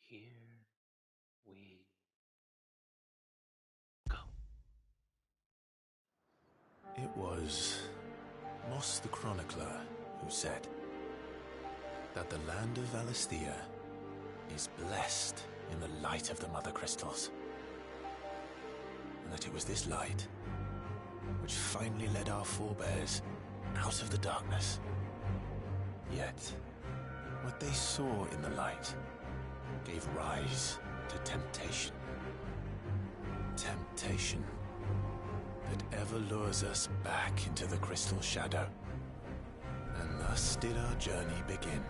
Here we go. It was Moss the Chronicler who said that the land of Valisthea is blessed in the light of the Mother Crystals, and that it was this light which finally led our forebears out of the darkness. Yet, what they saw in the light gave rise to temptation. Temptation that ever lures us back into the crystal shadow. And thus did our journey begin.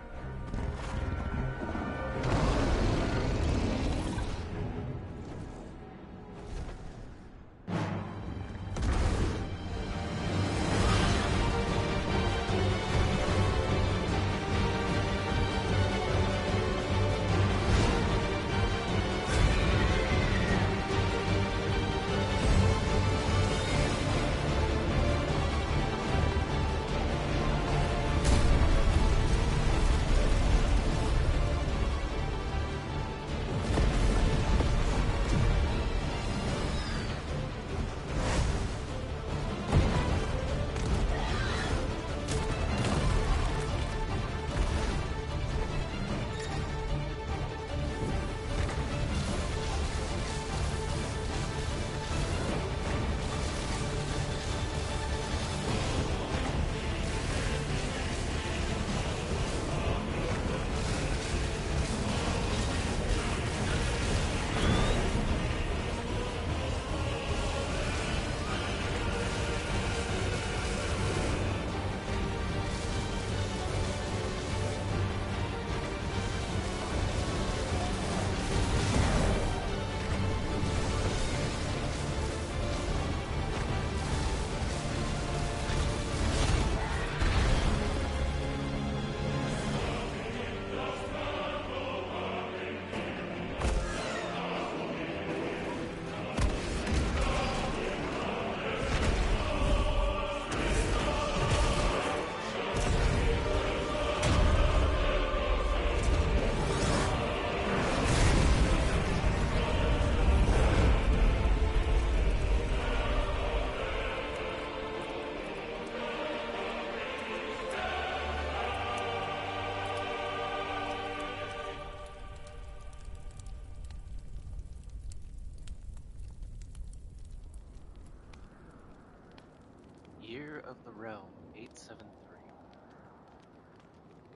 Year of the Realm 873.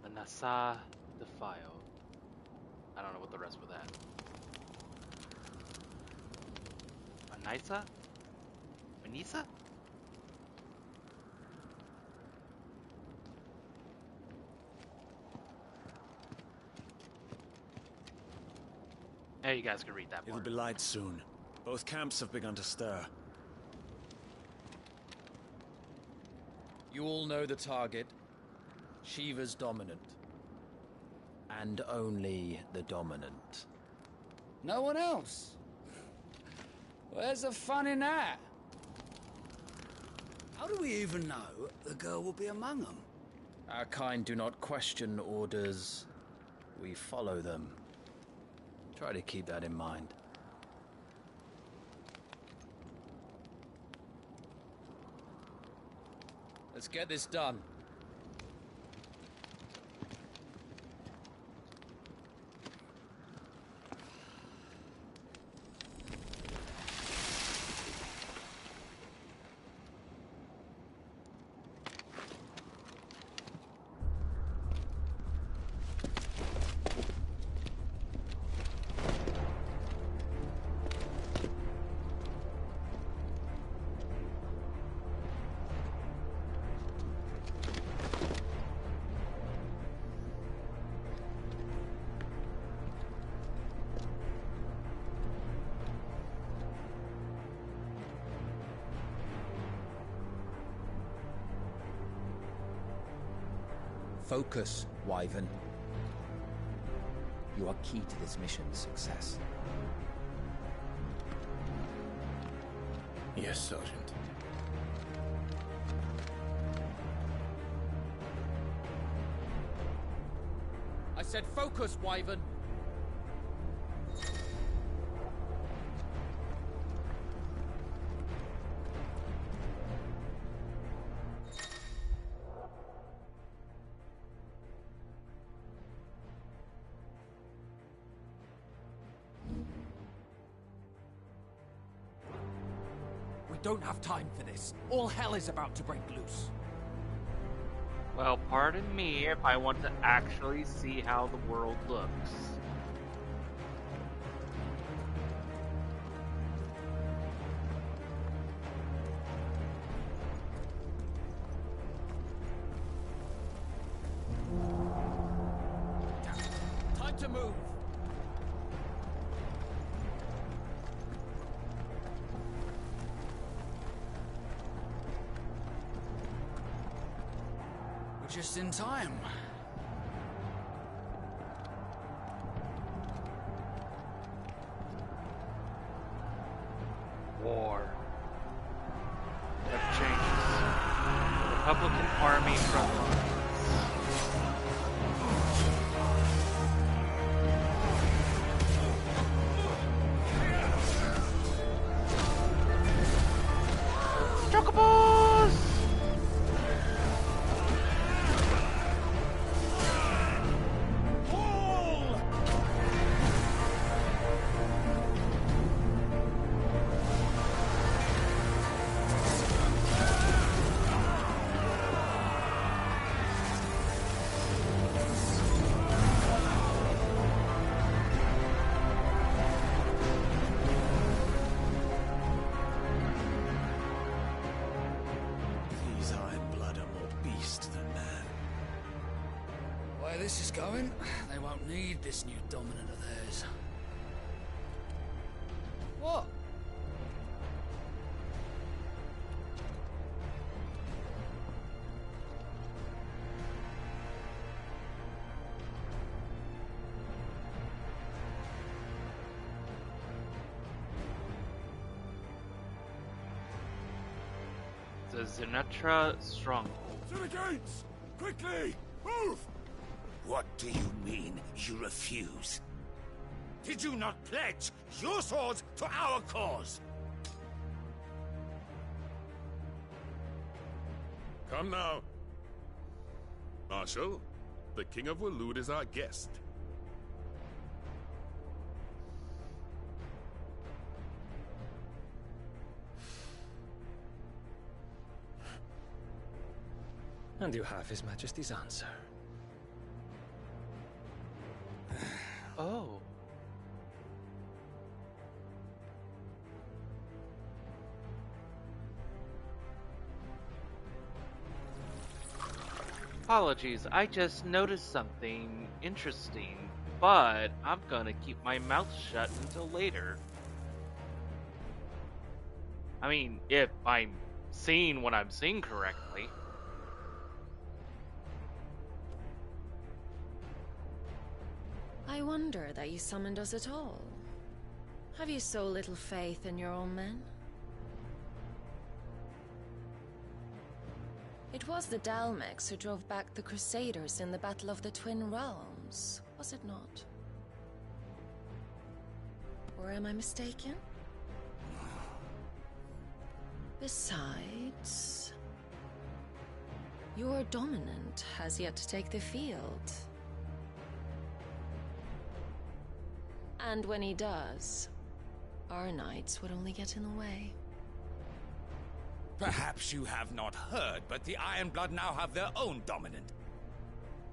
Manasa Defile. I don't know what the rest were that. Manisa? Manisa? Hey, you guys can read that It'll part. be light soon. Both camps have begun to stir. You all know the target. Shiva's dominant. And only the dominant. No one else? Where's the fun in that? How do we even know the girl will be among them? Our kind do not question orders. We follow them. Try to keep that in mind. Let's get this done. Focus, Wyvern. You are key to this mission's success. Yes, Sergeant. I said focus, Wyvern. don't have time for this. All hell is about to break loose. Well, pardon me if I want to actually see how the world looks. Time to move. We're just in time. War. That changes. Republican Army front lines. Chocobos! These Iron Blood are more beast than man. Where this is going, they won't need this new dominant of theirs. What? The Zenitra Stronghold. To the gates! Quickly! Move! What do you mean, you refuse? Did you not pledge your swords to our cause? Come now. Marshal, the King of Waloed is our guest. And you have His Majesty's answer. Oh. Apologies, I just noticed something interesting, but I'm gonna keep my mouth shut until later. I mean, if I'm seeing what I'm seeing correctly. I wonder that you summoned us at all. Have you so little faith in your own men? It was the Dalmex who drove back the Crusaders in the Battle of the Twin Realms, was it not? Or am I mistaken? Besides, your dominant has yet to take the field. And when he does, our knights would only get in the way. Perhaps you have not heard, but the Iron Blood now have their own dominant.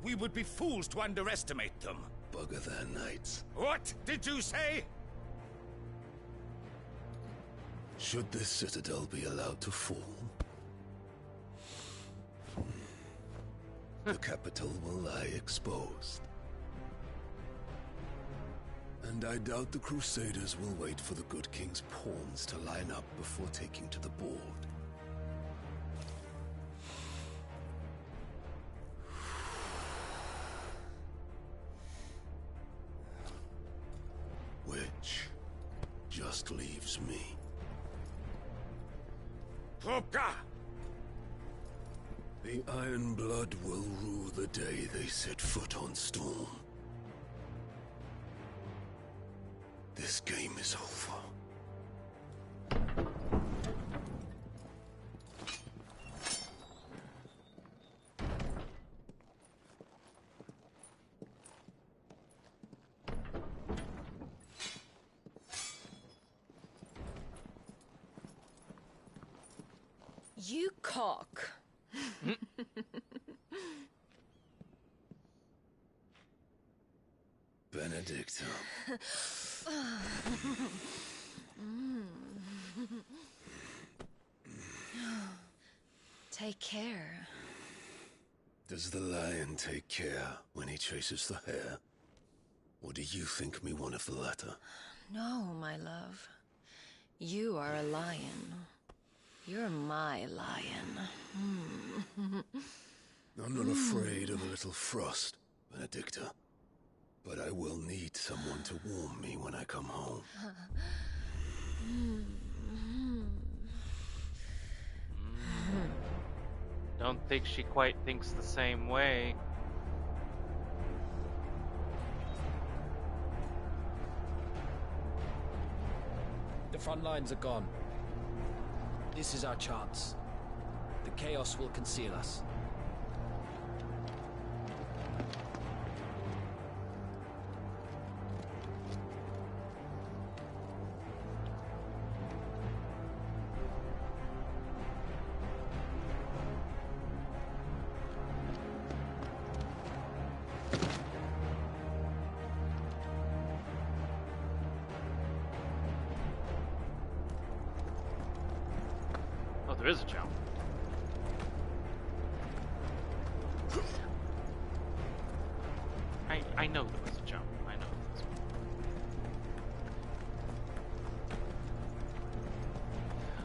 We would be fools to underestimate them. Bugger their knights. What did you say? Should this citadel be allowed to fall, the capital will lie exposed. And I doubt the Crusaders will wait for the good king's pawns to line up before taking to the board. Which just leaves me. Hopka! The Iron Blood will rue the day they set foot on Storm. This game is over. You cock. Benedicta. Take care. Does the lion take care when he chases the hare? Or do you think me one of the latter? No, my love. You are a lion. You're my lion. I'm not afraid of a little frost, Benedicta. But I will need someone to warm me when I come home. Don't think she quite thinks the same way. The front lines are gone. This is our chance. The chaos will conceal us. There is a jump. I know there was a jump. I know there was one.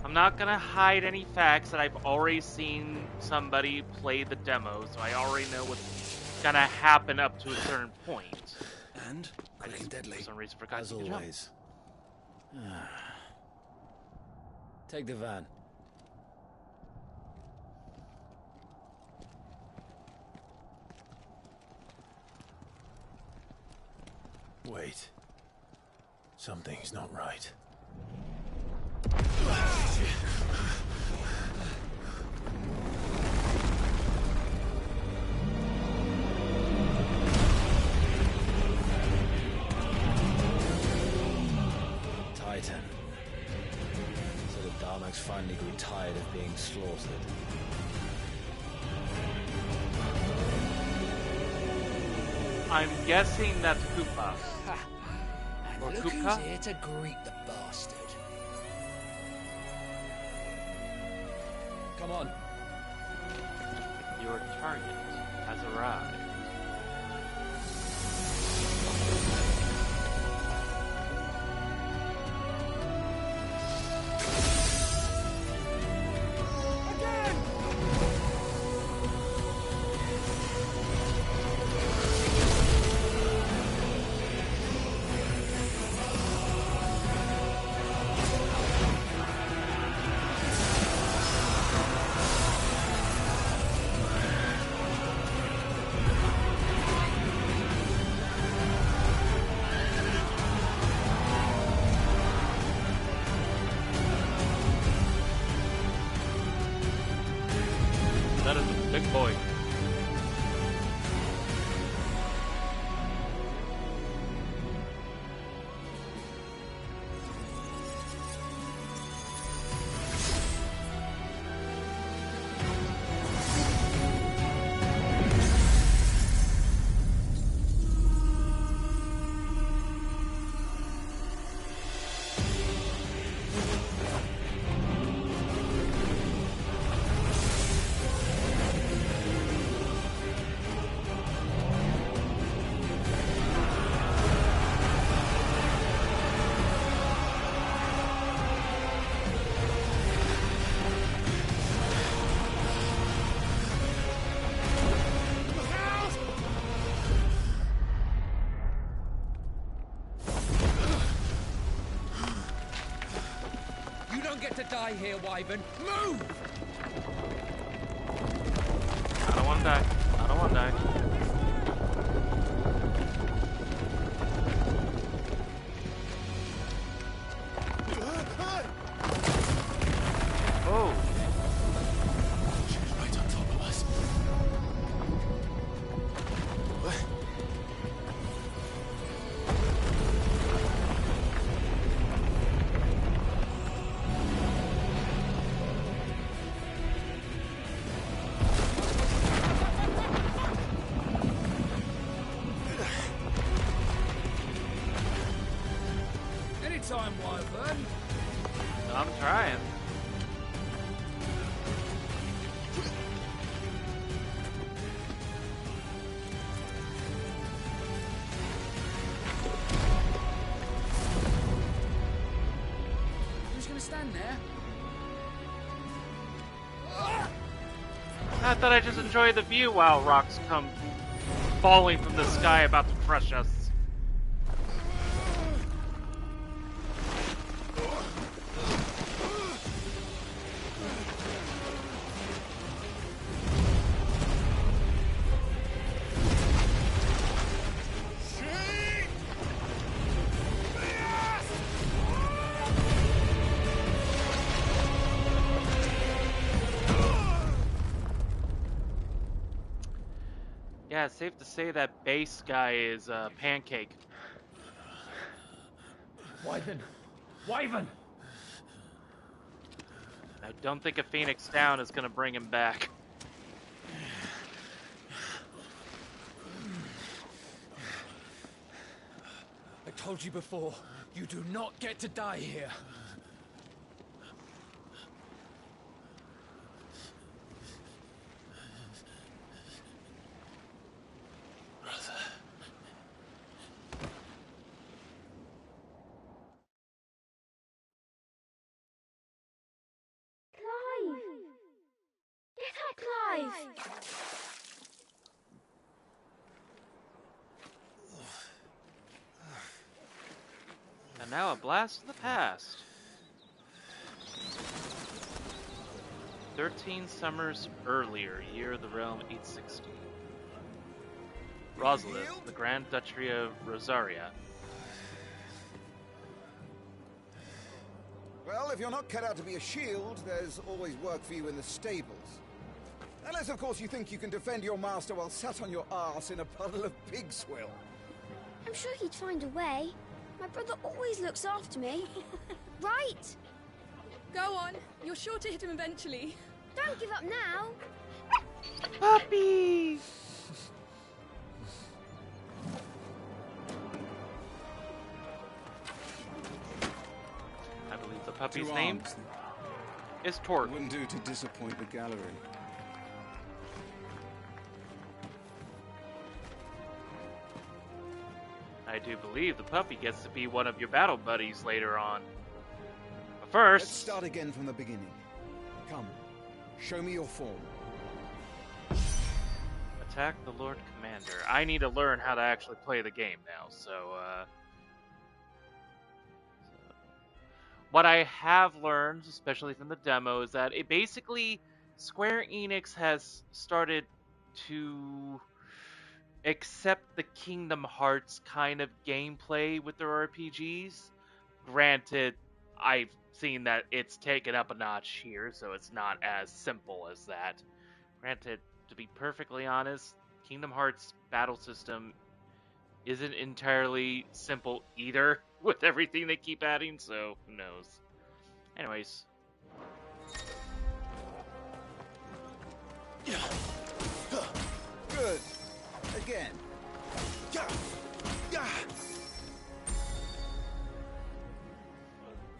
I'm not gonna hide any facts that I've already seen somebody play the demo, so I already know what's gonna happen up to a certain point. And I quick and deadly, for some reason forgot as to jump. always. Take the van. Wait. Something's not right. Titan. So the Darmaks finally grew tired of being slaughtered. I'm guessing that's Koopa. And Or look Kupka? who's here to greet the bastard. Come on. Your target has arrived. That is a big boy. You don't get to die here, Wyvern. Move! I don't want to die. I don't want to die. Oh. She's right on top of us. What? stand there. I thought I'd just enjoy the view while rocks come falling from the sky about to crush us. Yeah, it's safe to say that base guy is Pancake. Wyvern! Wyvern! I don't think a Phoenix down is going to bring him back. I told you before, you do not get to die here. And now a blast of the past. 13 summers earlier, year of the realm 860. Rosalith, the Grand Duchy of Rosaria. Well, if you're not cut out to be a shield, there's always work for you in the stables. Unless, of course, you think you can defend your master while sat on your arse in a puddle of pig swill. I'm sure he'd find a way. My brother always looks after me. Right? Go on. You're sure to hit him eventually. Don't give up now. Puppy! I believe the puppy's name is Torg. Wouldn't do to disappoint the gallery. I do believe the puppy gets to be one of your battle buddies later on. But first... Let's start again from the beginning. Come, show me your form. Attack the Lord Commander. I need to learn how to actually play the game now, so, what I have learned, especially from the demo, is that it basically... Square Enix has started to... accept the Kingdom Hearts kind of gameplay with their RPGs. Granted, I've seen that it's taken up a notch here, so it's not as simple as that. Granted, to be perfectly honest, Kingdom Hearts battle system isn't entirely simple either, with everything they keep adding, so who knows. Anyways. Good. Again.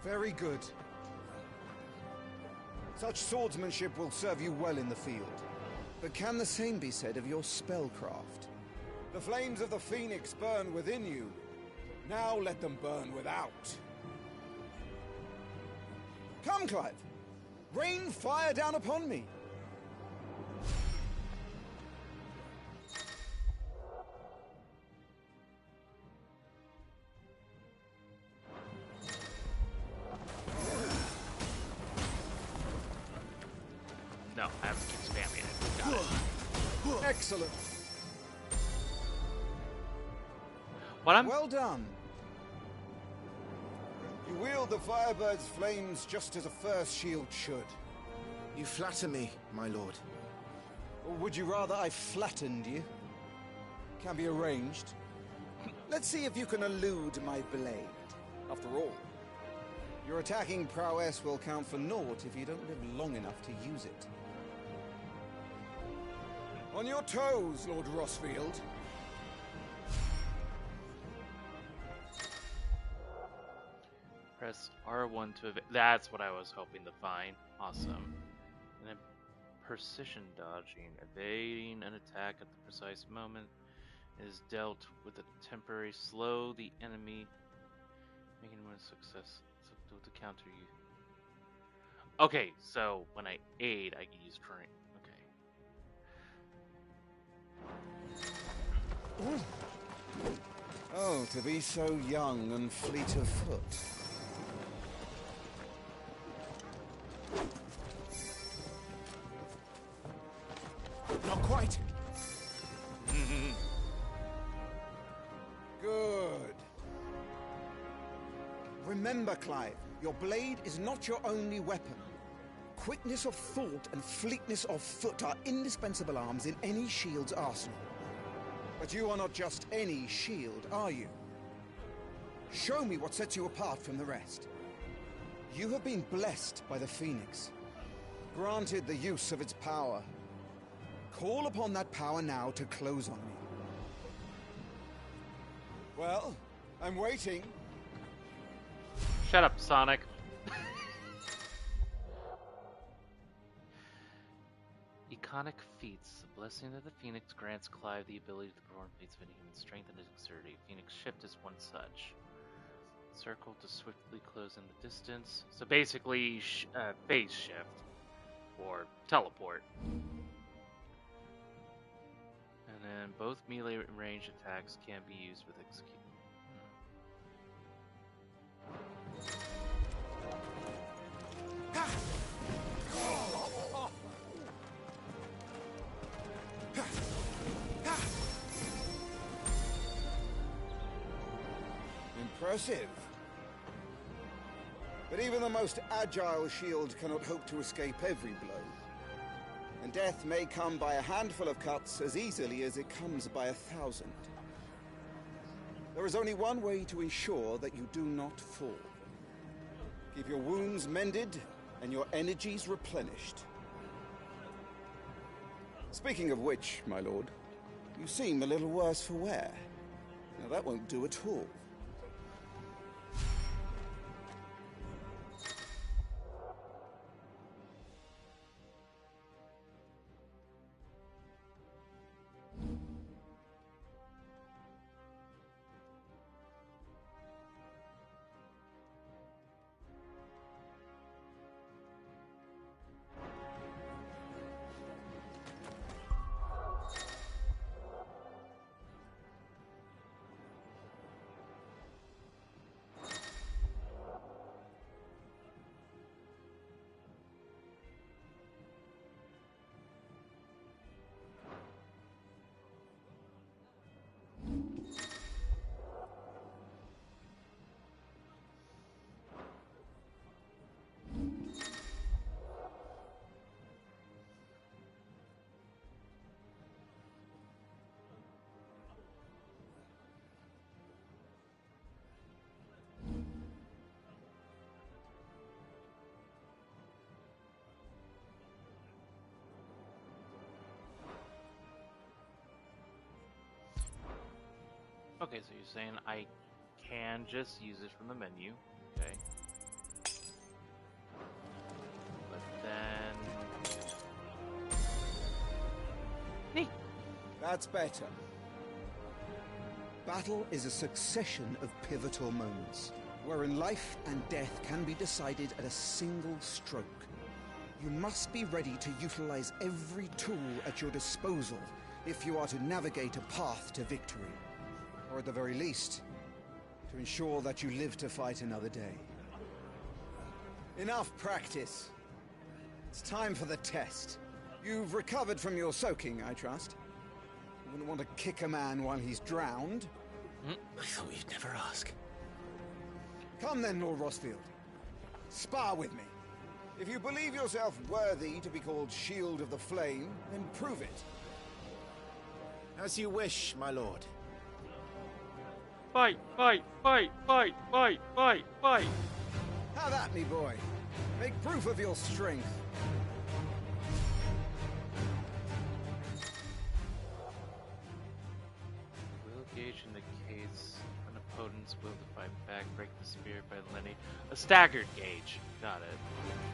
Very good. Such swordsmanship will serve you well in the field. But can the same be said of your spellcraft? The flames of the Phoenix burn within you. Now let them burn without. Come, Clive. Rain fire down upon me. No, I have to keep spamming it. Got it. Excellent. Well done. You wield the Firebird's flames just as a first shield should. You flatter me, my lord. Or would you rather I flattened you? Can be arranged. Let's see if you can elude my blade. After all, your attacking prowess will count for naught if you don't live long enough to use it. On your toes, Lord Rossfield. Press R1 to evade. That's what I was hoping to find. Awesome. And then precision dodging. Evading an attack at the precise moment is dealt with a temporary slow the enemy, making one success. So to counter you. Okay, so when I aid, I can use drink. Okay. Oh, to be so young and fleet of foot. Not quite. Good. Remember, Clive, your blade is not your only weapon. Quickness of thought and fleetness of foot are indispensable arms in any shield's arsenal. But you are not just any shield, are you? Show me what sets you apart from the rest. You have been blessed by the Phoenix, granted the use of its power. Call upon that power now to close on me. Well, I'm waiting. Shut up, Sonic. Iconic feats. The blessing of the Phoenix grants Clive the ability to perform feats of inhuman strength and dexterity. Phoenix Shift is one such. Circle to swiftly close in the distance. So basically, phase shift. Or teleport. And then both melee and ranged attacks can be used with execute. Impressive. But even the most agile shield cannot hope to escape every blow. And death may come by a handful of cuts as easily as it comes by 1,000. There is only one way to ensure that you do not fall. Keep your wounds mended and your energies replenished. Speaking of which, my lord, you seem a little worse for wear. Now that won't do at all. Okay, so you're saying I can just use it from the menu, okay? But then... Neat! That's better. Battle is a succession of pivotal moments, wherein life and death can be decided at a single stroke. You must be ready to utilize every tool at your disposal if you are to navigate a path to victory. Or at the very least, to ensure that you live to fight another day. Enough practice. It's time for the test. You've recovered from your soaking, I trust. You wouldn't want to kick a man while he's drowned. I thought you'd never ask. Come then, Lord Rosfield. Spar with me. If you believe yourself worthy to be called Shield of the Flame, then prove it. As you wish, my lord. Fight, fight, fight, fight, fight, fight, fight! Have at me, boy. Make proof of your strength. Will gauge indicates an opponent's will to fight back, break the spirit by lending a staggered gauge. Got it.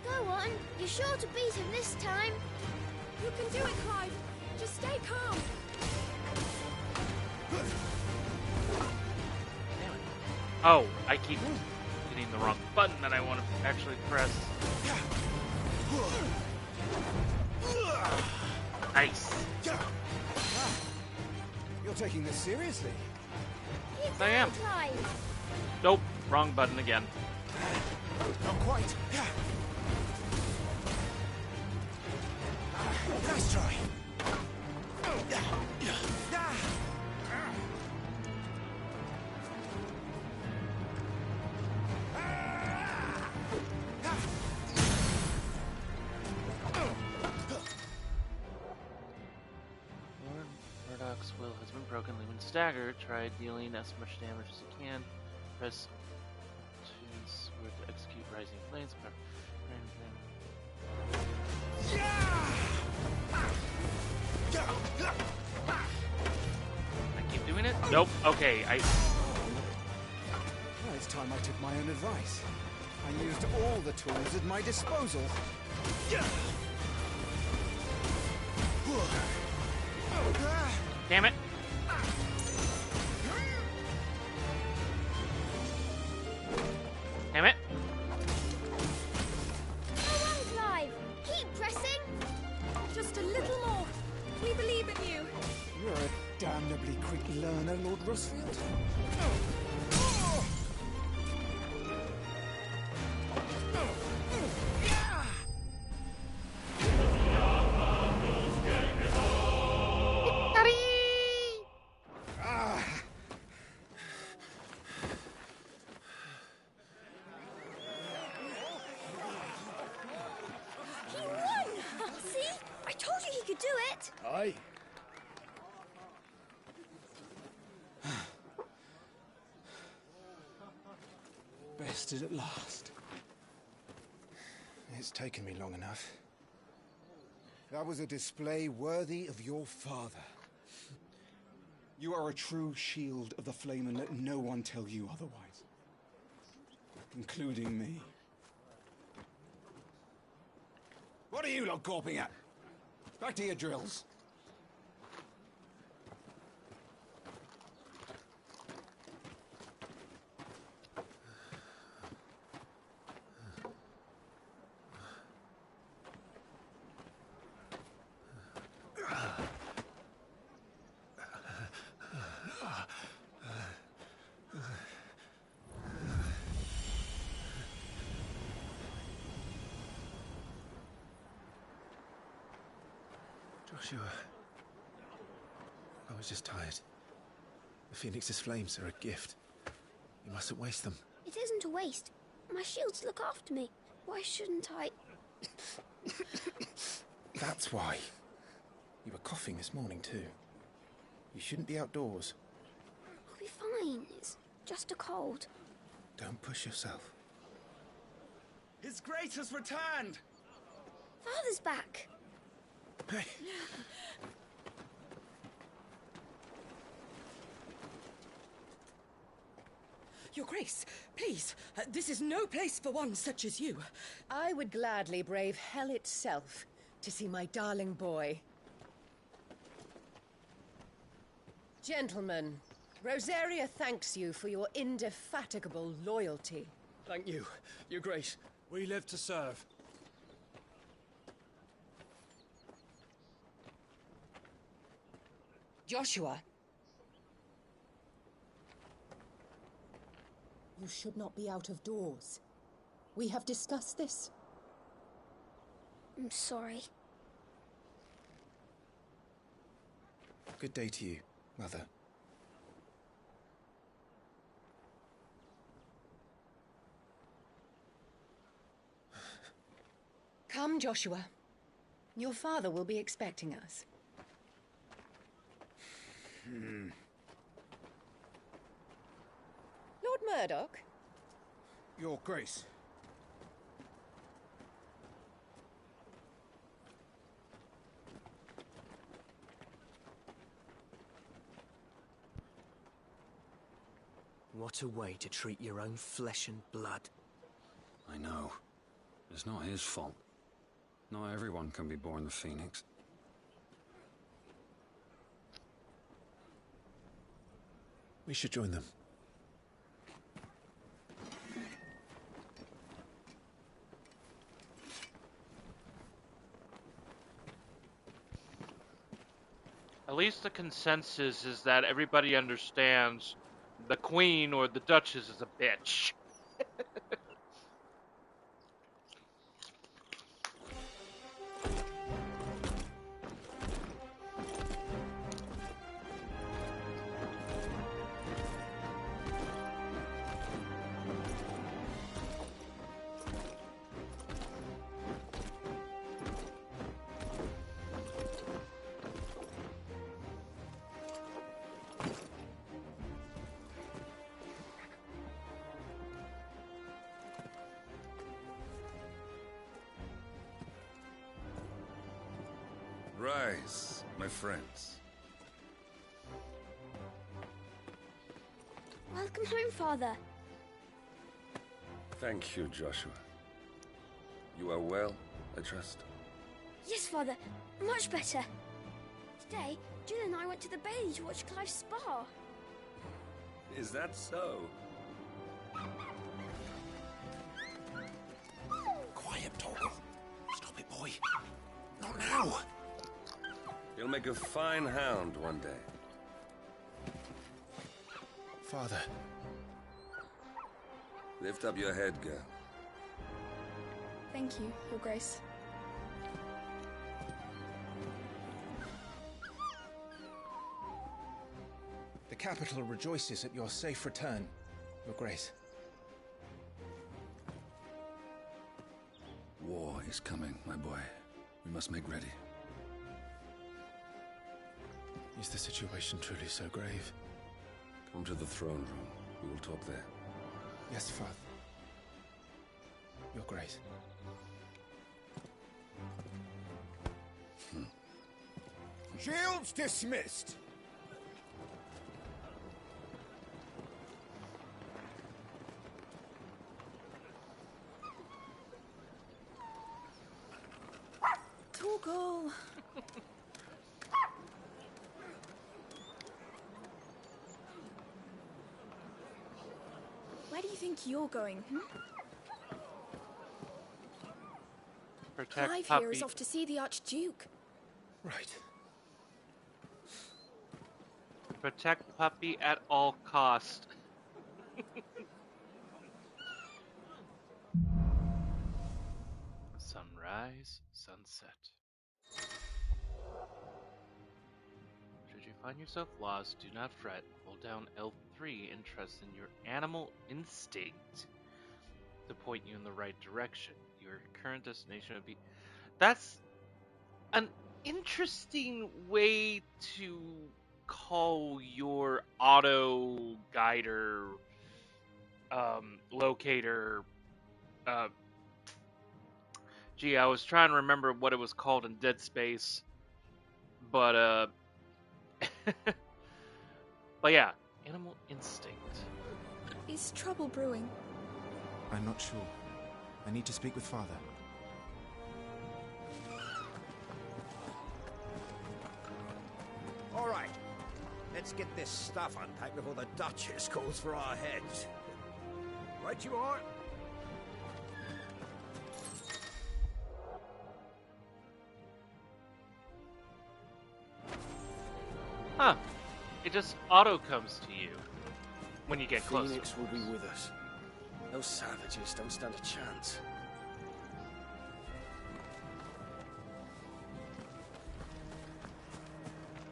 Go on. You're sure to beat him this time. You can do it, Clive. Just stay calm. Oh, I keep hitting the wrong button that I want to actually press. Nice. You're taking this seriously. Yes, I am. Nope, wrong button again. Not quite. Nice try. Murdoch's will has been broken. Lehman staggered. Try dealing as much damage as you can. Press to sword to execute rising flames. I keep doing it? Nope. Okay, Well, it's time I took my own advice. I used all the tools at my disposal. Damn it. Damn it. Go on, Clive. Keep pressing. Just a little more. We believe in you. You're a damnably quick learner, Lord Rusfield. He won! See? I told you he could do it. Aye. Bested at last. It's taken me long enough. That was a display worthy of your father. You are a true shield of the flame, and let no one tell you otherwise. Including me. What are you lot gawping at? Back to your drills. Joshua. I was just tired. The Phoenix's flames are a gift. You mustn't waste them. It isn't a waste. My shields look after me. Why shouldn't I? That's why. You were coughing this morning too. You shouldn't be outdoors. I'll be fine. It's just a cold. Don't push yourself. His Grace has returned! Father's back. Hey. Your Grace, please, this is no place for one such as you. I would gladly brave hell itself to see my darling boy. Gentlemen, Rosaria thanks you for your indefatigable loyalty. Thank you, Your Grace. We live to serve. Joshua. You should not be out of doors. We have discussed this. I'm sorry. Good day to you, Mother. Come, Joshua. Your father will be expecting us. Lord Murdoch? Your Grace. What a way to treat your own flesh and blood. I know. It's not his fault. Not everyone can be born the Phoenix. We should join them. At least the consensus is that everybody understands the queen or the duchess is a bitch. Rise, my friends. Welcome home, Father. Thank you, Joshua. You are well, I trust. Yes, Father. Much better. Today, Jill and I went to the Bailey to watch Clive's spa. Is that so? Quiet, Torgal. Stop it, boy. Not now. He'll make a fine hound one day. Father. Lift up your head, girl. Thank you, Your Grace. The capital rejoices at your safe return, Your Grace. War is coming, my boy. We must make ready. Is the situation truly so grave? Come to the throne room. We will talk there. Yes, Father. Your Grace. Shields dismissed. Torgal. Where do you think you're going? Protect Clive Puppy. here is off to see the Archduke. Right. Protect Puppy at all cost. Sunrise, sunset. Should you find yourself lost, do not fret. Hold down L3 and trust in your animal instinct to point you in the right direction. Your current destination would be... That's an interesting way to call your auto guider locator. Gee, I was trying to remember what it was called in Dead Space, but but yeah, animal instinct. Is trouble brewing? I'm not sure. I need to speak with Father. All right. Let's get this stuff unpacked before the Duchess calls for our heads. Right you are. Huh. It just auto comes to you when you get closer. Phoenix will be with us. Those savages don't stand a chance.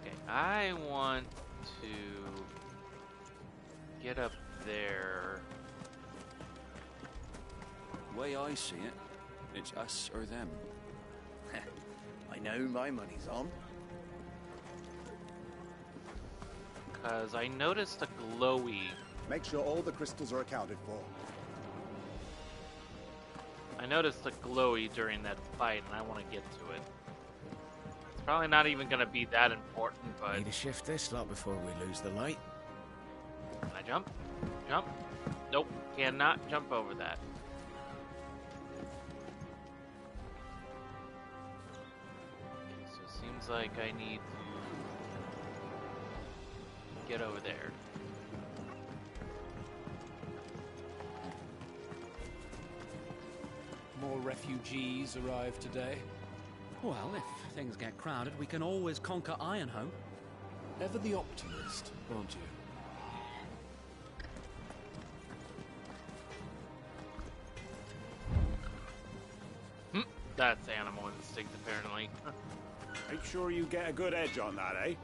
Okay, I want to get up there. Way I see it, it's us or them. I know who my money's on. Because I noticed a glowy. Make sure all the crystals are accounted for. I noticed a glowy during that fight, and I want to get to it. It's probably not even going to be that important, but... Need to shift this lot before we lose the light. Can I jump? Jump? Nope, cannot jump over that. Okay, so it seems like I need to get over there. More refugees arrived today. Well, if things get crowded, we can always conquer Ironhome. Ever the optimist, aren't you? That's animal instinct, apparently. Make sure you get a good edge on that, eh?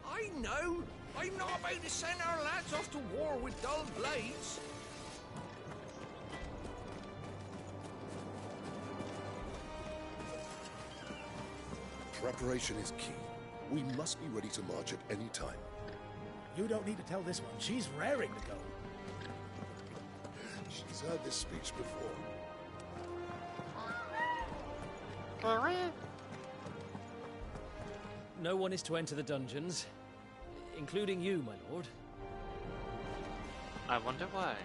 I know! I'm not about to send our lads off to war with dull blades. Preparation is key. We must be ready to march at any time. You don't need to tell this one. She's raring to go. She's heard this speech before. No one is to enter the dungeons, including you, my lord. I wonder why.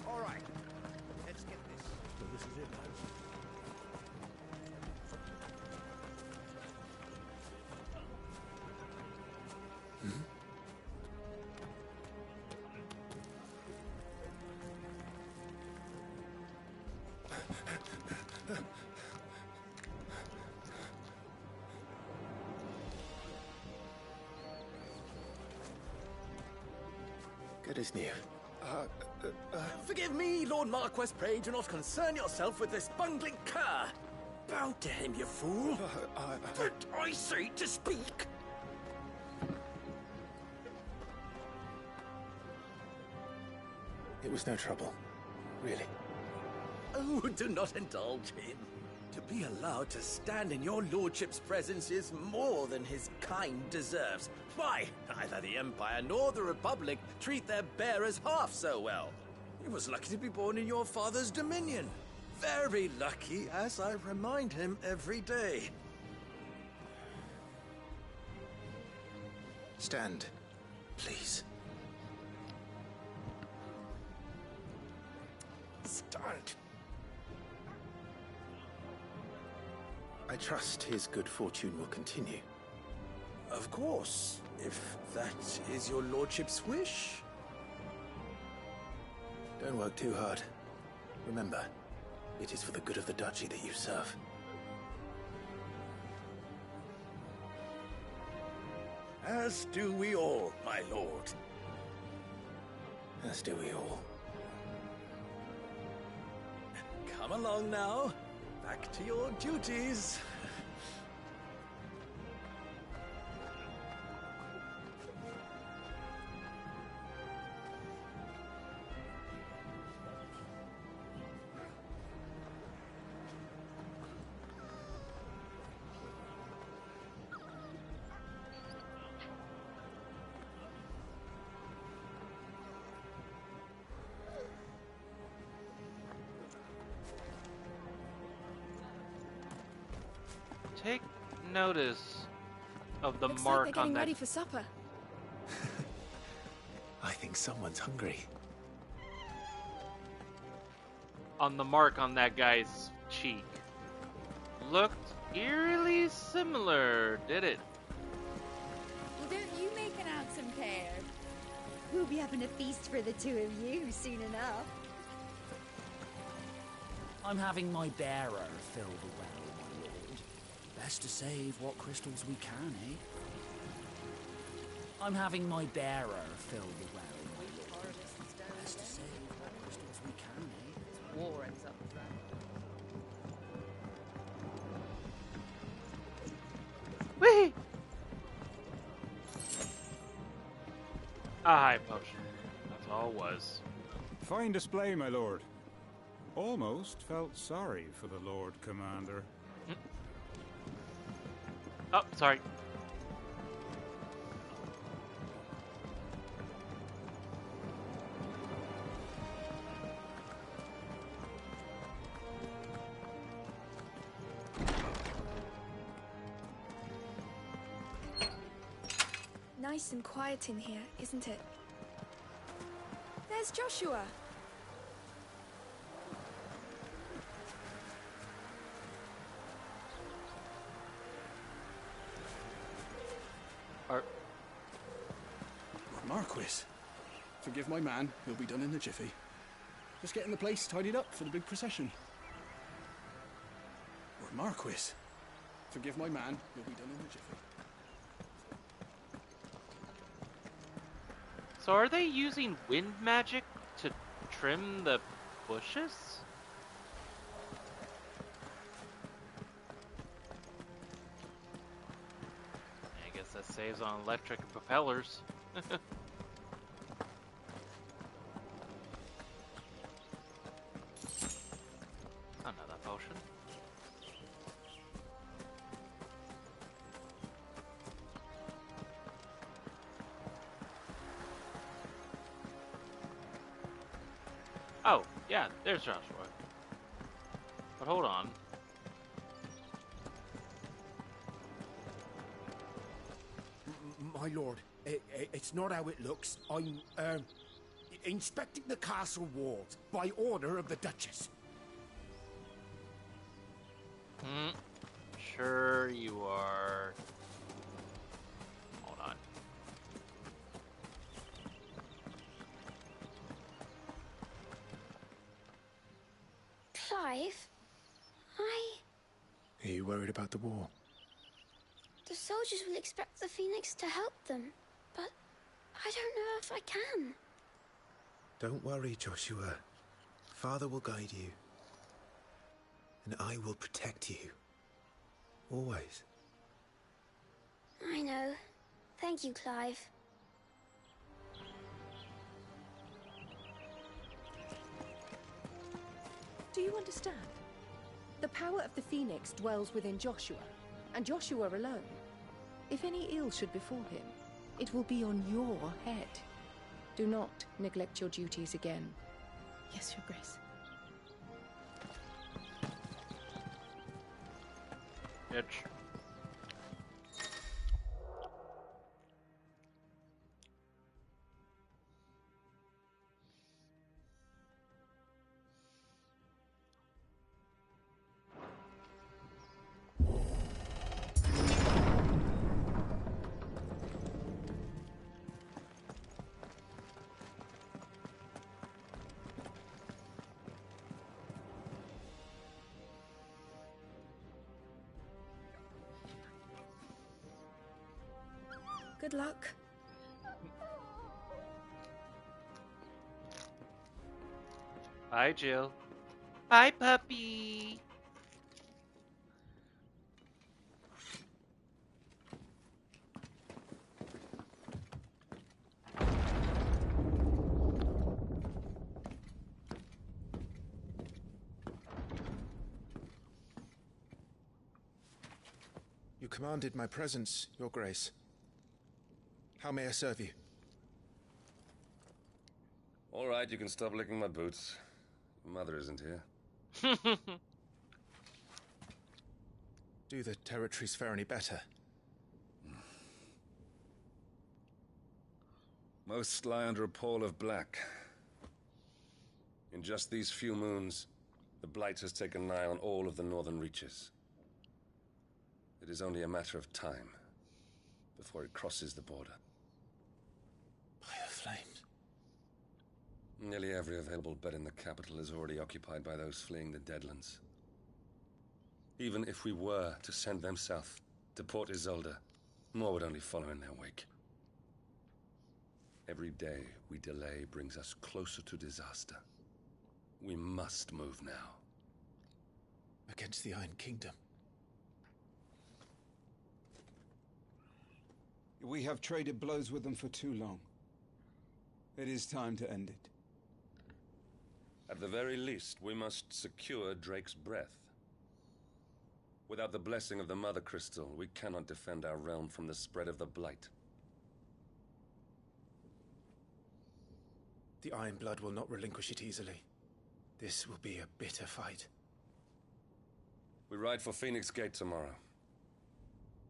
All right, let's get this. So this is it, lads. Good as new. Forgive me, Lord Marquess, pray do not concern yourself with this bungling cur. Bow to him, you fool. Did I say to speak? It was no trouble. Really. Oh, do not indulge him. To be allowed to stand in your lordship's presence is more than his kind deserves. Why, neither the Empire nor the Republic treat their bearers half so well. He was lucky to be born in your father's dominion. Very lucky, as I remind him every day. Stand, please. Stand. I trust his good fortune will continue. Of course, if that is your lordship's wish. Don't work too hard. Remember, it is for the good of the duchy that you serve. As do we all, my lord. As do we all. Come along now. Back to your duties. Take notice of the Looks mark like they're on getting that. ready for supper. I think someone's hungry. On the mark on that guy's cheek. Looked eerily similar, did it? Well, don't you make an handsome pair? We'll be having a feast for the two of you soon enough. I'm having my bearer fill the well, my lord. Best to save what crystals we can, eh? I'm having my bearer fill the well, my lord. Best to save what crystals we can, eh? War ends up with that. Whee! A high potion. That's all it was. Fine display, my lord. Almost felt sorry for the Lord Commander. Oh, sorry. Nice and quiet in here, isn't it? There's Joshua. Marquis, Forgive my man, he'll be done in a jiffy. Just getting the place tidied up for the big procession. Lord Marquis. Forgive my man, he'll be done in a jiffy. So are they using wind magic to trim the bushes? I guess that saves on electric propellers. Another potion. Oh, yeah, there's Joshua. But hold on. My lord, it's not how it looks. I'm, inspecting the castle walls by order of the Duchess. Sure you are. Hold on. Clive, Are you worried about the war? the soldiers will expect the Phoenix to help them, but I don't know if I can. Don't worry, Joshua. Father will guide you. And I will protect you. Always. I know. Thank you, Clive. Do you understand? The power of the Phoenix dwells within Joshua, and Joshua alone. If any ill should befall him, it will be on your head. Do not neglect your duties again. Yes, Your Grace. Itch. Good luck. Bye, Jill. Bye, puppy. You commanded my presence, Your Grace. How may I serve you? All right, you can stop licking my boots. Mother isn't here. Do the territories fare any better? Most lie under a pall of black. In just these few moons, the Blight has taken nigh on all of the northern reaches. It is only a matter of time before it crosses the border. By the flames. Nearly every available bed in the capital is already occupied by those fleeing the Deadlands. Even if we were to send them south, to Port Isolde, more would only follow in their wake. Every day we delay brings us closer to disaster. We must move now. Against the Iron Kingdom. We have traded blows with them for too long. It is time to end it. At the very least, we must secure Drake's breath. Without the blessing of the Mother Crystal, we cannot defend our realm from the spread of the Blight. The Iron Blood will not relinquish it easily. This will be a bitter fight. We ride for Phoenix Gate tomorrow.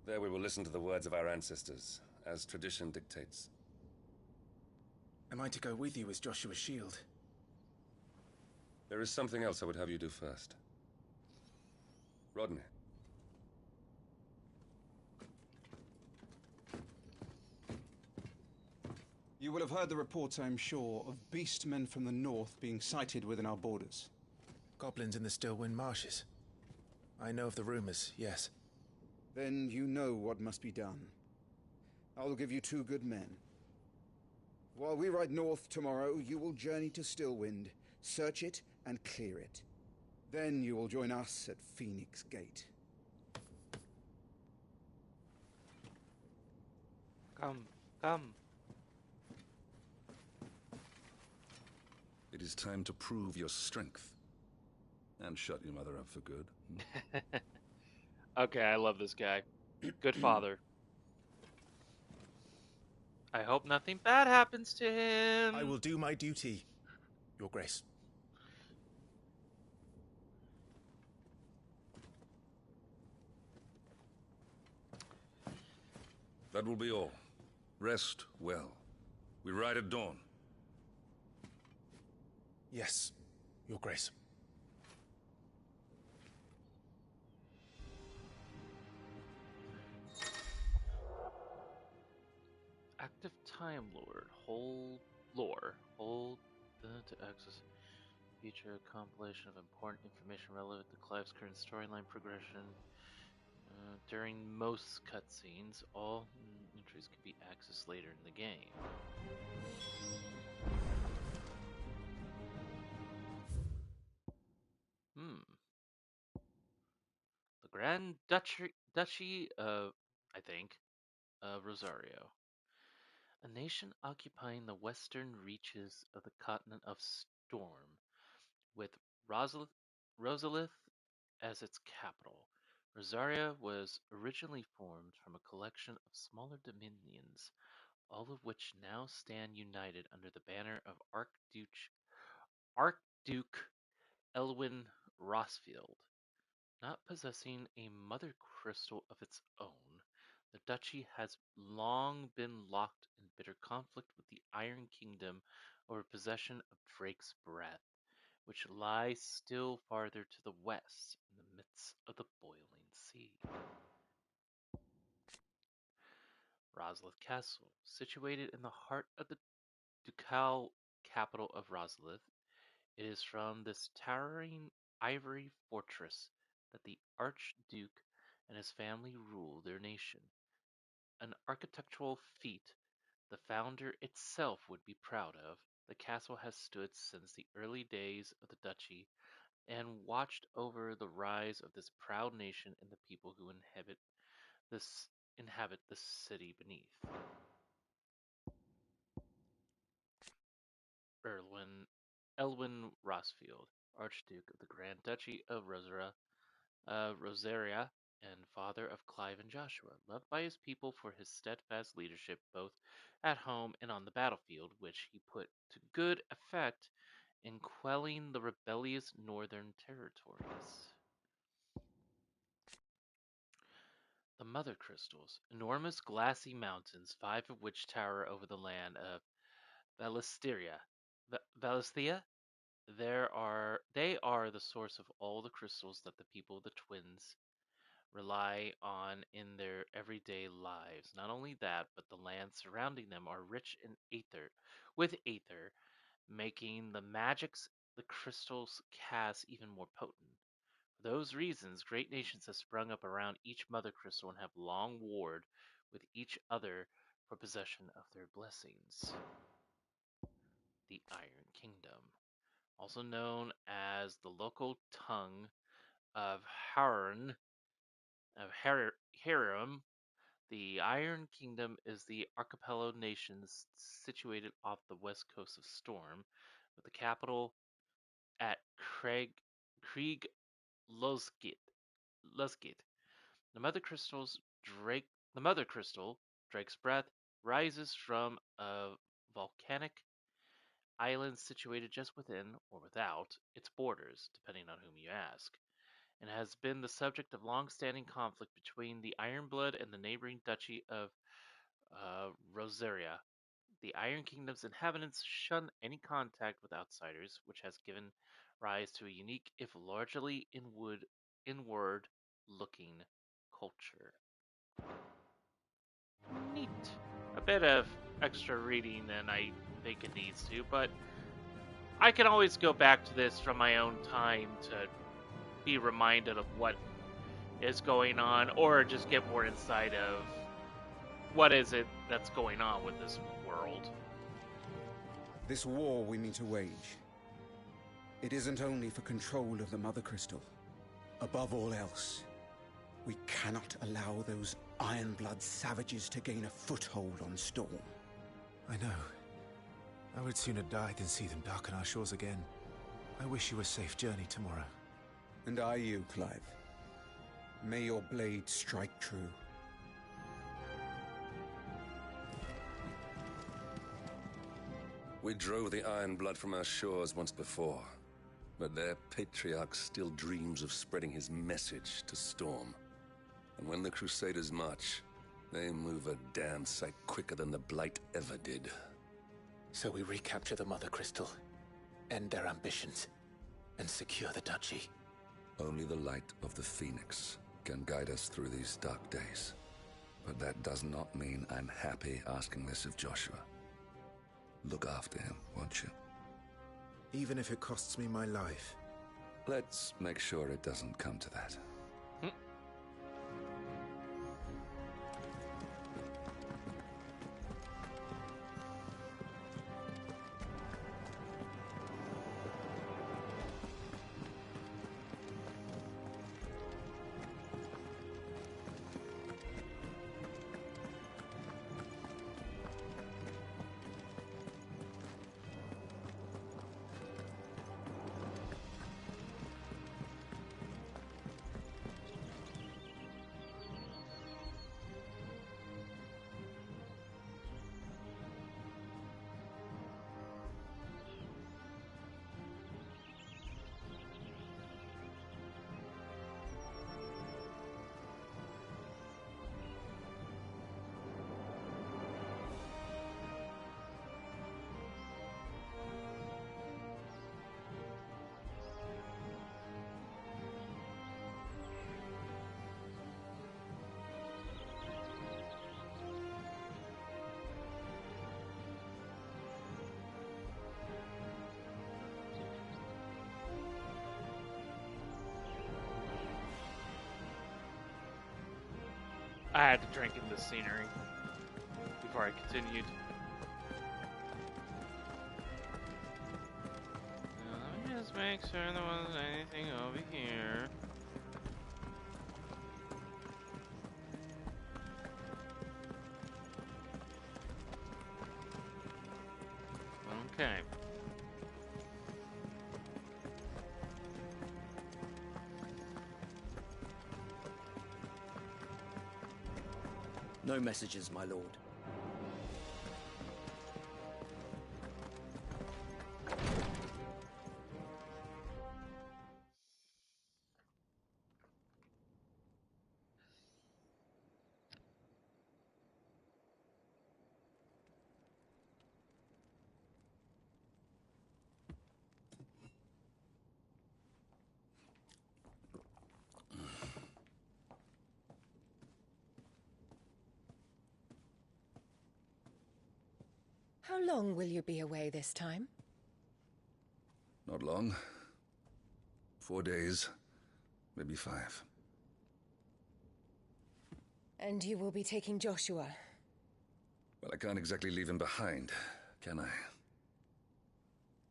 There we will listen to the words of our ancestors, as tradition dictates. Am I to go with you as Joshua's shield? There is something else I would have you do first. Rodney. You will have heard the reports, I'm sure, of beastmen from the north being sighted within our borders. Goblins in the Stillwind marshes. I know of the rumors, yes. Then you know what must be done. I will give you 2 good men. While we ride north tomorrow, you will journey to Stillwind, search it and clear it. Then you will join us at Phoenix Gate. Come. It is time to prove your strength. And shut your mother up for good. Okay, I love this guy. Good father. I hope nothing bad happens to him. I will do my duty, Your Grace. That will be all. Rest well. We ride at dawn. Yes, Your Grace. Active Time Lord. Hold lore. Hold to access feature compilation of important information relevant to Clive's current storyline progression. During most cutscenes, all entries can be accessed later in the game. The Grand Duchy of, I think, Rosario. A nation occupying the western reaches of the continent of Storm, with Rosalith as its capital. Rosaria was originally formed from a collection of smaller dominions, all of which now stand united under the banner of Archduke Elwin Rosfield. Not possessing a mother crystal of its own, the duchy has long been locked in bitter conflict with the Iron Kingdom over possession of Drake's Breath, which lies still farther to the west in the midst of the boiling sea. Rosalith Castle, situated in the heart of the ducal capital of Rosalith, it is from this towering ivory fortress that the Archduke and his family rule their nation. An architectural feat the founder itself would be proud of, the castle has stood since the early days of the duchy and watched over the rise of this proud nation and the people who inhabit the city beneath. Elwin Rosfield, Archduke of the Grand Duchy of Rosaria, and father of Clive and Joshua, loved by his people for his steadfast leadership both at home and on the battlefield, which he put to good effect in quelling the rebellious northern territories. The Mother Crystals, enormous glassy mountains, 5 of which tower over the land of Valisthea. They are the source of all the crystals that the people of the Twins rely on in their everyday lives. Not only that, but the lands surrounding them are rich in aether, making the magics the crystals cast even more potent. For those reasons, great nations have sprung up around each mother crystal and have long warred with each other for possession of their blessings. The Iron Kingdom, also known as the local tongue of Harem, the Iron Kingdom is the archipelago nation situated off the west coast of Storm, with the capital at Krieg Lusgate. The Mother the Mother Crystal, Drake's Breath, rises from a volcanic island situated just within or without its borders, depending on whom you ask, and has been the subject of long-standing conflict between the Ironblood and the neighboring duchy of Rosaria. The Iron Kingdom's inhabitants shun any contact with outsiders, which has given rise to a unique, if largely inward-looking culture. Neat. A bit of extra reading than I think it needs to, but I can always go back to this from my own time to be reminded of what is going on, or just get more insight of what is it that's going on with this world. This war we mean to wage, it isn't only for control of the Mother Crystal. Above all else, we cannot allow those Ironblood savages to gain a foothold on Storm. I know. I would sooner die than see them darken our shores again. I wish you a safe journey tomorrow. And I you, Clive. May your blade strike true. We drove the Ironblood from our shores once before, but their patriarch still dreams of spreading his message to Storm. And when the Crusaders march, they move a damn sight quicker than the Blight ever did. So we recapture the Mother Crystal, end their ambitions, and secure the duchy. Only the light of the Phoenix can guide us through these dark days. But that does not mean I'm happy asking this of Joshua. Look after him, won't you? Even if it costs me my life. Let's make sure it doesn't come to that. I had to drink in the scenery before I continued. Now, let me just make sure there wasn't anything over here. Okay. No messages, my lord. How long will you be away this time? Not long. 4 days, maybe 5. And you will be taking Joshua? Well, I can't exactly leave him behind, can I?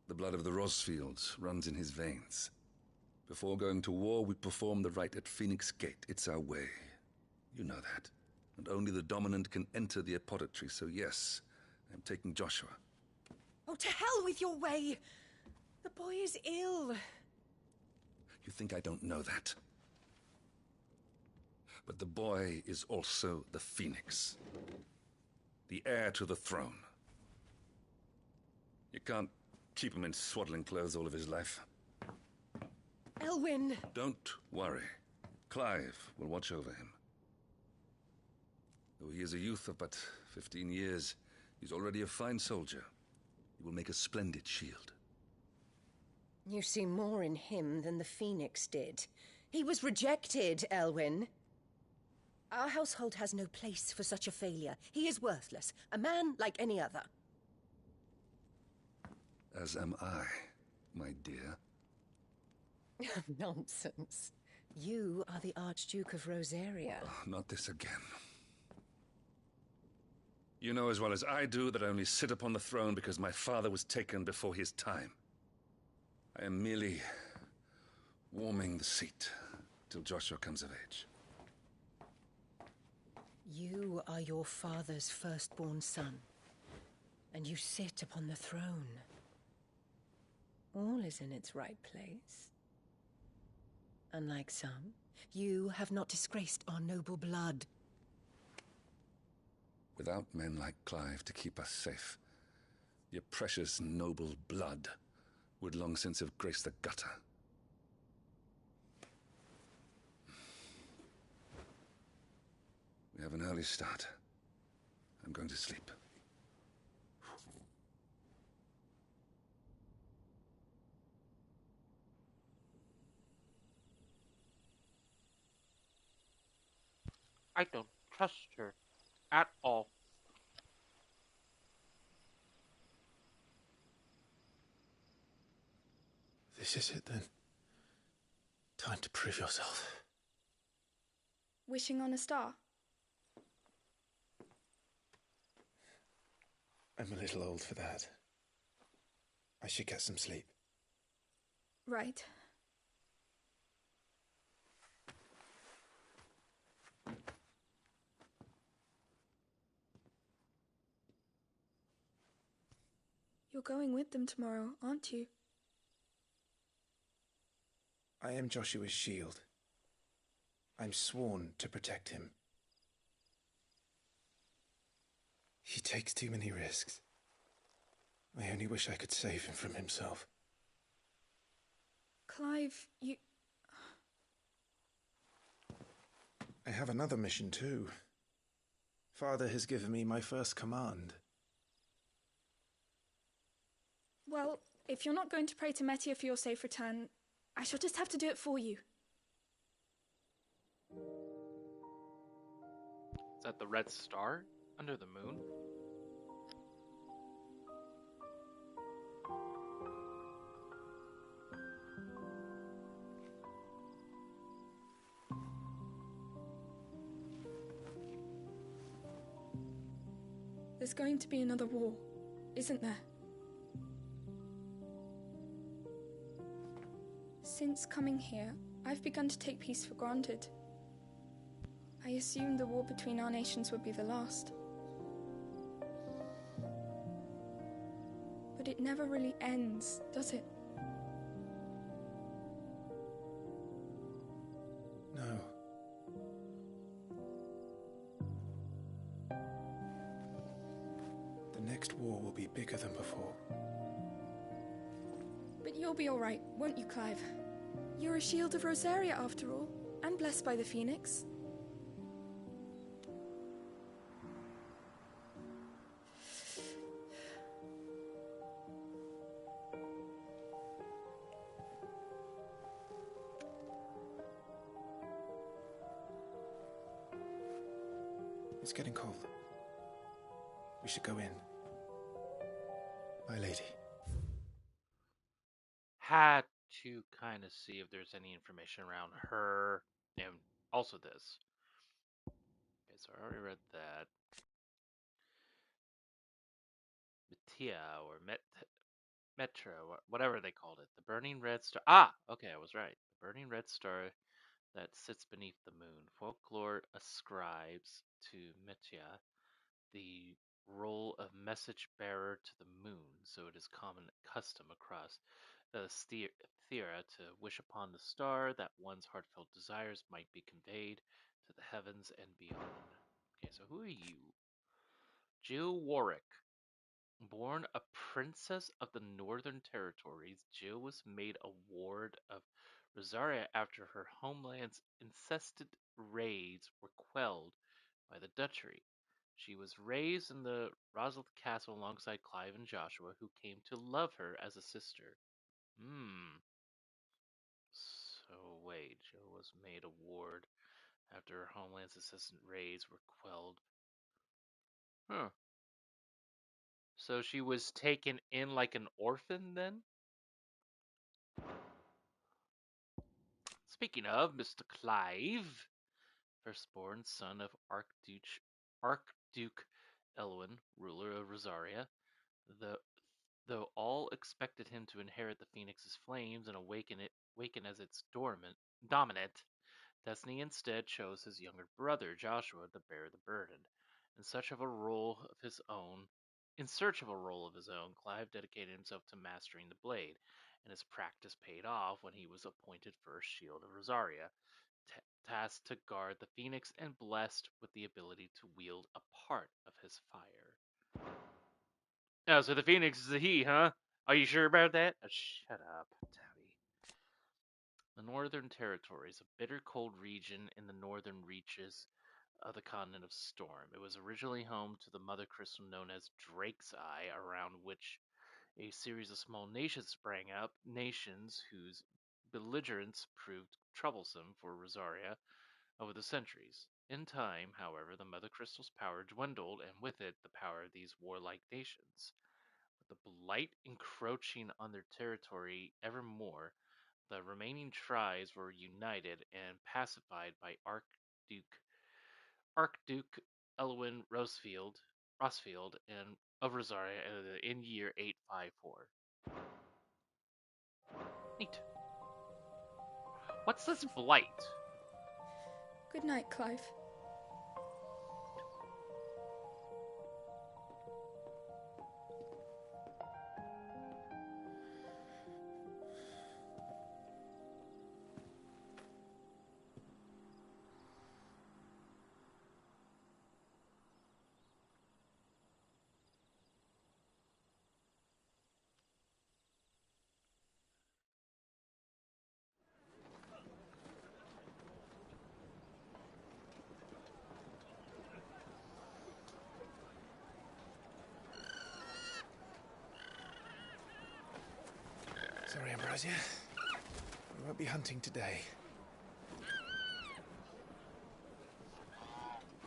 The blood of the Rosfields runs in his veins. Before going to war, we perform the rite at Phoenix Gate. It's our way. You know that. And only the dominant can enter the apothecary, so yes, I'm taking Joshua. Oh, to hell with your way! The boy is ill. You think I don't know that? But the boy is also the Phoenix. The heir to the throne. You can't keep him in swaddling clothes all of his life. Elwyn! Don't worry. Clive will watch over him. Though he is a youth of but 15 years, he's already a fine soldier. He will make a splendid shield. You see more in him than the Phoenix did. He was rejected, Elwyn. Our household has no place for such a failure. He is worthless, a man like any other. As am I, my dear. Nonsense. You are the Archduke of Rosaria. Oh, not this again. You know as well as I do that I only sit upon the throne because my father was taken before his time. I am merely warming the seat till Joshua comes of age. You are your father's firstborn son, and you sit upon the throne. All is in its right place. Unlike some, you have not disgraced our noble blood. Without men like Clive to keep us safe, your precious noble blood would long since have graced the gutter. We have an early start. I'm going to sleep. I don't trust her at all. This is it then. Time to prove yourself. Wishing on a star? I'm a little old for that. I should get some sleep. Right. You're going with them tomorrow, aren't you? I am Joshua's shield. I'm sworn to protect him. He takes too many risks. I only wish I could save him from himself. Clive, you... I have another mission too. Father has given me my first command. Well, if you're not going to pray to Metia for your safe return, I shall just have to do it for you. Is that the red star under the moon? There's going to be another war, isn't there? Since coming here, I've begun to take peace for granted. I assumed the war between our nations would be the last. But it never really ends, does it? No. The next war will be bigger than before. But you'll be alright, won't you, Clive? You're a shield of Rosaria after all, and blessed by the Phoenix. It's getting cold. We should go in. My lady. Had to kind of see if there's any information around her, and also this. Okay, so I already read that. Metia or Metra, whatever they called it. The burning red star. Ah, okay, I was right. The burning red star that sits beneath the moon. Folklore ascribes to Metia the role of message bearer to the moon, so it is common custom across Thera to wish upon the star that one's heartfelt desires might be conveyed to the heavens and beyond. Okay, so who are you? Jill Warwick. Born a princess of the Northern Territories, Jill was made a ward of Rosaria after her homeland's incessant raids were quelled by the Duchy. She was raised in the Rosald Castle alongside Clive and Joshua, who came to love her as a sister. Hmm. So wait, Jill was made a ward. after her homeland's incessant raids were quelled. Huh. So she was taken in like an orphan then? Speaking of Mr. Clive, firstborn son of Archduke Elwin, ruler of Rosaria, though all expected him to inherit the Phoenix's flames and awaken as its dominant, Destiny instead chose his younger brother Joshua to bear the burden. In search of a role of his own, Clive dedicated himself to mastering the blade, and his practice paid off when he was appointed first Shield of Rosaria, tasked to guard the Phoenix and blessed with the ability to wield a part of his fire. Oh, so the Phoenix is a he, huh? Are you sure about that? Oh, shut up, Tabby. The Northern Territories, a bitter cold region in the northern reaches of the continent of Storm. It was originally home to the mother crystal known as Drake's Eye, around which a series of small nations sprang up, nations whose belligerence proved troublesome for Rosaria over the centuries. In time, however, the mother crystal's power dwindled, and with it, the power of these warlike nations. With the blight encroaching on their territory ever more, the remaining tribes were united and pacified by Archduke Elwin Rosfield and of Rosaria in year 854. Neat. What's this blight? Good night, Clive. Sorry, Ambrosia. We won't be hunting today.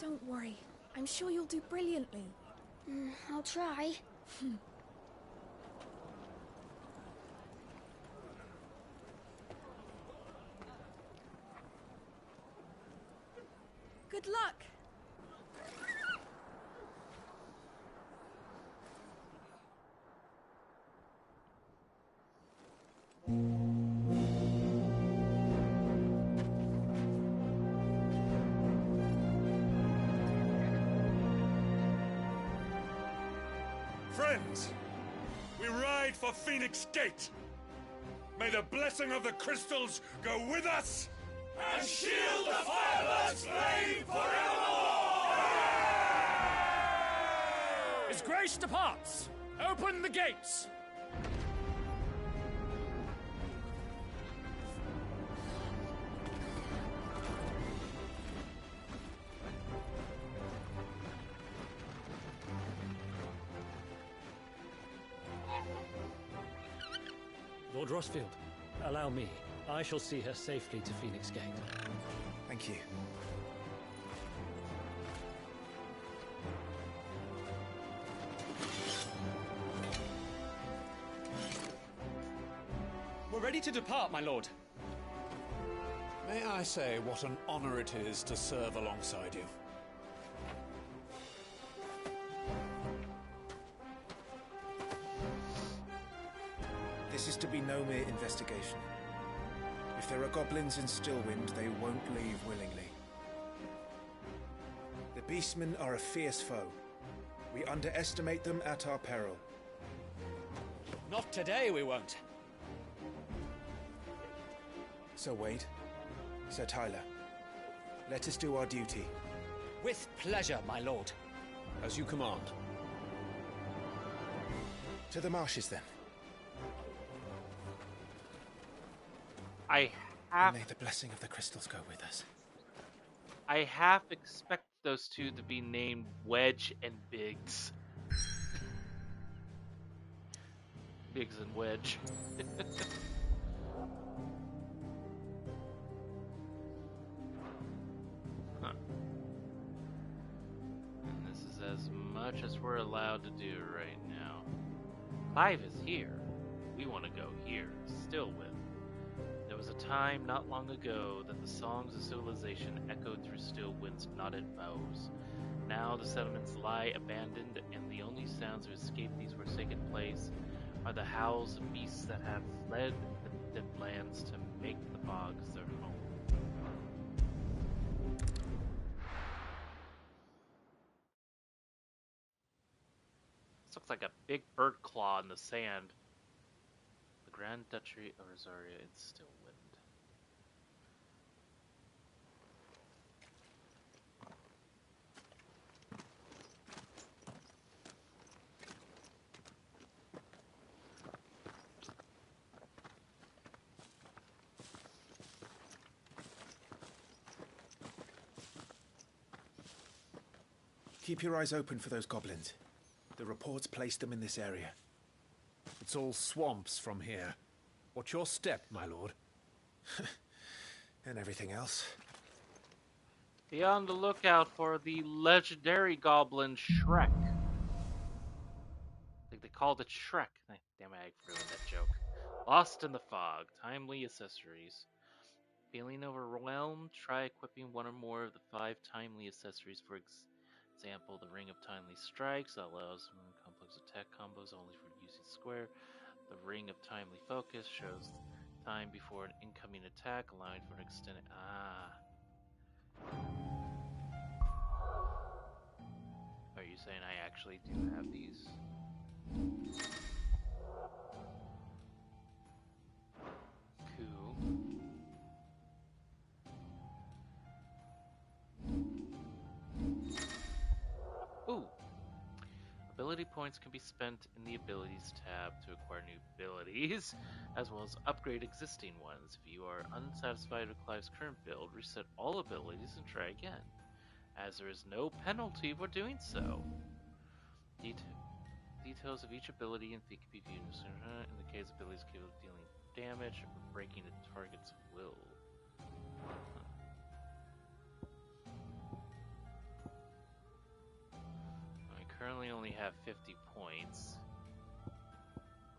Don't worry. I'm sure you'll do brilliantly. I'll try. Good luck! Friends, we ride for Phoenix Gate. May the blessing of the crystals go with us and shield the Firebird's flame forevermore! His Grace departs! Open the gates! Lord Rosfield, allow me. I shall see her safely to Phoenix Gate. Thank you. We're ready to depart, my lord. May I say what an honor it is to serve alongside you? This is to be no mere investigation. If there are goblins in Stillwind, they won't leave willingly. The Beastmen are a fierce foe. We underestimate them at our peril. Not today, we won't. Sir Wade, Sir Tyler, let us do our duty. With pleasure, my lord. As you command. To the marshes, then. I have. May the blessing of the crystals go with us. I half expect those two to be named Wedge and Biggs. Biggs and Wedge. much as we're allowed to do right now. Clive is here. We want to go here, Stillwind. There was a time not long ago that the songs of civilization echoed through Stillwind's knotted boughs. Now the settlements lie abandoned, and the only sounds that escape these forsaken places are the howls of beasts that have fled the lands to make the bogs their home. This looks like a big bird claw in the sand. The Grand Duchy of Rosaria in Stillwind. Keep your eyes open for those goblins. The reports placed them in this area. It's all swamps from here. What's your step, my lord? And everything else. Be on the lookout for the legendary goblin Shrek. I think they called it Shrek. Damn it, I ruined that joke. Lost in the fog. Timely accessories. Feeling overwhelmed? Try equipping one or more of the 5 timely accessories. For example, the Ring of Timely Strikes allows complex attack combos only for using square. The Ring of Timely Focus shows time before an incoming attack, allowing for an extended... Are you saying I actually do have these? Cool. Ooh! Ability points can be spent in the Abilities tab to acquire new abilities, as well as upgrade existing ones. If you are unsatisfied with Clive's current build, reset all abilities and try again, as there is no penalty for doing so. Details of each ability and feat can be viewed in the case abilities capable of dealing damage or breaking a target's will. I currently only have 50 points,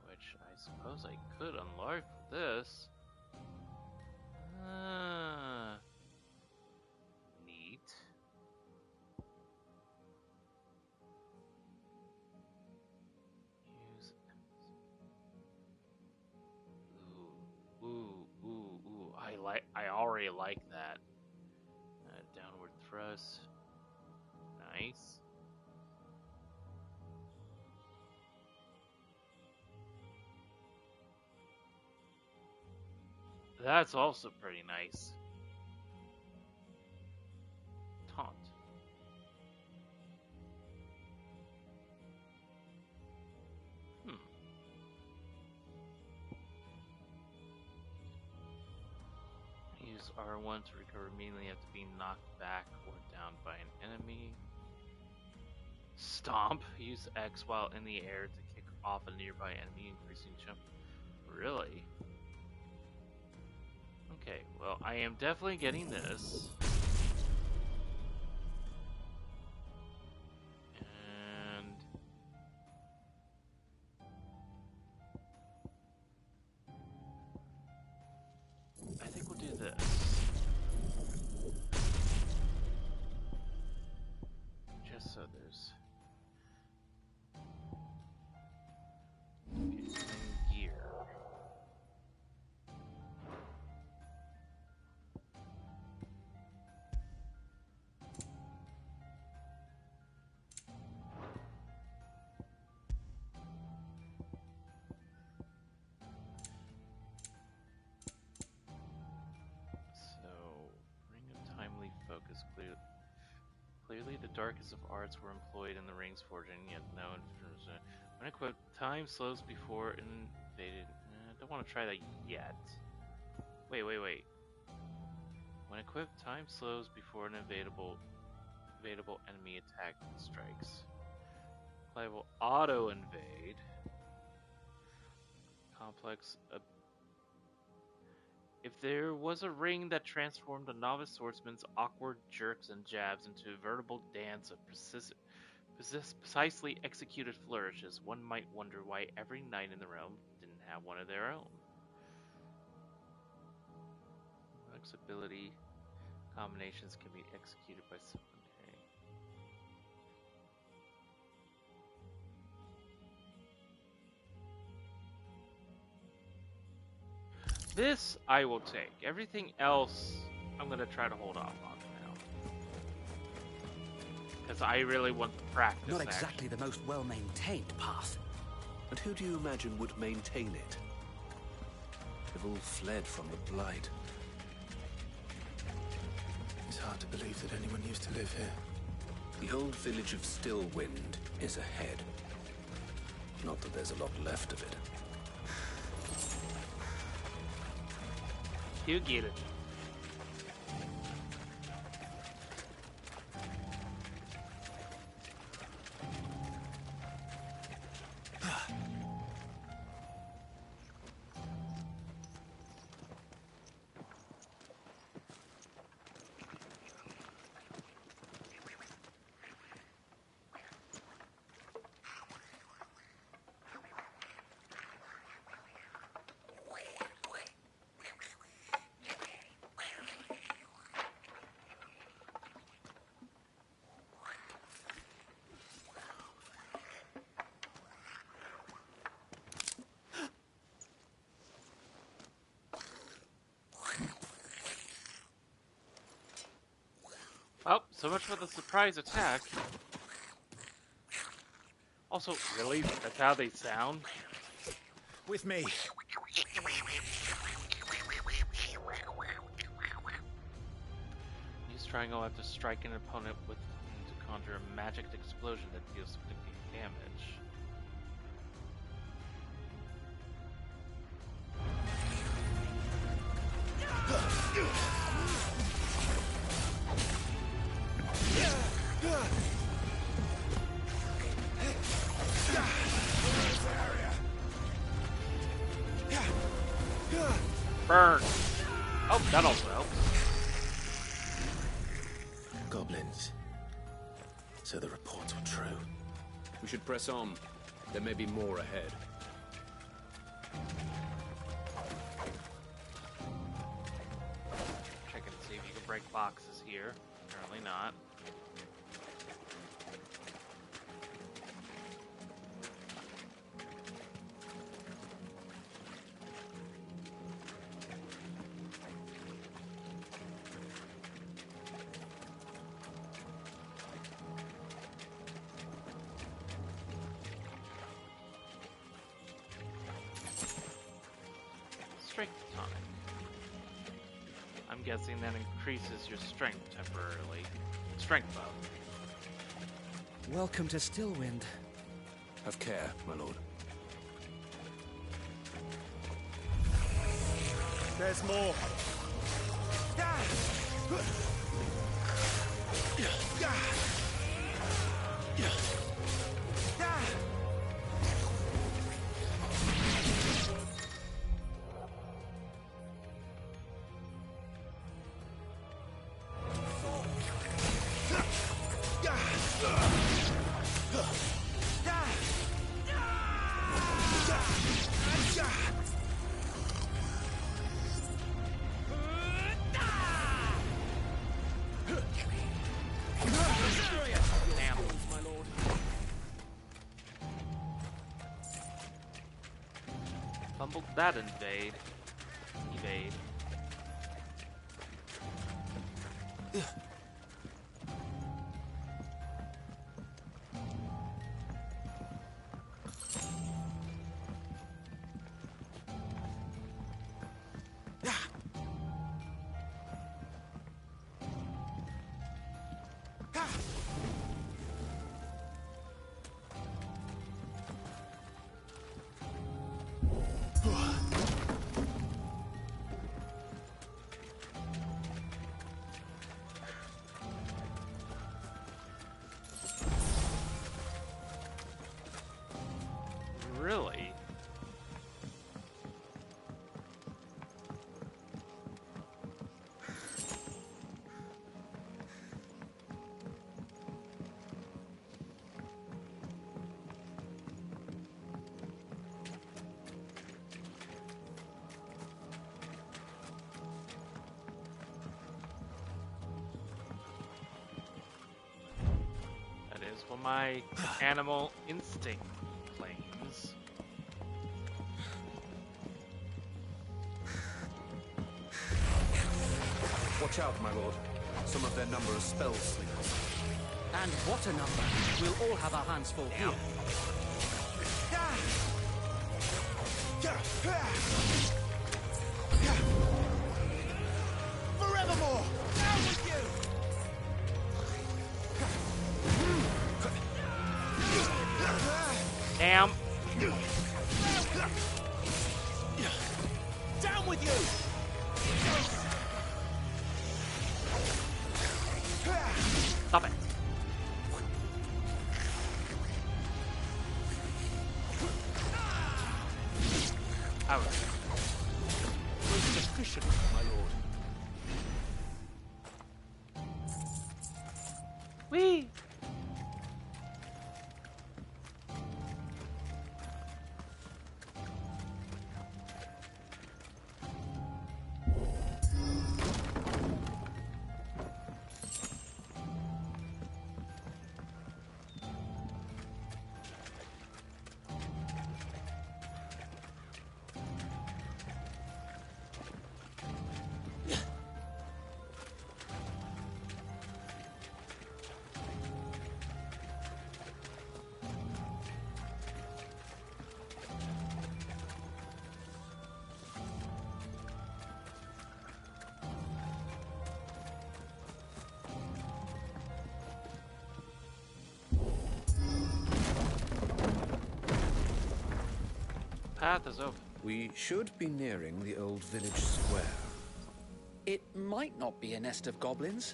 which I suppose I could unlock for this. Neat. Use. Ooh. I already like that. Downward thrust. Nice. That's also pretty nice. Taunt. Use R1 to recover immediately after being knocked back or down by an enemy. Stomp. Use X while in the air to kick off a nearby enemy, increasing jump. Really? Okay, well, I am definitely getting this. And... I think we'll do this. Just so there's... gear. Focus clearly the darkest of arts were employed in the ring's forging, yet no when equipped, time slows before invaded. Don't want to try that yet. Wait. When equipped, time slows before an evadable enemy attack strikes. Clive will auto invade. Complex. If there was a ring that transformed a novice swordsman's awkward jerks and jabs into a veritable dance of Possess precisely executed flourishes. One might wonder why every knight in the realm didn't have one of their own. Flexibility combinations can be executed by someone. This I will take. Everything else I'm going to try to hold off on now. Because I really want the practice. Not exactly the most well-maintained path. And who do you imagine would maintain it? They've all fled from the Blight. It's hard to believe that anyone used to live here. The old village of Stillwind is ahead. Not that there's a lot left of it. You get it. Oh, so much for the surprise attack. Also, really? That's how they sound? With me. Use triangle after striking an opponent with to conjure a magic explosion that deals significant damage. Burn! Oh, that also helps. Goblins. So the reports were true. We should press on. There may be more ahead. Check and see if you can break boxes here. Apparently not. Strength tonic. I'm guessing that increases your strength temporarily. Strength buff. Welcome to Stillwind. Have care, my lord. There's more. Fumbled that invade. Evade. what my animal instinct claims. Watch out, my lord. Some of their number are spell slingers. And what a number! We'll all have our hands full here. Forevermore! Down with you! Damn. Down with you! Stop it. Ouch. Most efficient, my lord. Whee! Path is open. We should be nearing the old village square. It might not be a nest of goblins.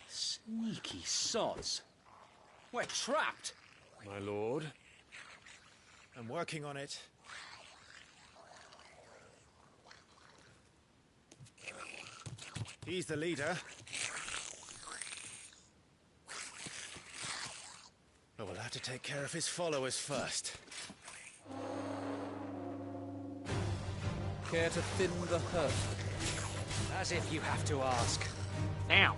Sneaky sods. We're trapped. My lord. I'm working on it. He's the leader. But we'll have to take care of his followers first. Care to thin the herd? As if you have to ask. Now.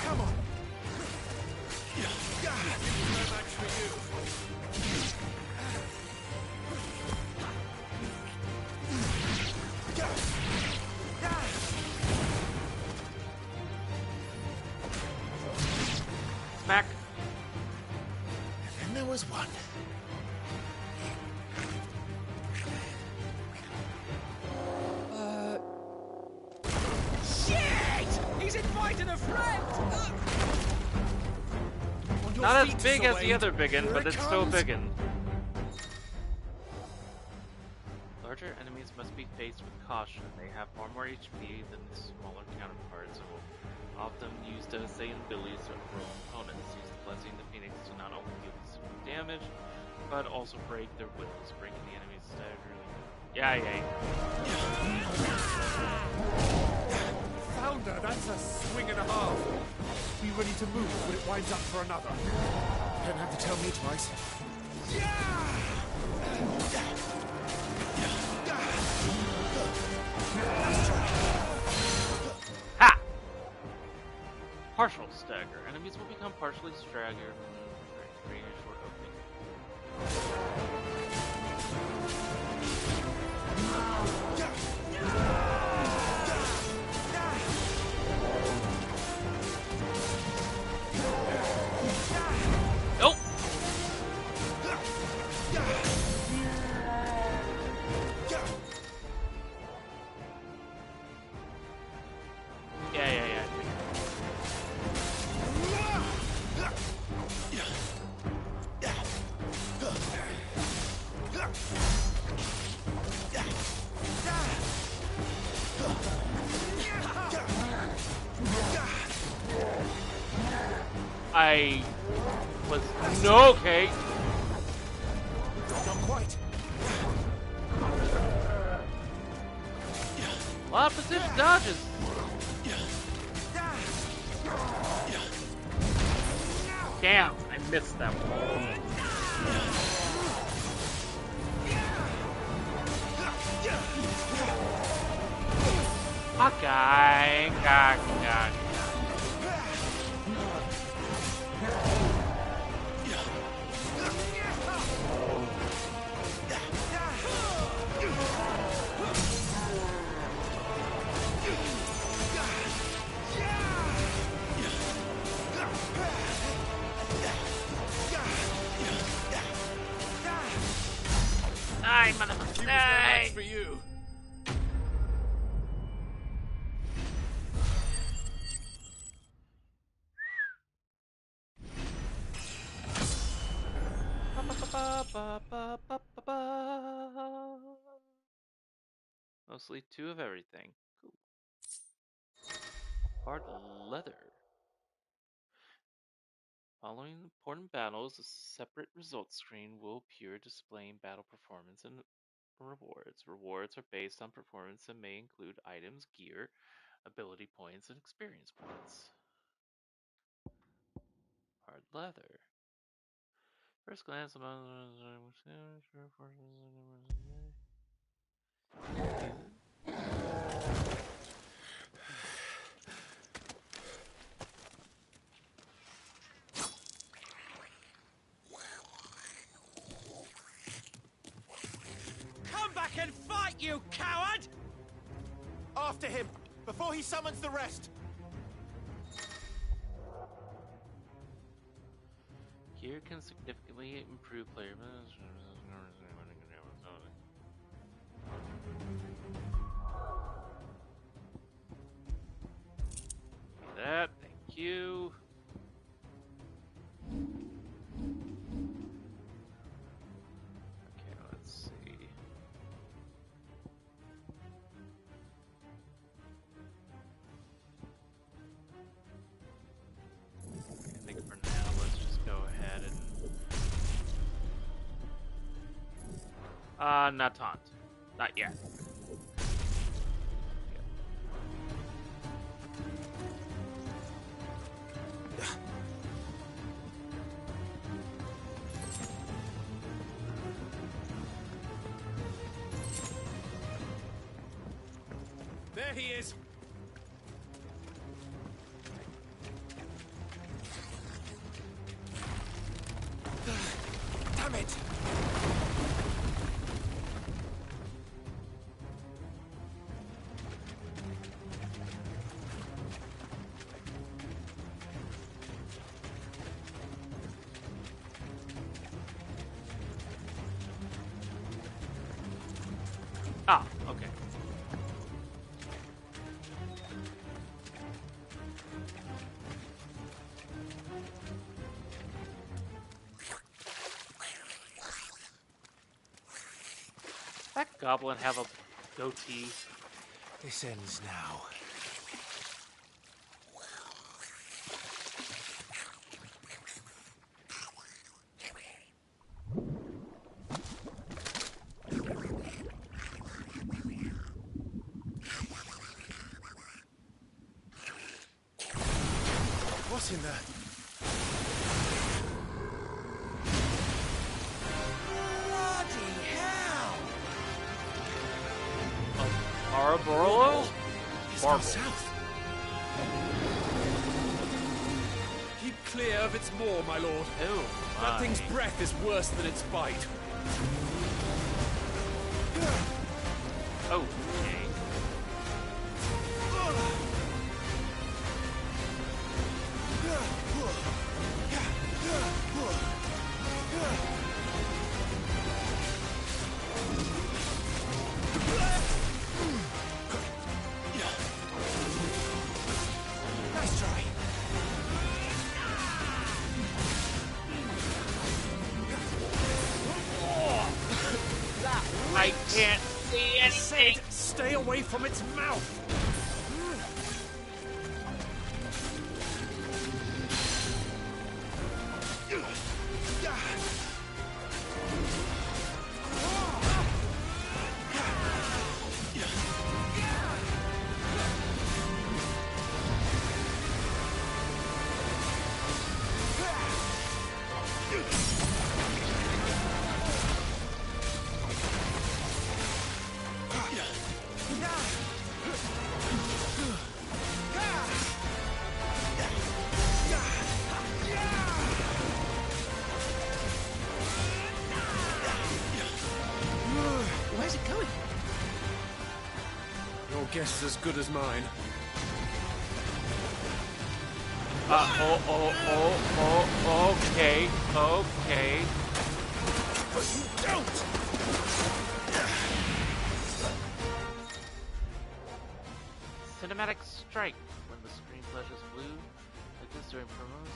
Come on! Smack. And then there was one. Shit! He's invited a friend! Not as big as the other biggin, but it's still biggin. Larger enemies must be faced with caution. They have far more HP than the smaller counterparts and will often use devastating abilities to overwhelm opponents. Use the blessing of the Phoenix to not only deal some damage, but also break their wills, breaking the enemy's staggerly. Yeah. Founder, that's a swing and a half. Be ready to move when it winds up for another. You don't have to tell me twice. Ha! Partial stagger. Enemies will become partially staggered when creating a short Nope. Yeah. I was no okay. Not quite. A lot of precision dodges. Damn, I missed that one. Okay, God. Die, motherfucker! Die! For you. Mostly 2 of everything. Cool. Hard leather. Following important battles, a separate results screen will appear displaying battle performance and rewards. Rewards are based on performance and may include items, gear, ability points, and experience points. Hard leather. First glance among Come back and fight, you coward! After him, before he summons the rest. Gear can significantly improve player. That, thank you. Okay, let's see. I think for now, let's just go ahead and not taunt. Not yet. There he is. Damn it! Ah, okay. That goblin have a goatee? This ends now. What's in there? Bloody hell! Arborolo? He's gone south. Keep clear of its maw, my lord. Oh, that thing's breath is worse than its bite. Oh, okay. Nice try. I can't see anything. Stay away from its mouth. guess as good as mine. Okay. But you don't! Cinematic strike. When the screen flashes blue, like this during promos.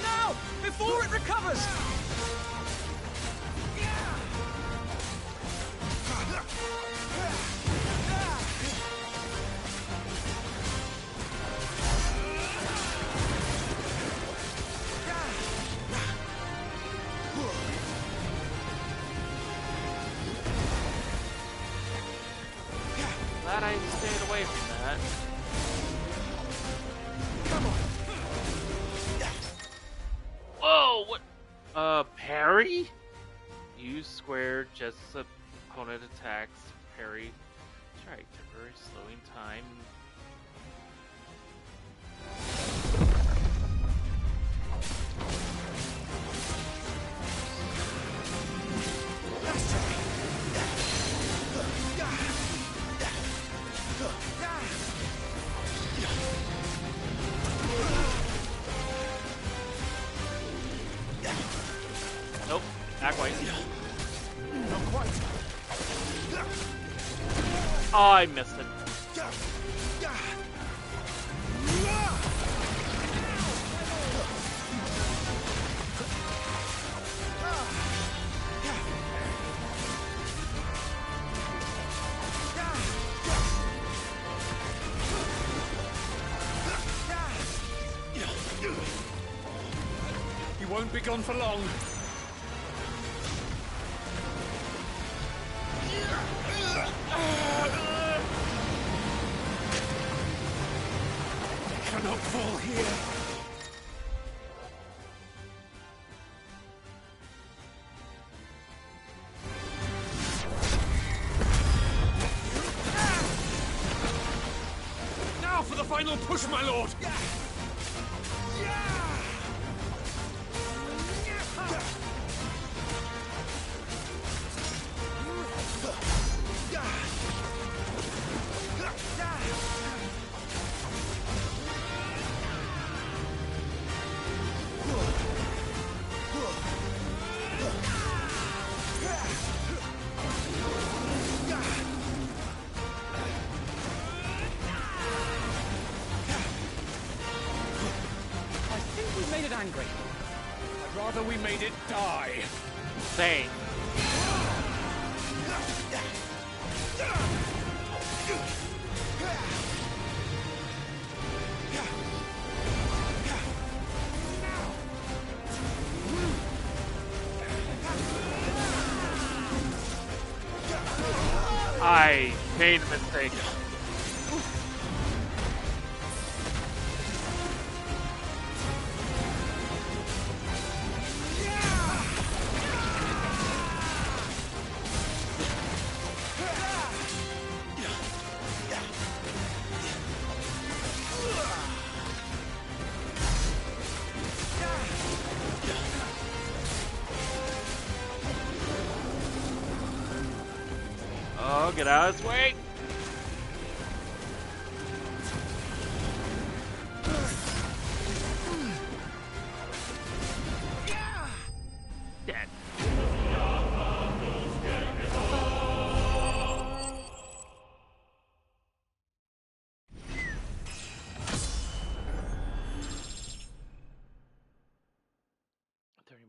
No! Before it recovers! Glad I stayed away from that. Come on. Whoa, what? Parry? Use square just as opponent attacks. Parry. Strike. Temporary slowing time. Nope, not quite. Not quite. Oh, I missed it. You won't be gone for long. Cannot fall here. Now for the final push, my lord! Angry. I'd rather we made it die. Same. I made a mistake. Oh, get out of his way! Dead.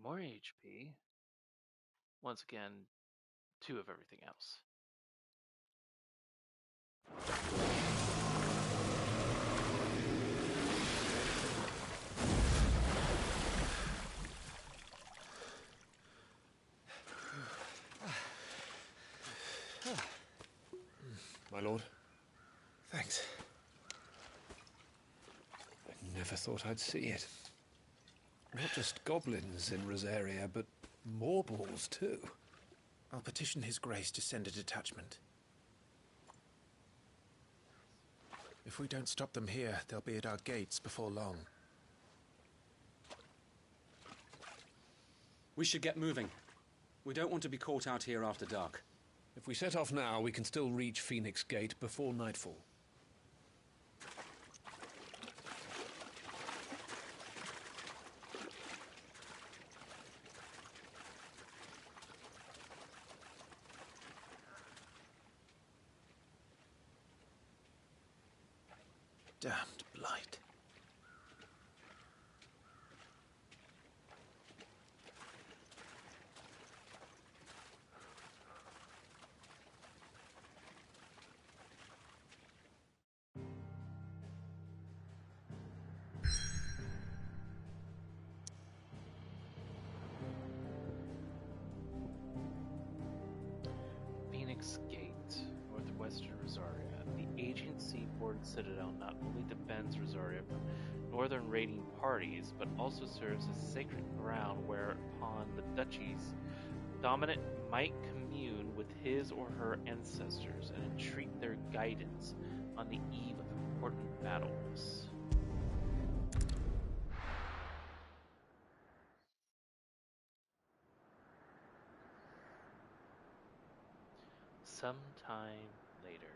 More HP. Once again, 2 of everything else. My lord. Thanks. I never thought I'd see it. Not just goblins in Rosaria, but Morbles too. I'll petition His Grace to send a detachment. If we don't stop them here, they'll be at our gates before long. We should get moving. We don't want to be caught out here after dark. If we set off now, we can still reach Phoenix Gate before nightfall. Damned blight. Phoenix Gate, northwestern Rosaria. The ancient seaport citadel not only defends Rosaria from northern raiding parties, but also serves as sacred ground whereupon the duchy's dominant might commune with his or her ancestors and entreat their guidance on the eve of important battles. Sometime later,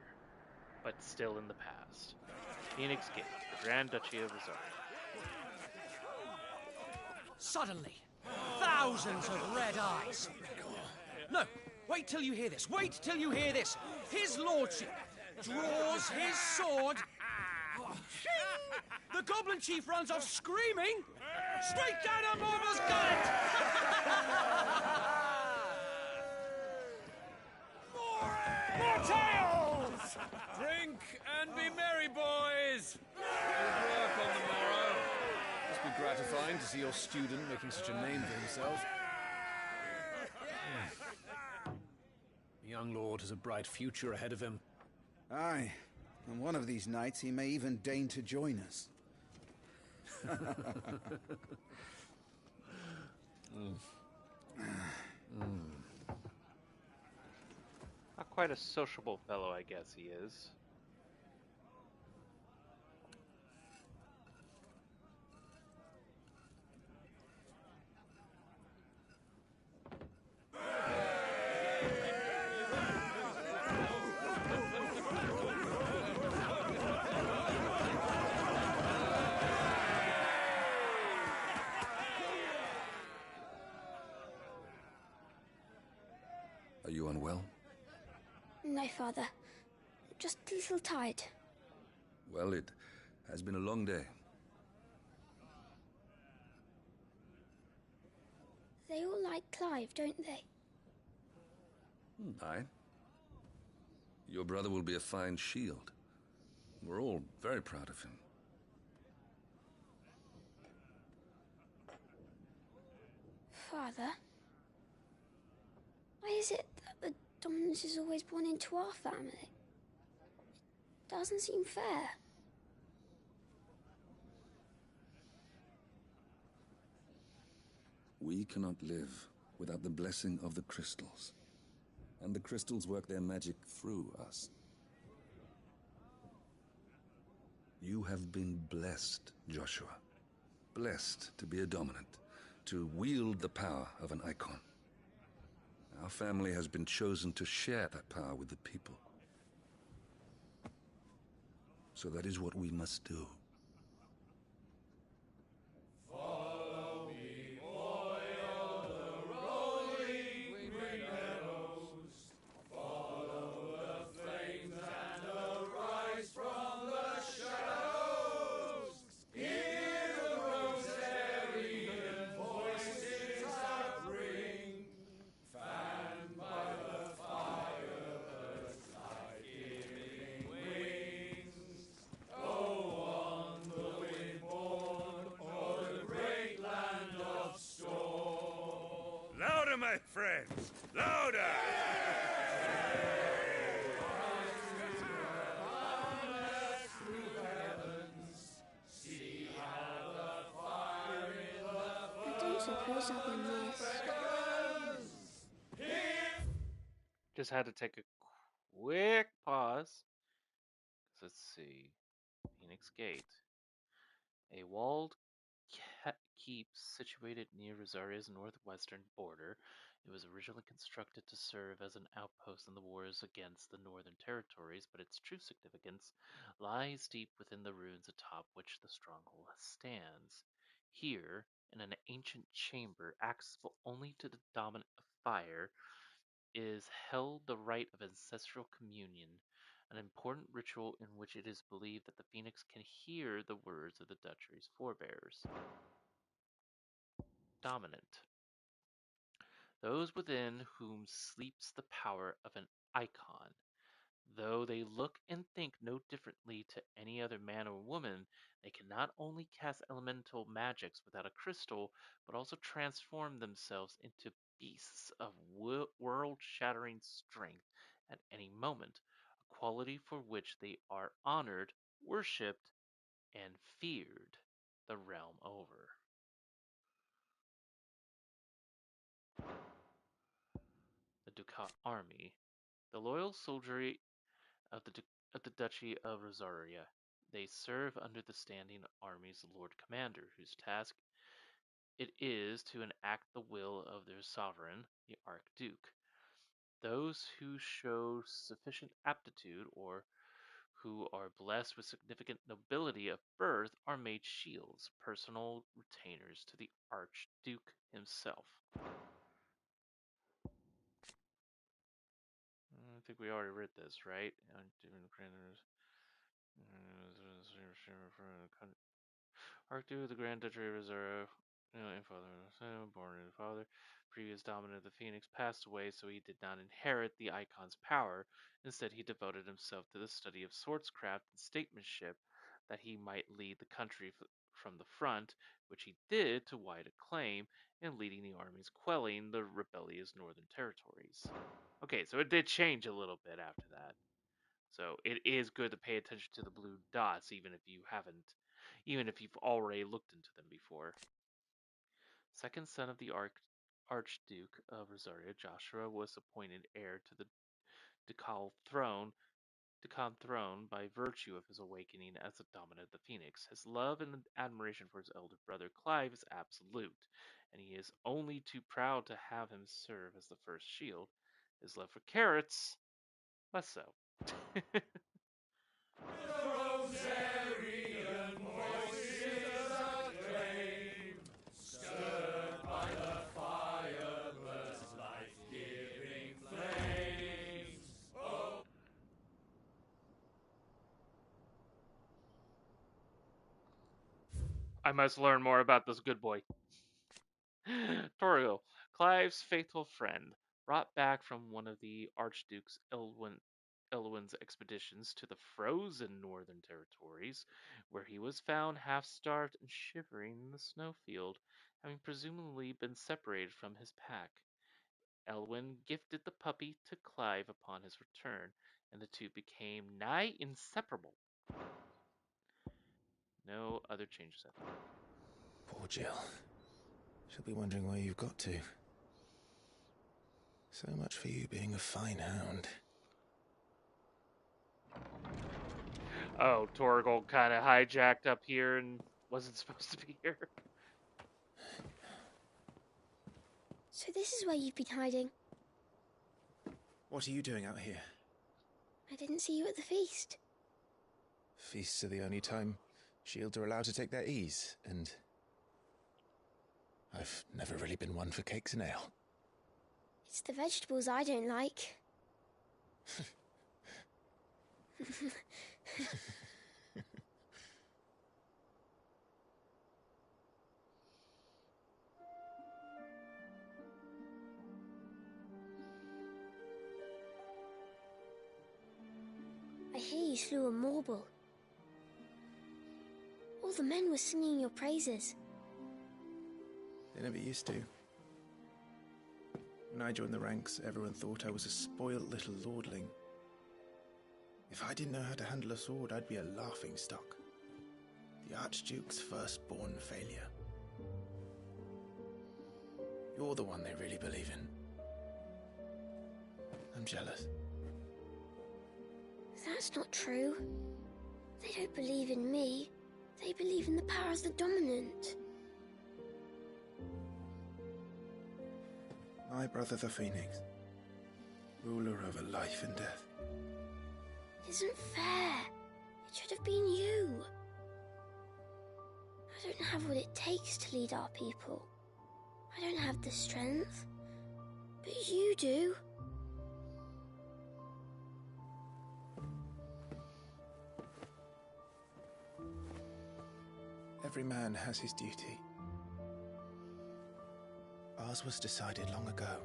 but still in the past. Phoenix Gate, the Grand Duchy of Rosaria. Suddenly, thousands of red eyes. No, wait till you hear this. Wait till you hear this. His lordship draws his sword. The goblin chief runs off screaming straight down a Morva's gullet. More tales! Drink and be merry, boys! Good work on the morrow. Must be gratifying to see your student making such a name for himself. The young lord has a bright future ahead of him. Aye, and one of these nights he may even deign to join us. Not quite a sociable fellow, I guess he is. Are you unwell? No, Father. Just a little tired. Well, it has been a long day. They all like Clive, don't they? Aye. Your brother will be a fine shield. We're all very proud of him. Father? Why is it that the dominance is always born into our family? It doesn't seem fair. We cannot live without the blessing of the crystals. And the crystals work their magic through us. You have been blessed, Joshua. Blessed to be a dominant, to wield the power of an icon. Our family has been chosen to share that power with the people. So that is what we must do. Follow me, o'er the rolling green meadows. Follow the flames and arise from the shadows. Hear the rosarian voices that ring. Fanned by the fire, birds like giving wings. Go on the wind-born o'er the great land of storm. Louder, my friends! Louder! See how the fire in the I don't suppose I'll be missed. Just had to take a quick pause. Let's see. Phoenix Gate. A walled keep situated near Rosaria's northwestern border. It was originally constructed to serve as an outpost in the wars against the Northern Territories, but its true significance lies deep within the ruins atop which the stronghold stands. Here, in an ancient chamber accessible only to the dominant of fire, is held the rite of ancestral communion, an important ritual in which it is believed that the phoenix can hear the words of the Dutchery's forebears. Dominant. Those within whom sleeps the power of an icon. Though they look and think no differently to any other man or woman, they can not only cast elemental magics without a crystal, but also transform themselves into beasts of world-shattering strength at any moment, a quality for which they are honored, worshipped, and feared the realm over. The Ducat army. The loyal soldiery of the Duchy of Rosaria. They serve under the standing army's Lord Commander, whose task it is to enact the will of their sovereign, the Archduke. Those who show sufficient aptitude or who are blessed with significant nobility of birth are made shields, personal retainers to the Archduke himself. I think we already read this, right? Archduke of the Grand Duchy of Rosario, and father, born in father, previous dominant of the Phoenix, passed away, so he did not inherit the icon's power. Instead, he devoted himself to the study of swordscraft and statesmanship, that he might lead the country from the front, which he did to wide acclaim, in leading the armies quelling the rebellious northern territories. Okay, so it did change a little bit after that. So it is good to pay attention to the blue dots, even if you've already looked into them before. Second son of the Archduke of Rosaria, Joshua was appointed heir to the Ducal throne by virtue of his awakening as the dominant of the Phoenix. His love and admiration for his elder brother Clive is absolute, and he is only too proud to have him serve as the first shield. His love for carrots, less so. Rosarian voices acclaim, stirred by the fire's life-giving flames. Oh. I must learn more about this good boy. Torgo, Clive's faithful friend, brought back from one of the Archduke's Elwyn's expeditions to the frozen northern territories, where he was found half-starved and shivering in the snowfield, having presumably been separated from his pack. Elwyn gifted the puppy to Clive upon his return, and the two became nigh inseparable. No other changes at all. Poor Jill. She'll be wondering where you've got to. So much for you being a fine hound. Oh, Torgal kind of hijacked up here and wasn't supposed to be here. So this is where you've been hiding. What are you doing out here? I didn't see you at the feast. Feasts are the only time shields are allowed to take their ease, and I've never really been one for cakes and ale. It's the vegetables I don't like. I hear you slew a Morble. All the men were singing your praises. They never used to. When I joined the ranks, everyone thought I was a spoilt little lordling. If I didn't know how to handle a sword, I'd be a laughingstock. The Archduke's firstborn failure. You're the one they really believe in. I'm jealous. That's not true. They don't believe in me. They believe in the power of the dominant. My brother the Phoenix, ruler over life and death. It isn't fair. It should have been you. I don't have what it takes to lead our people. I don't have the strength. But you do. Every man has his duty. Ours was decided long ago,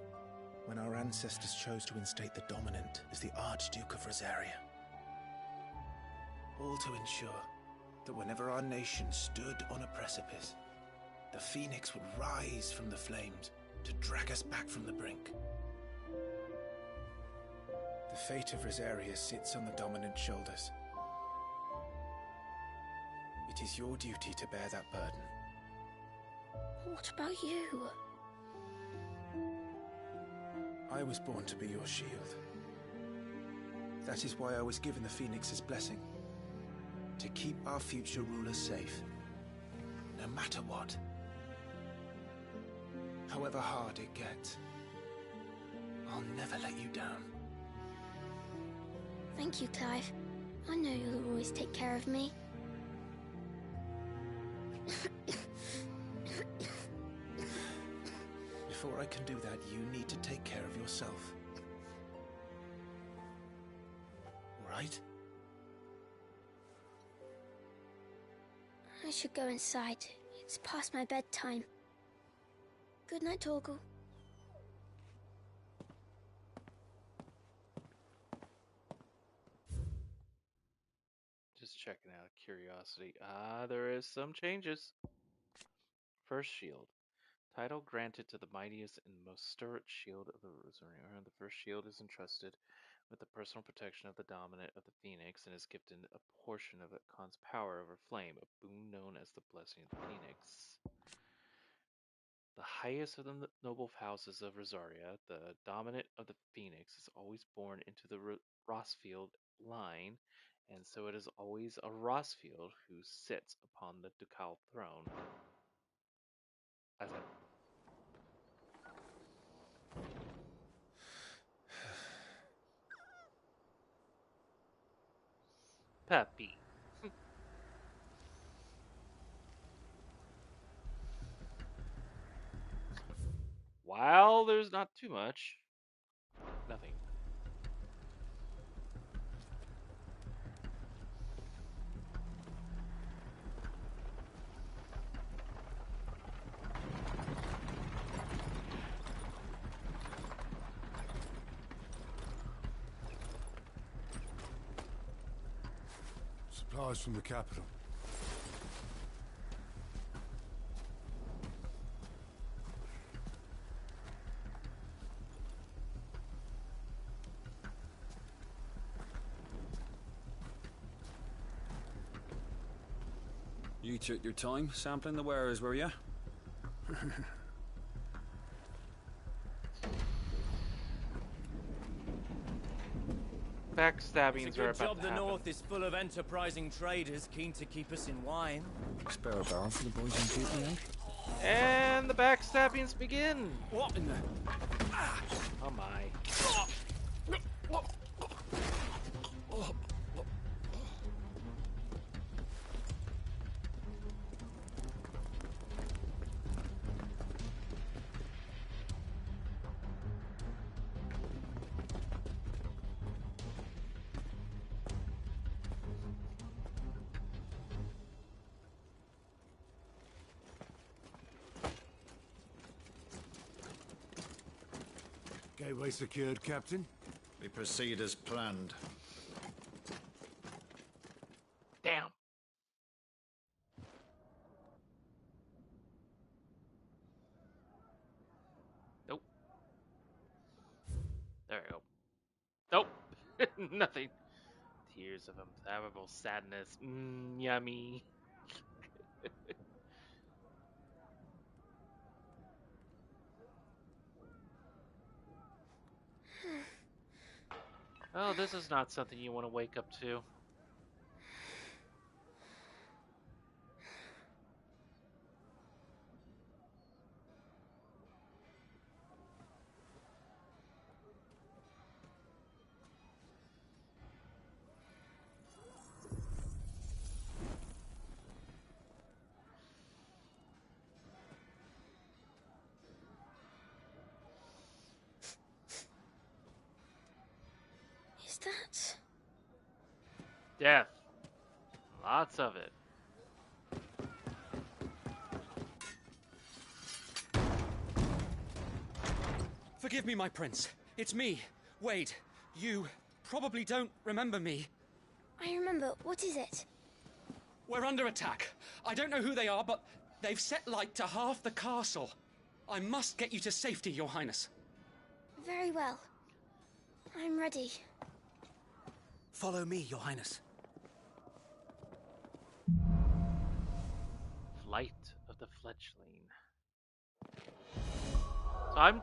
when our ancestors chose to instate the dominant as the Archduke of Rosaria. All to ensure that whenever our nation stood on a precipice, the Phoenix would rise from the flames to drag us back from the brink. The fate of Rosaria sits on the dominant's shoulders. It is your duty to bear that burden. What about you? I was born to be your shield. That is why I was given the Phoenix's blessing. To keep our future rulers safe. No matter what. However hard it gets. I'll never let you down. Thank you, Clive. I know you'll always take care of me. Before I can do that, you need to take care of yourself. All right? I should go inside. It's past my bedtime. Good night, Torgal. Just checking out of curiosity. There is some changes. First shield. Title granted to the mightiest and most sturdy shield of the Rosary. The first shield is entrusted with the personal protection of the dominant of the Phoenix and is gifted a portion of it Khan's power over flame, a boon known as the Blessing of the Phoenix. The highest of the noble houses of Rosaria, the dominant of the Phoenix, is always born into the Rossfield line, and so it is always a Rossfield who sits upon the ducal throne. As a puppy. While there's not too much, nothing. Supplies from the capital. You took your time sampling the wares, were you? Backstabbings It's a are good about job to the happen. North is full of enterprising traders keen to keep us in wine. Spare a barrel for the boys on duty, eh? And the backstabbings begin. What in the... Oh my. Gateway secured, Captain. We proceed as planned. Damn. Nope. There we go. Nope. Nothing. Tears of unfathomable sadness. Yummy. Oh, this is not something you want to wake up to. Death. Lots of it. Forgive me, my prince. It's me, Wade. You probably don't remember me. I remember. What is it? We're under attack. I don't know who they are, but they've set light to half the castle. I must get you to safety, Your Highness. Very well. I'm ready. Follow me, Your Highness. Flight of the fledgling. So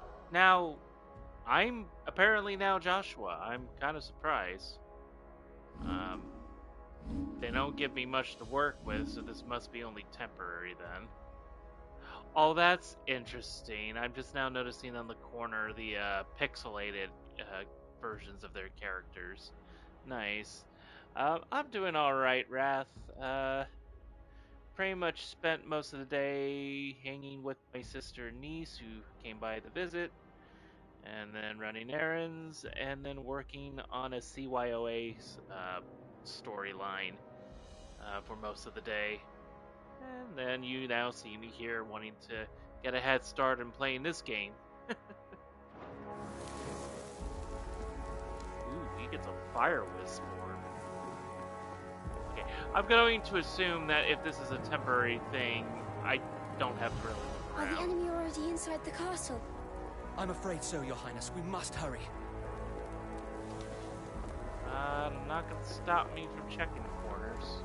I'm apparently now Joshua. I'm kind of surprised. They don't give me much to work with, so this must be only temporary then. Oh, that's interesting. I'm just now noticing on the corner the pixelated versions of their characters. Nice. I'm doing alright, Wrath. Pretty much spent most of the day hanging with my sister and niece who came by to visit, and then running errands, and then working on a CYOA storyline for most of the day. And then you now see me here wanting to get a head start in playing this game. Ooh, he gets a fire wisp orb. Okay, I'm going to assume that if this is a temporary thing, I don't have to really look Are around. the enemy already inside the castle? I'm afraid so, Your Highness. We must hurry. Not gonna stop me from checking the corners.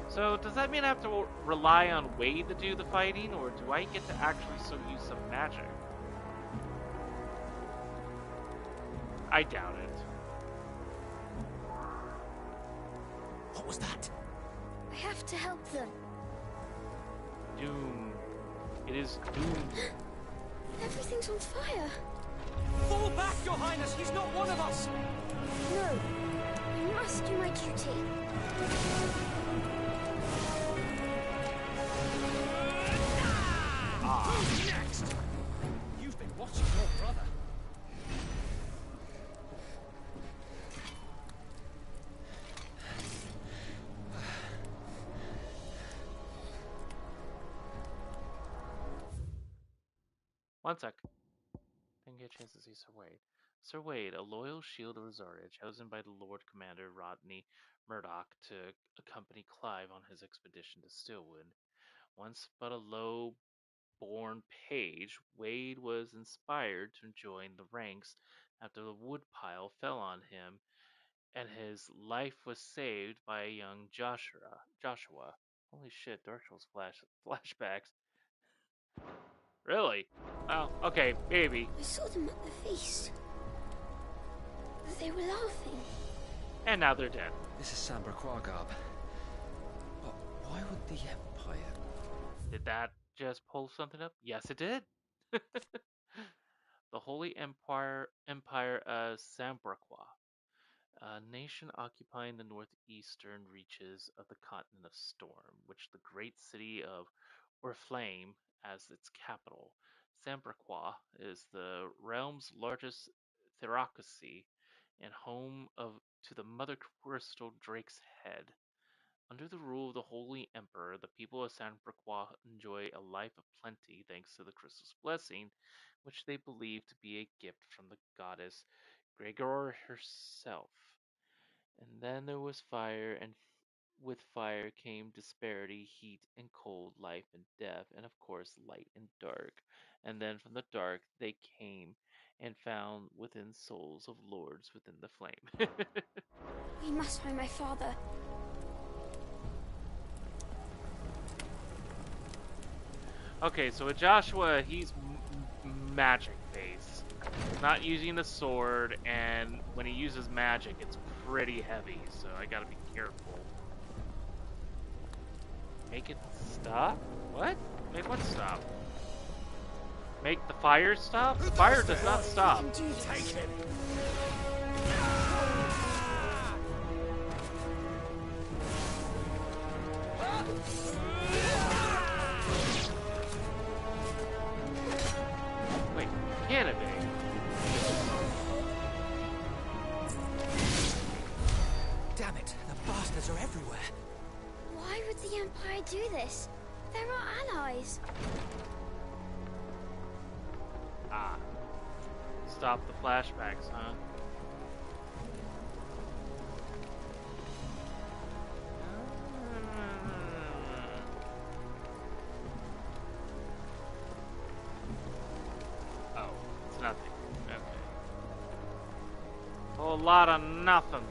So, does that mean I have to rely on Wade to do the fighting, or do I get to actually still use some magic? I doubt it. What was that? I have to help them. Doom. It is Doom. Everything's on fire. Fall back, Your Highness! He's not one of us! No. I must do my duty. Who's next? You've been watching your brother. One sec. Didn't get a chance to see Sir Wade. Sir Wade, a loyal shield of Rosaria, chosen by the Lord Commander Rodney Murdoch to accompany Clive on his expedition to Stillwood. Once but a low-born page, Wade was inspired to join the ranks after the woodpile fell on him, and his life was saved by a young Joshua. Holy shit, Dark Souls flashbacks. Really? Oh, okay, maybe. I saw them at the feast. They were laughing. And now they're dead. This is Sambra Quagab. But why would the Empire... Did that just pull something up? Yes, it did. The Holy Empire Sambraquah, a nation occupying the northeastern reaches of the continent of Storm, which the great city of Oriflamme as its capital. Sambraquah is the realm's largest theocracy and home to the Mother Crystal Drake's Head. Under the rule of the Holy Emperor, the people of Sambraquah enjoy a life of plenty thanks to the crystal's blessing, which they believe to be a gift from the goddess Gregor herself. And then there was fire, and with fire came disparity, heat and cold, life and death, and of course light and dark. And then from the dark they came and found within souls of lords within the flame. We must find my father. Okay, so with Joshua, he's magic based. Not using the sword, and when he uses magic, it's pretty heavy, so I gotta be careful. Make it stop? What? Make what stop? Make the fire stop? The fire does not stop. Take him. Wait, can it be? eyes. Ah. Stop the flashbacks, huh? Oh, it's nothing. Okay. A whole lot of nothing.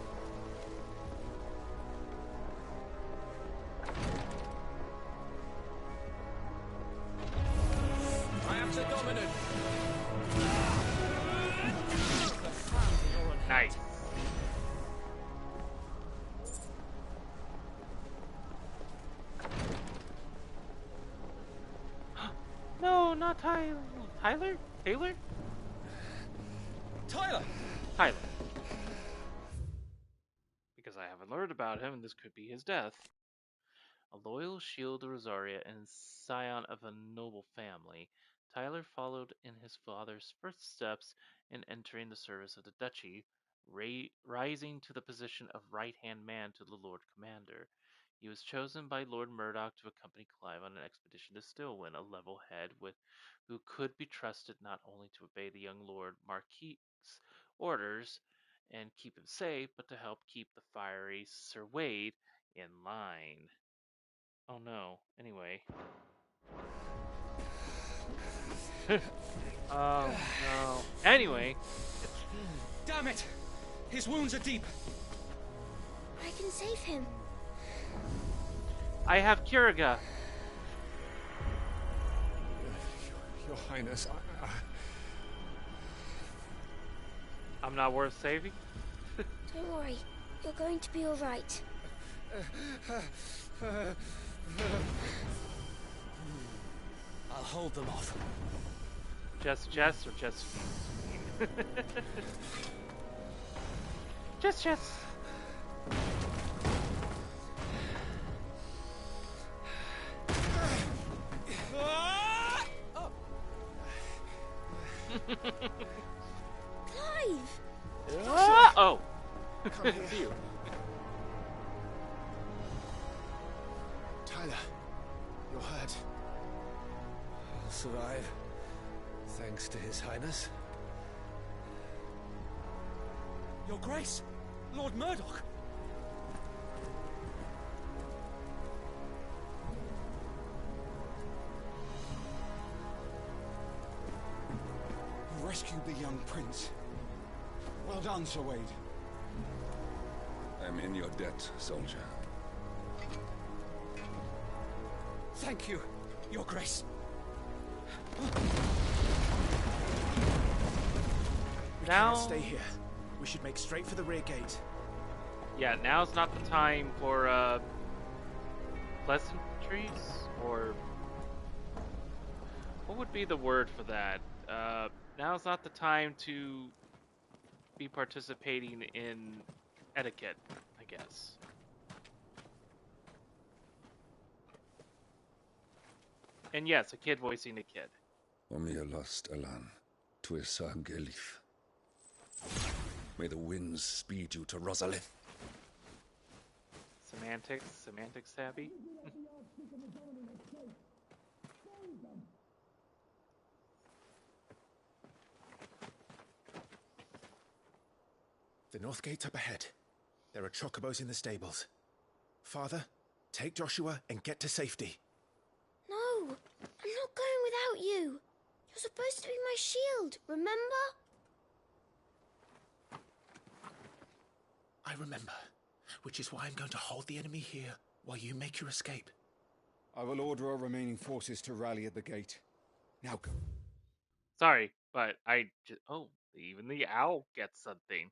I am the dominant. Nice. No, not Tyler. Tyler? Taylor? Tyler! Tyler. Because I haven't learned about him, and this could be his death. A loyal shield of Rosaria and scion of a noble family, Tyler followed in his father's footsteps in entering the service of the duchy, rising to the position of right-hand man to the Lord Commander. He was chosen by Lord Murdoch to accompany Clive on an expedition to Stillwind, a level head who could be trusted not only to obey the young Lord Marquis's orders and keep him safe, but to help keep the fiery Sir Wade in line. Oh no. Anyway. Oh no. Anyway. Damn it! His wounds are deep. I can save him. I have Kiriga. Your Highness, I'm not worth saving? Don't worry. You're going to be alright. I'll hold them off. Just or just... just. Clive! Oh! Come here. Tyler, you're hurt. I'll survive. Thanks to His Highness. Your Grace! Lord Murdoch! You rescued the young prince. Well done, Sir Wade. I'm in your debt, soldier. Thank you, Your Grace. We Now... cannot stay here. We should make straight for the rear gate. Yeah, now's not the time for, pleasantries? Or... what would be the word for that? Now's not the time to be participating in etiquette, I guess. And yes, a kid voicing a kid. Omnia lost Alan, Tuisag Elif. May the winds speed you to Rosalith. Semantics savvy. The north gate's up ahead. There are chocobos in the stables. Father, take Joshua and get to safety. No, I'm not going without you. You're supposed to be my shield, remember? I remember, which is why I'm going to hold the enemy here while you make your escape. I will order our remaining forces to rally at the gate. Now go. Sorry, but I just... oh, even the owl gets something.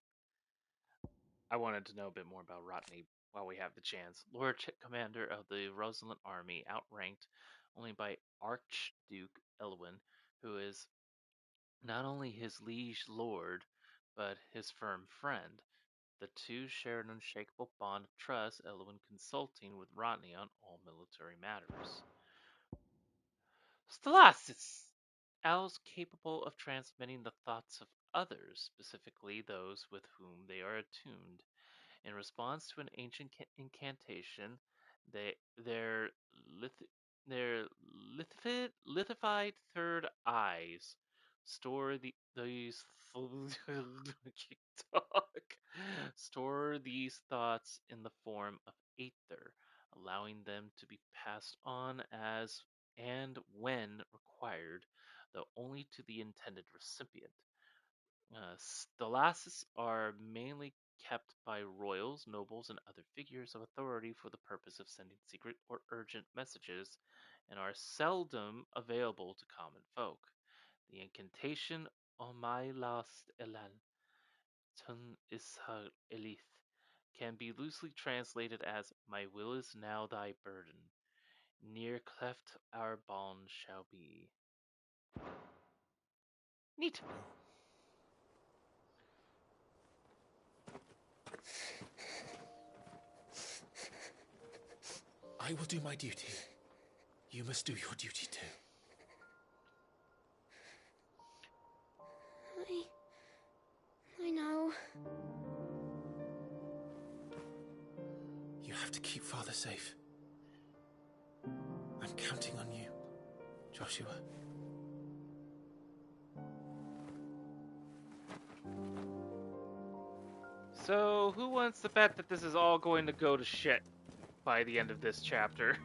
I wanted to know a bit more about Rotney while we have the chance. Lord Commander of the Rosalind army, outranked only by Archduke Elwyn, who is not only his liege lord, but his firm friend. The two share an unshakable bond of trust, Elwyn consulting with Rotney on all military matters. Stellasis! Owls capable of transmitting the thoughts of others, specifically those with whom they are attuned. In response to an ancient incantation, their their lithified third eyes store these talk. Store these thoughts in the form of aether, allowing them to be passed on as and when required, though only to the intended recipient. Stalases are mainly kept by royals, nobles, and other figures of authority for the purpose of sending secret or urgent messages, and are seldom available to common folk. The incantation Omai Last Elan Tun Ishal Elith can be loosely translated as My will is now thy burden. Near cleft our bond shall be. Neat. I will do my duty. You must do your duty too. I know. You have to keep Father safe. I'm counting on you, Joshua. So, who wants to bet that this is all going to go to shit by the end of this chapter?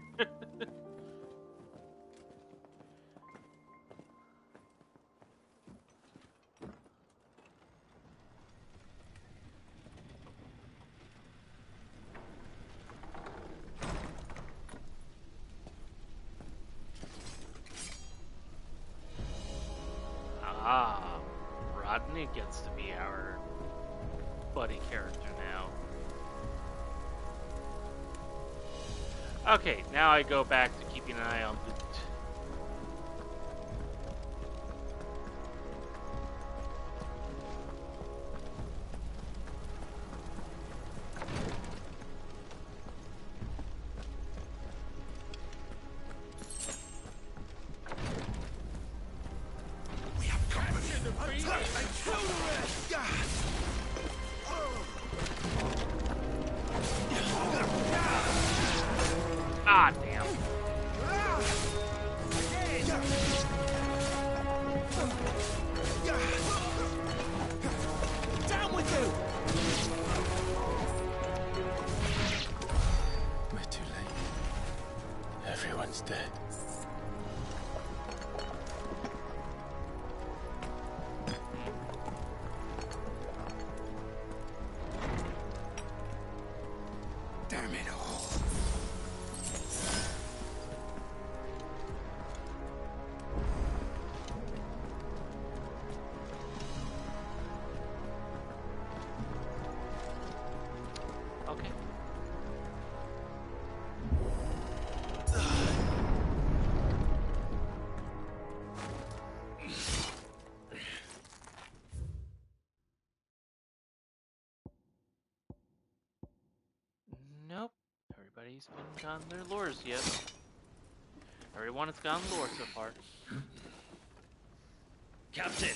Ah, Rodney gets to be our buddy character now. Okay, now I go back to keeping an eye on loot. Ah, damn. Down with you! We're too late. Everyone's dead. Damn it all. Okay. Nope. Everybody's been gotten their lures yet. Everyone has gotten lore so far. Captain!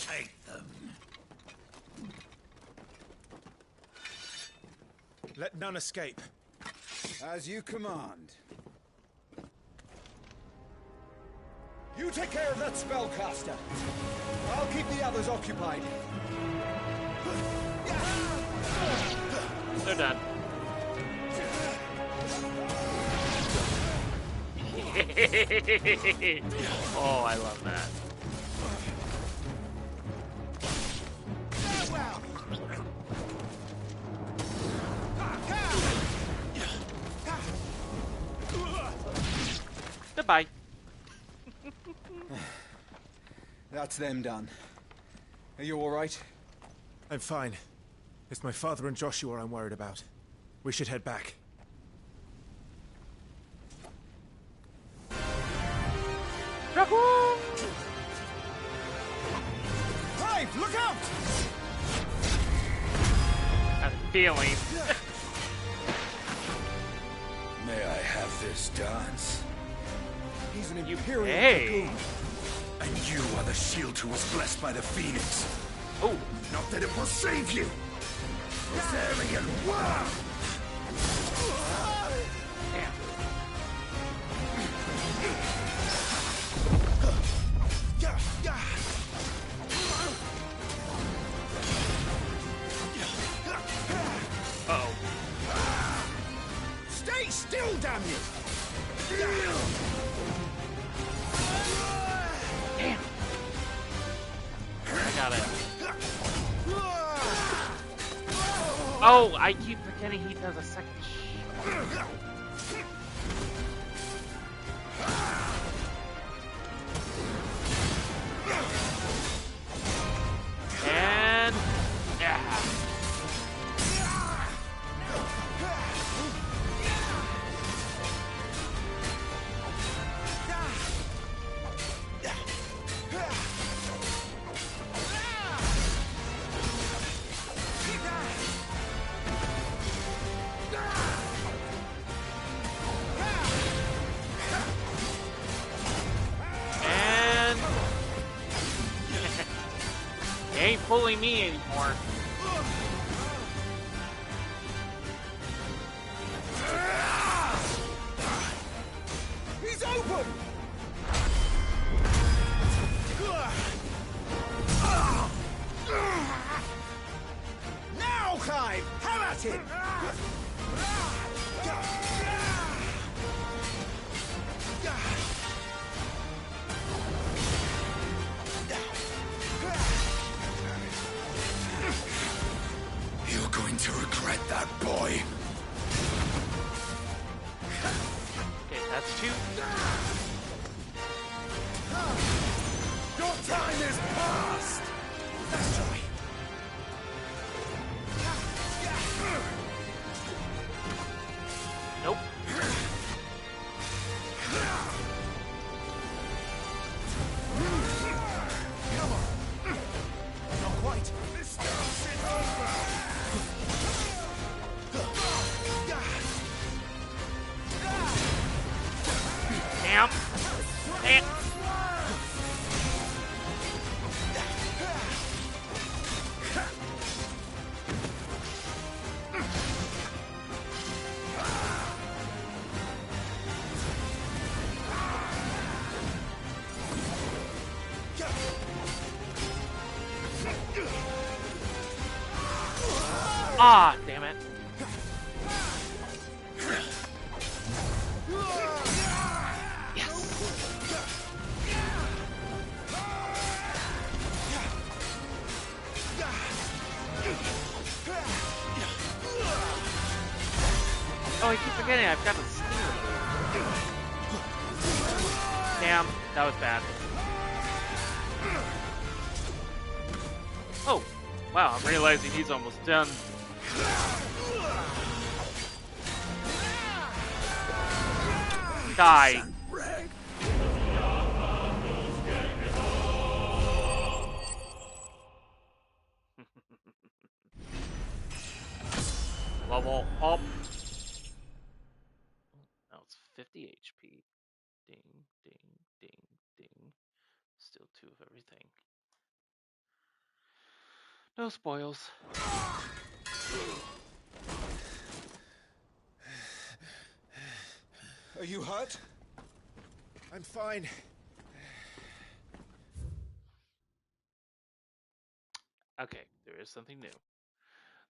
Take them. Let none escape. As you command. You take care of that spellcaster. I'll keep the others occupied. They're done. Oh, I love that. Goodbye. That's them done. Are you all right? I'm fine. It's my father and Joshua I'm worried about. We should head back. Clive, look out! I have a feeling. May I have this dance? He's an Imperial Hey. dragoon. And you are the shield who was blessed by the Phoenix. Oh. Not that it will save you. Rosarian worm! Uh-oh. Stay still, damn you! Damn. I got it. Oh, I keep forgetting he does a second and yeah. And he ain't fooling me anymore. He's open! Now, Clive! Have at him! You're going to regret that, boy. Okay, that's two. Your time is past! Let's try. Nope. Come on. Not quite. This stuff's it over. Damn. Damn. Ah, damn it. Oh, I keep forgetting I've got a steal. Damn, that was bad. Oh, wow, I'm realizing he's almost done. Die. Level up. Now it's 50 HP. Ding, ding, ding, ding. Still 2 of everything. No spoils. Are you hurt? I'm fine. Okay, there is something new.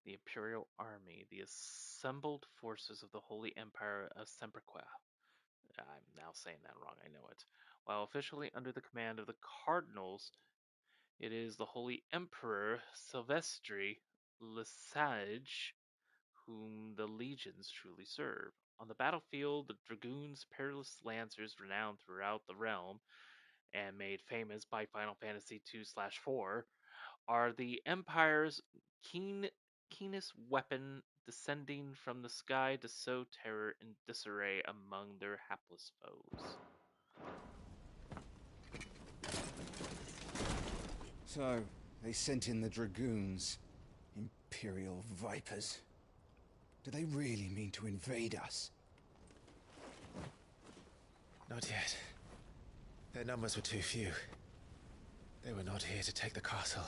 The Imperial Army, the assembled forces of the Holy Empire of Semperqua. I'm now saying that wrong, I know it. While officially under the command of the Cardinals, it is the Holy Emperor Silvestri Lesage whom the legions truly serve. On the battlefield, the dragoons, peerless lancers renowned throughout the realm, and made famous by Final Fantasy II/4, are the Empire's keenest weapon, descending from the sky to sow terror and disarray among their hapless foes. So, they sent in the dragoons. Imperial vipers. Do they really mean to invade us? Not yet. Their numbers were too few. They were not here to take the castle.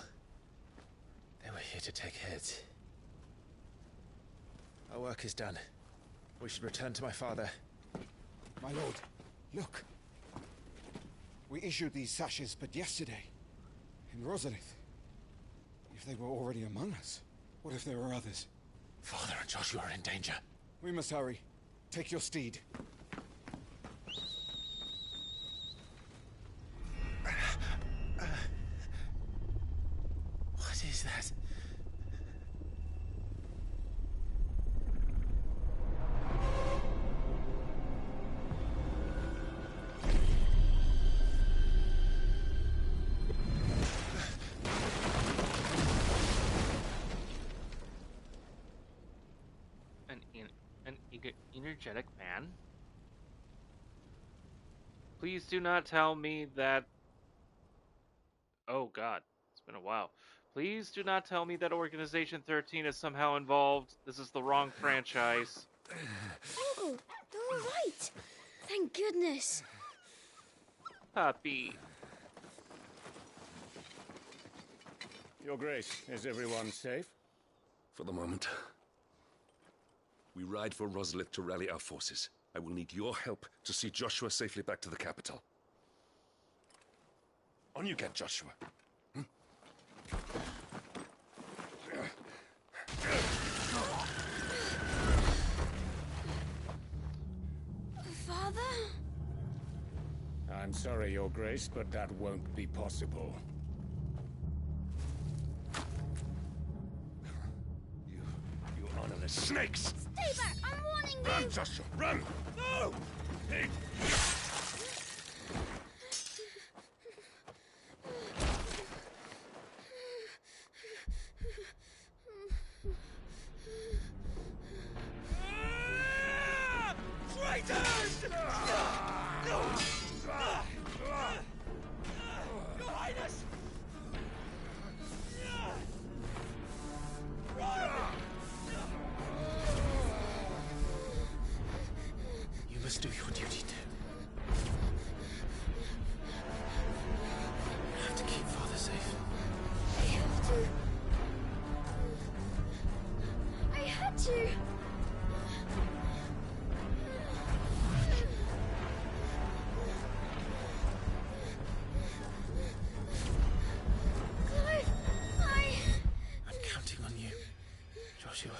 They were here to take heads. Our work is done. We should return to my father. My lord, look. We issued these sashes but yesterday, in Rosalith. If they were already among us, what if there were others? Father and Joshua are in danger. We must hurry. Take your steed. What is that? An energetic man? Please do not tell me that... Oh god, it's been a while. Please do not tell me that Organization 13 is somehow involved. This is the wrong franchise. Oh, they're all right. Thank goodness. Puppy. Your Grace, is everyone safe? For the moment. We ride for Rosalith to rally our forces. I will need your help to see Joshua safely back to the capital. On you get, Joshua. Father? I'm sorry, Your Grace, but that won't be possible. You honorless snakes! Stay back! I'm warning you! Run, Joshua, run! No! Hey. Traitors! Your Highness! You must do your duty too. You have to keep Father safe. I have to. I had to. Clive, I'm counting on you, Joshua.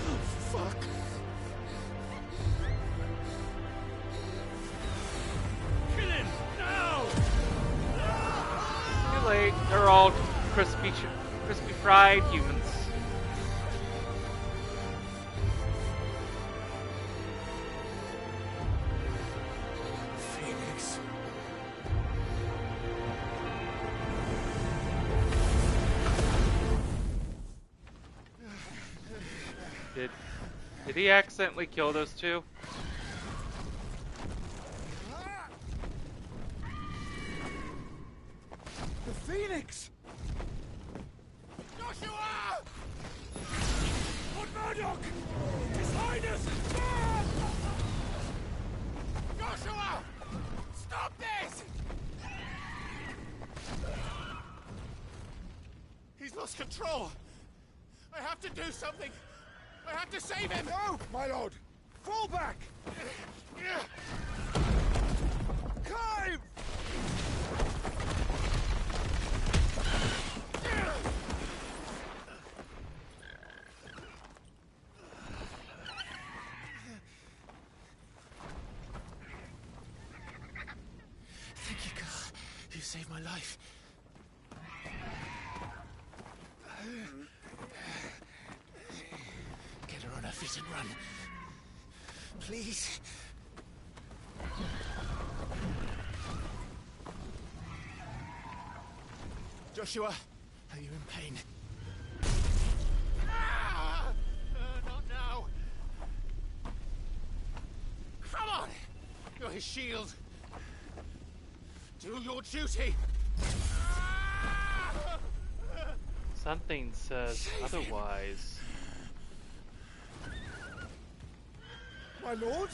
Oh, fuck! Kill him! Now! Too late. They're all crispy fried humans. Phoenix. Did he accidentally kill those two? The Phoenix! Joshua! Lord Murdoch! His Highness! Joshua! Stop this! He's lost control. I have to do something. I have to save him. No, my lord! Fall back! Clive! Thank you, God. You saved my life. Get her on her feet and run. Please. Joshua, are you in pain? Not now. Come on! You're his shield. Do your duty. Something says otherwise. My lord?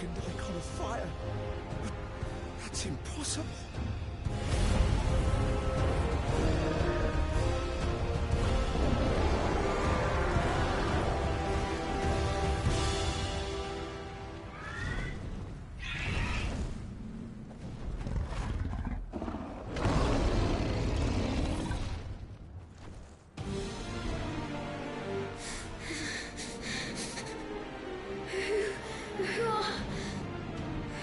second and icon of fire. But that's impossible.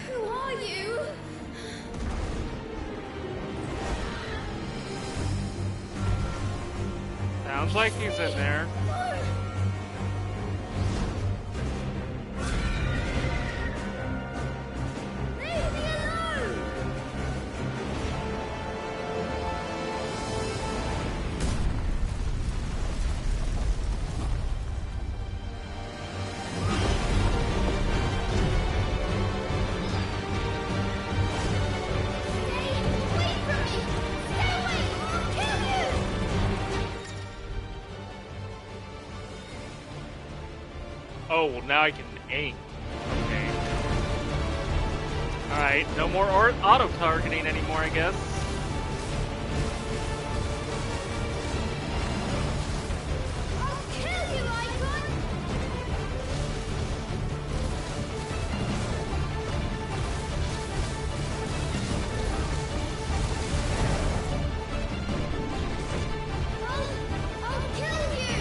Who are you? Sounds like he's in there. Leave me alone! Oh, well, now I can aim. Okay. Alright, no more auto-targeting anymore, I guess. I'll kill you, Icon! I'll kill you!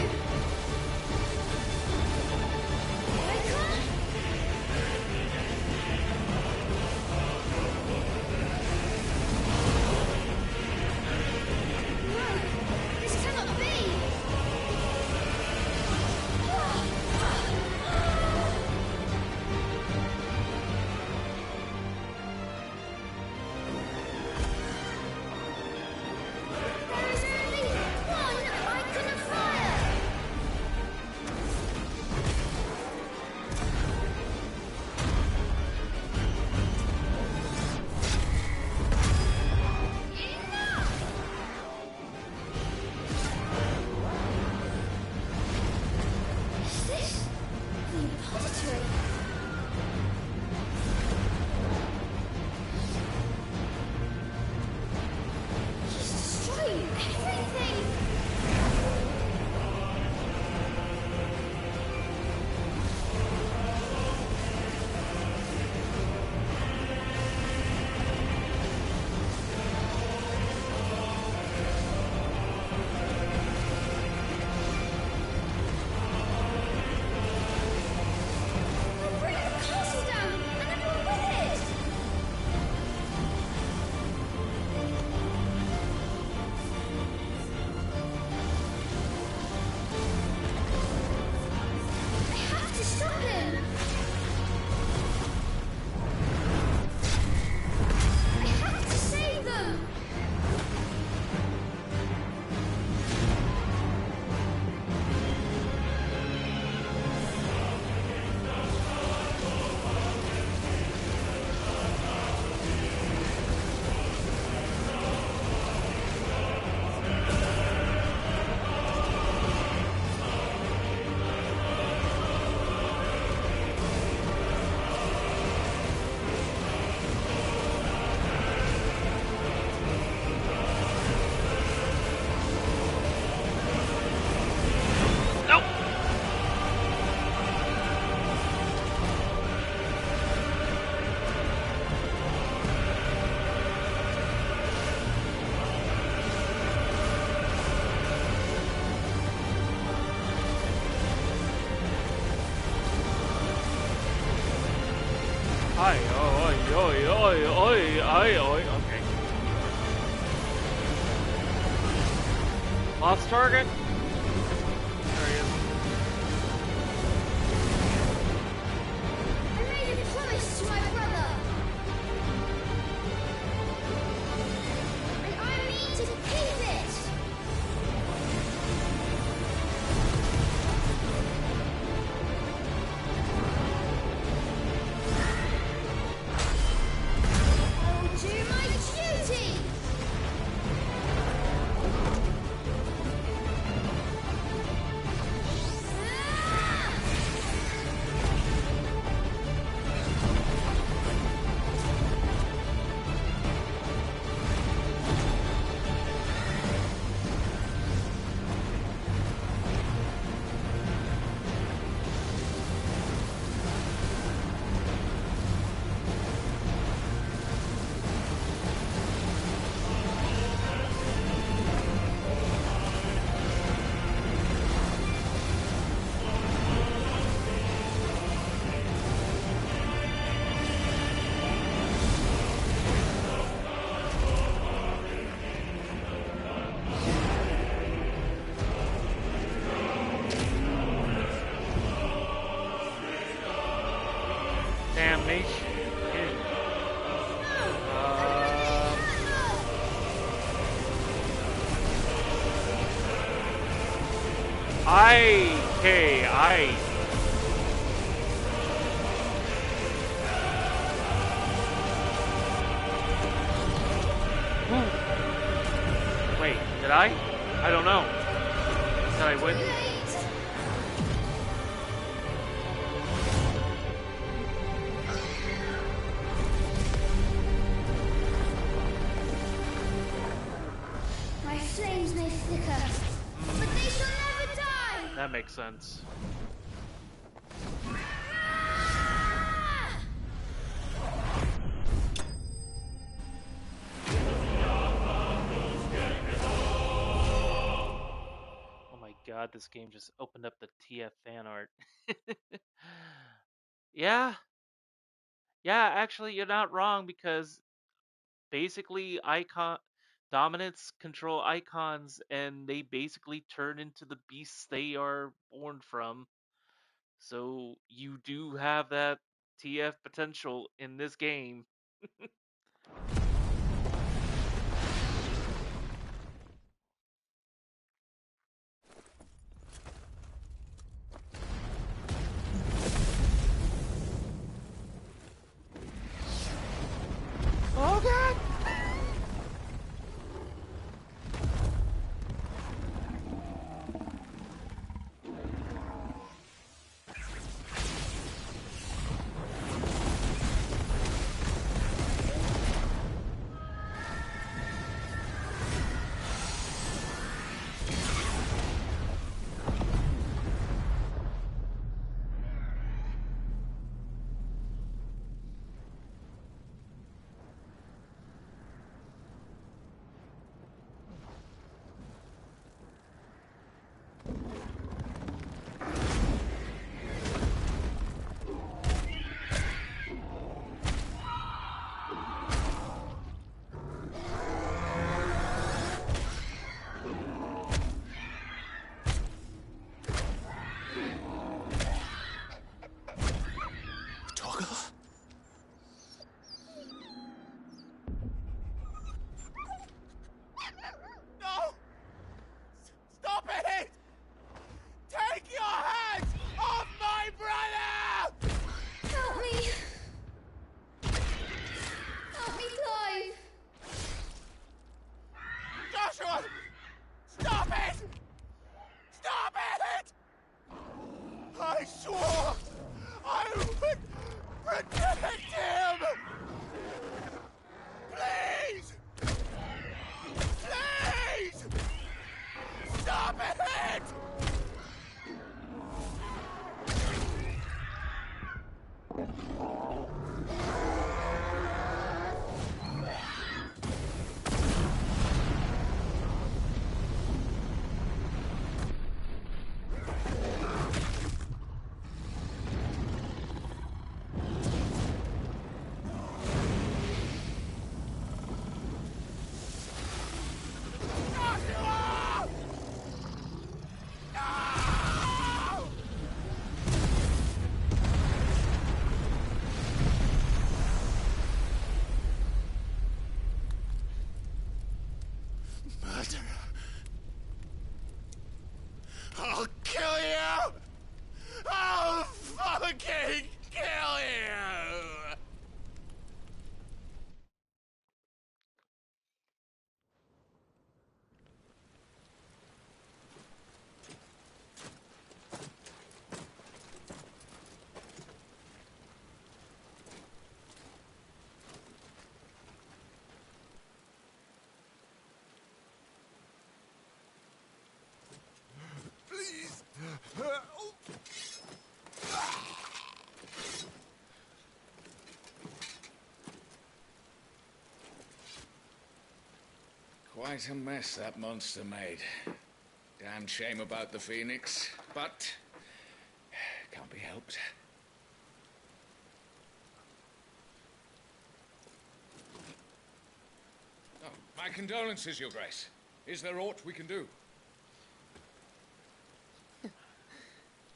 Icon? No, this cannot be! There is only one icon of fire! Is this the impository? He's destroying everything! He'll bring the castle down, and everyone with it! I have to stop him! I have to save them! Nope. Hi, oi, oi, oi, oi, oi, oi, okay. Lost target? There he is. I made a promise to my brother! And I mean to keep it! I'll do my duty! Damnation. I. Wait, did I? I don't know. Did I win? My flames may flicker, but they shall never die! That makes sense. God, this game just opened up the TF fan art. Yeah. Yeah, actually, you're not wrong because basically dominants control icons and they basically turn into the beasts they are born from. So you do have that TF potential in this game. Oh God! No! Stop it! Take your hands off my brother! Help me! Help me, Clive! Joshua! Stop it! Stop it! I swore I would protect him! Please! Please! Stop it! Murderer. I'll kill you! I'll fucking kill you! Please! Quite a mess that monster made. Damn shame about the Phoenix, but can't be helped. Oh, my condolences, Your Grace. Is there aught we can do?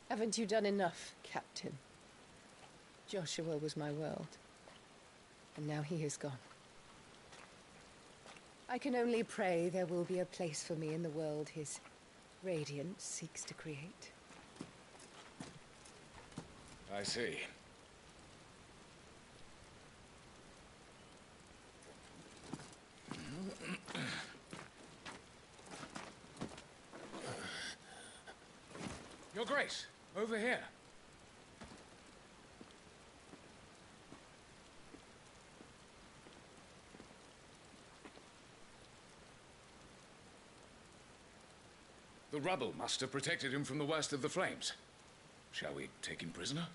Haven't you done enough, Captain? Joshua was my world, and now he is gone. I can only pray there will be a place for me in the world his radiance seeks to create. I see. Your Grace, over here. The rubble must have protected him from the worst of the flames. Shall we take him prisoner?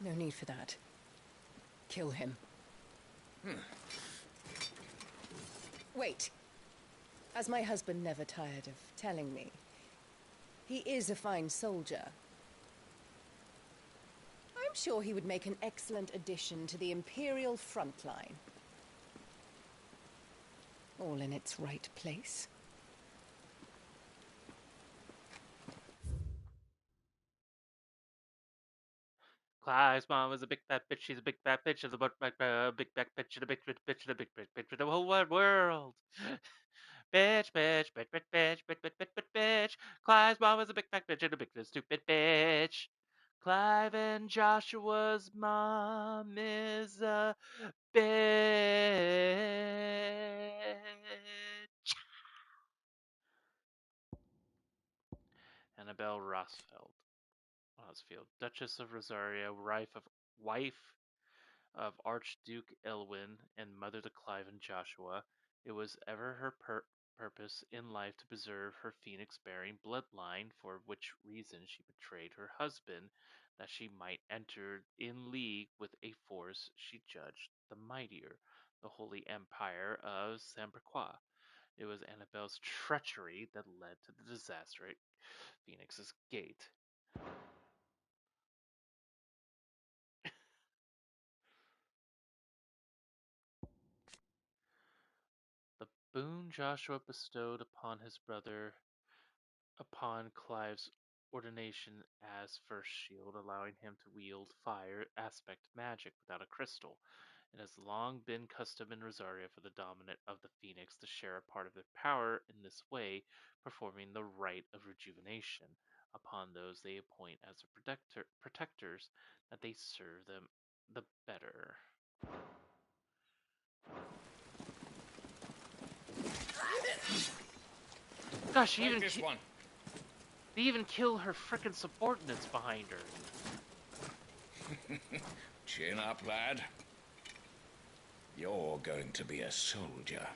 No need for that. Kill him. Wait. As my husband never tired of telling me, he is a fine soldier. I'm sure he would make an excellent addition to the Imperial front line. All in its right place. Clive's mom was a big fat bitch. She's a big fat bitch. She's a big fat bitch and a big bitch, bitch and a big bitch for the whole wide world. Bitch, bitch, bitch, bitch, bitch, bitch, bitch, bitch, bitch, bitch. Clive's mom was a big fat bitch and a big stupid bitch. Clive and Joshua's mom is a bitch. Annabelle Rosfield, Duchess of Rosario, wife of Archduke Elwyn and mother to Clive and Joshua. It was ever her purpose in life to preserve her phoenix-bearing bloodline, for which reason she betrayed her husband, that she might enter in league with a force she judged the mightier, the Holy Empire of Sambraquois. It was Annabelle's treachery that led to the disaster at Phoenix's Gate. The boon Joshua bestowed upon his brother upon Clive's ordination as first shield, allowing him to wield fire aspect magic without a crystal. It has long been custom in Rosaria for the dominant of the Phoenix to share a part of their power in this way, performing the rite of rejuvenation upon those they appoint as their protectors, that they serve them the better. Gosh, Take this one. They even kill her frickin' subordinates behind her. Chin up, lad. You're going to be a soldier.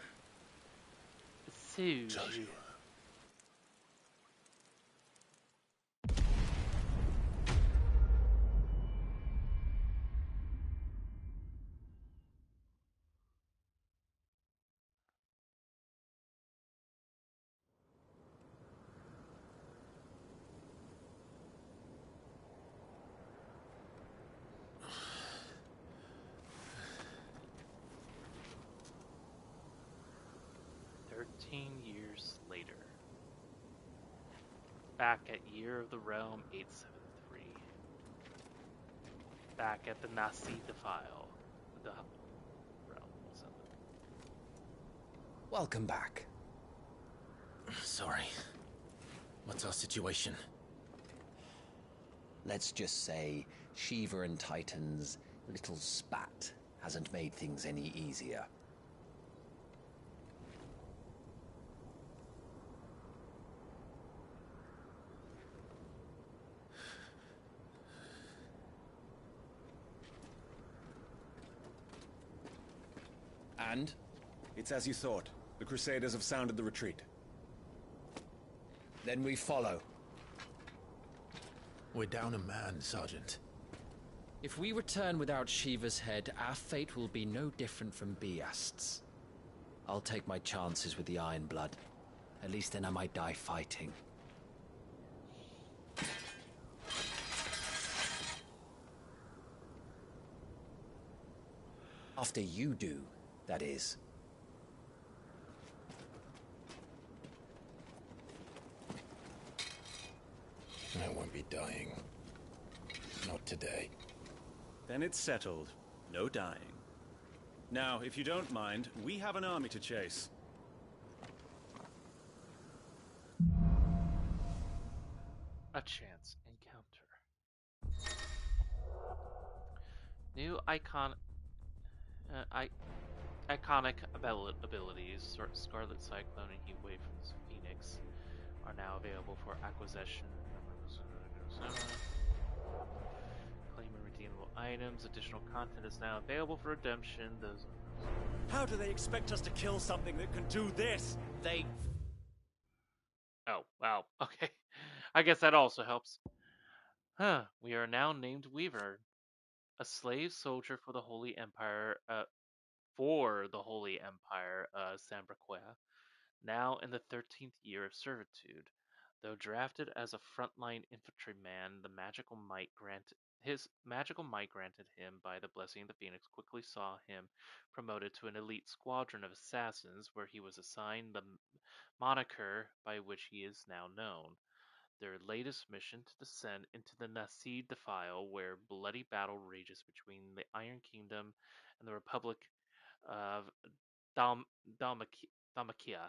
Soldier. 13 years later. Back at Year of the Realm 873. Back at the Nasi Defile. The realm. Welcome back. Sorry. What's our situation? Let's just say Shiva and Titan's little spat hasn't made things any easier. And? It's as you thought. The Crusaders have sounded the retreat. Then we follow. We're down a man, Sergeant. If we return without Shiva's head, our fate will be no different from Biast's. I'll take my chances with the Iron Blood. At least then I might die fighting. After you do, that is. I won't be dying. Not today. Then it's settled. No dying. Now, if you don't mind, we have an army to chase. A chance encounter. New iconic abilities, Scarlet Cyclone and Heatwave from the Phoenix, are now available for acquisition. Claim and redeemable items. Additional content is now available for redemption. How do they expect us to kill something that can do this? Oh, wow. Okay. I guess that also helps. Huh. We are now named Weaver, a slave soldier for the Holy Empire, Sambraquea, now in the 13th year of servitude. Though drafted as a frontline infantryman, his magical might granted him by the blessing of the Phoenix quickly saw him promoted to an elite squadron of assassins, where he was assigned the moniker by which he is now known. Their latest mission to descend into the Nasid Defile, where bloody battle rages between the Iron Kingdom and the Republic of Dhalmakia,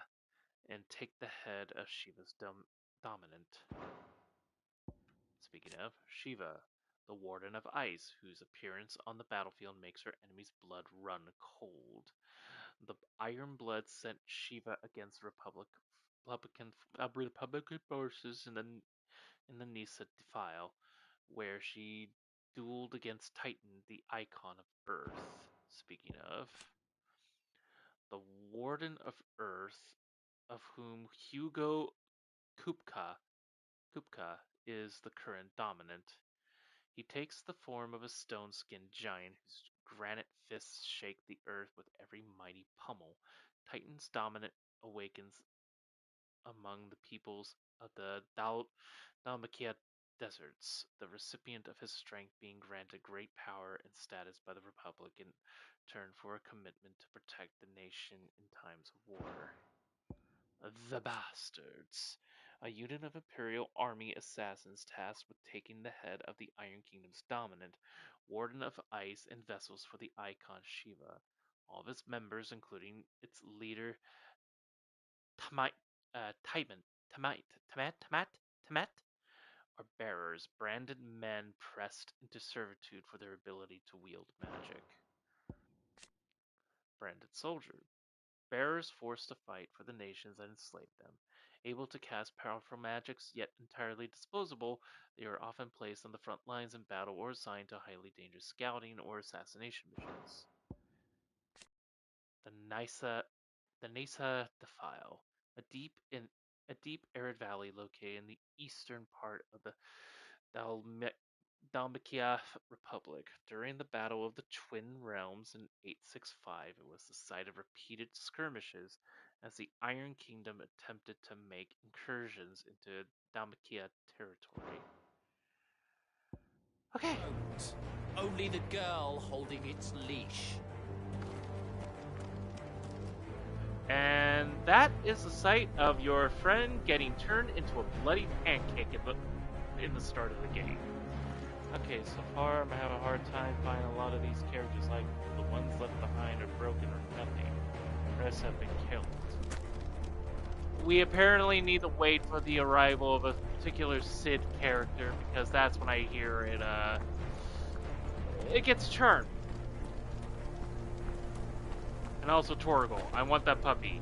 and take the head of Shiva's dominant. Speaking of, Shiva, the Warden of Ice, whose appearance on the battlefield makes her enemies' blood run cold. The Iron Blood sent Shiva against Republican forces in the Nisa Defile, where she dueled against Titan, the icon of Earth. Speaking of, the Warden of Earth, of whom Hugo Kupka is the current dominant. He takes the form of a stone-skinned giant whose granite fists shake the earth with every mighty pummel. Titan's dominant awakens among the peoples of the Dhalmakia deserts, the recipient of his strength being granted great power and status by the Republic in turn for a commitment to protect the nation in times of war. The Bastards, a unit of Imperial Army assassins tasked with taking the head of the Iron Kingdom's dominant, Warden of Ice, and vessels for the icon Shiva. All of its members, including its leader Tamat, are bearers, branded men pressed into servitude for their ability to wield magic. Branded soldier. Bearers forced to fight for the nations that enslaved them. Able to cast powerful magics, yet entirely disposable, they are often placed on the front lines in battle or assigned to highly dangerous scouting or assassination missions. The Nisa Defile, a deep arid valley located in the eastern part of the Dhalmakia Republic. During the Battle of the Twin Realms in 865, it was the site of repeated skirmishes as the Iron Kingdom attempted to make incursions into Dhalmakia territory. Okay. Note, only the girl holding its leash. And that is the site of your friend getting turned into a bloody pancake in the start of the game. Okay, so far I'm having a hard time finding a lot of these characters, like the ones left behind are broken or nothing. The rest have been killed. We apparently need to wait for the arrival of a particular Sid character, because that's when I hear it gets churned. And also Torgal. I want that puppy.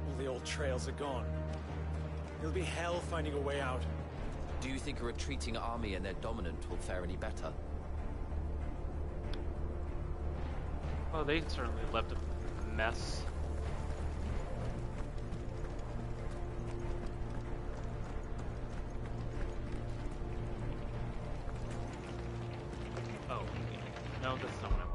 All the old trails are gone. It'll be hell finding a way out. Do you think a retreating army and their dominant will fare any better? Oh, they certainly left a mess. Oh, no, that's not what I want.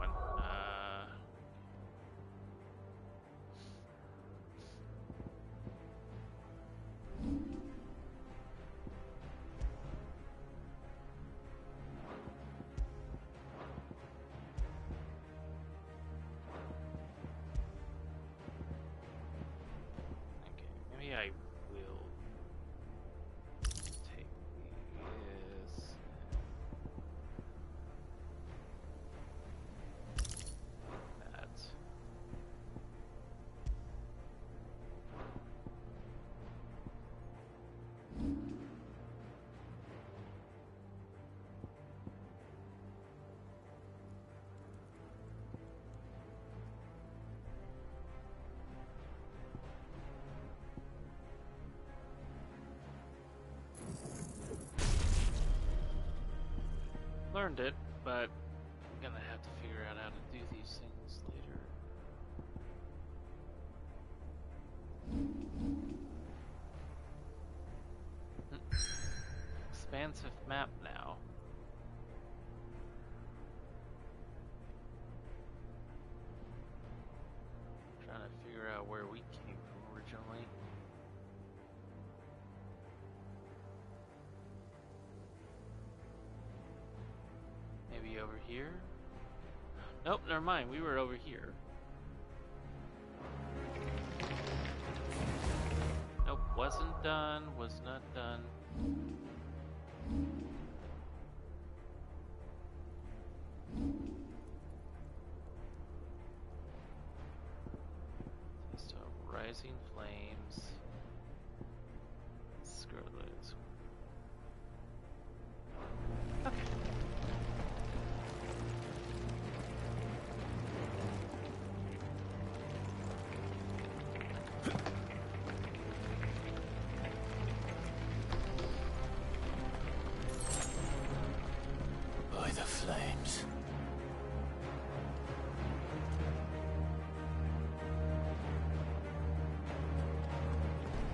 learned it, but I'm gonna have to figure out how to do these things later. Expansive map now. Trying to figure out where we came from originally. Maybe over here? Nope, never mind. We were over here. Nope, wasn't done. Was not done. So, rising flames. Screw those. Okay. By the flames.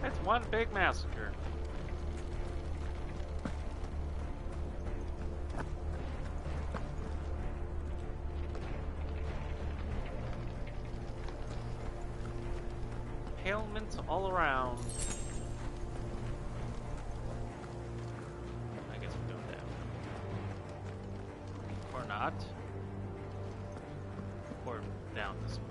It's one big massacre. Ailments all around. I guess we're going down. Or not. Or down this way.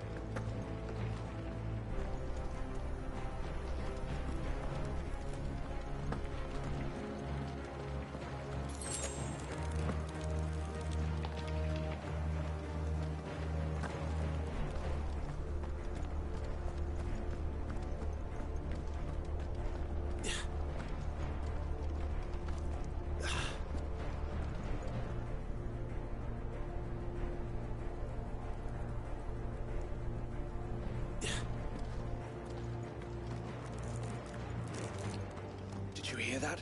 Did you hear that?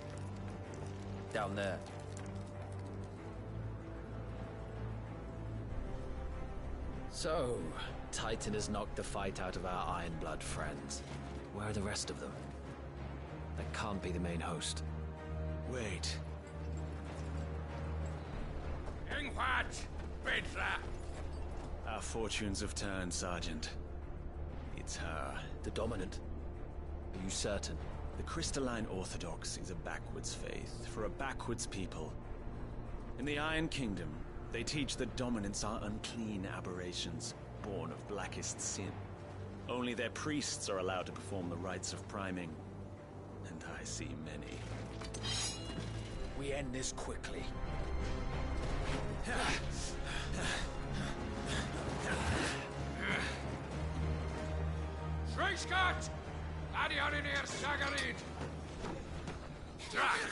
Down there. So, Titan has knocked the fight out of our Ironblood friends. Where are the rest of them? That can't be the main host. Wait. Ingwat! Bedra! Our fortunes have turned, Sergeant. It's her. The Dominant? Are you certain? The Crystalline Orthodox is a backwards faith for a backwards people. In the Iron Kingdom, they teach that dominants are unclean aberrations, born of blackest sin. Only their priests are allowed to perform the rites of priming. And I see many. We end this quickly. Schreischgott! Adioninir Sagarid! Drach!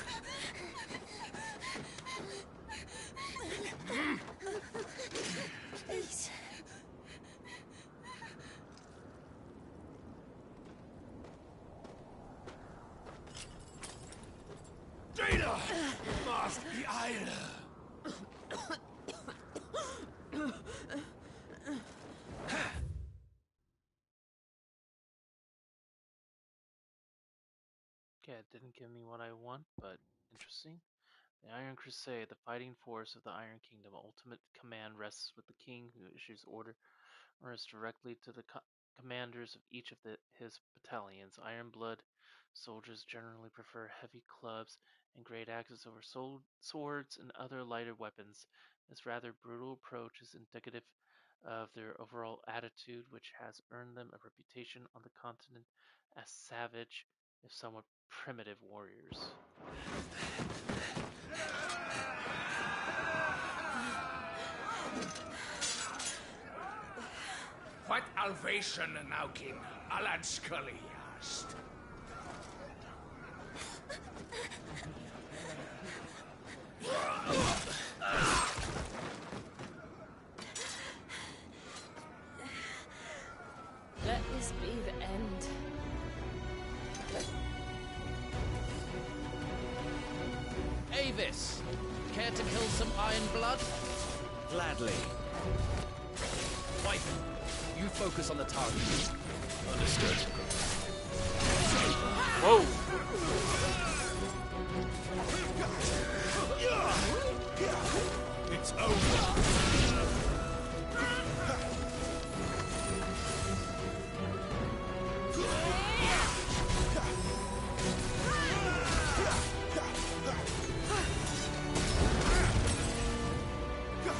Please. Data must be iron. Okay, it didn't give me what I want, but interesting. The Iron Crusade, the fighting force of the Iron Kingdom. Ultimate command rests with the king, who issues orders directly to the commanders of each of his battalions. Ironblood soldiers generally prefer heavy clubs and great axes over swords and other lighter weapons. This rather brutal approach is indicative of their overall attitude, which has earned them a reputation on the continent as savage, if somewhat primitive warriors. What alvation naukin Alan Scully asked. Let this be the end. Avis! Care to kill some Iron Blood? Gladly. Wyvern, you focus on the target. Understood. Whoa! It's over.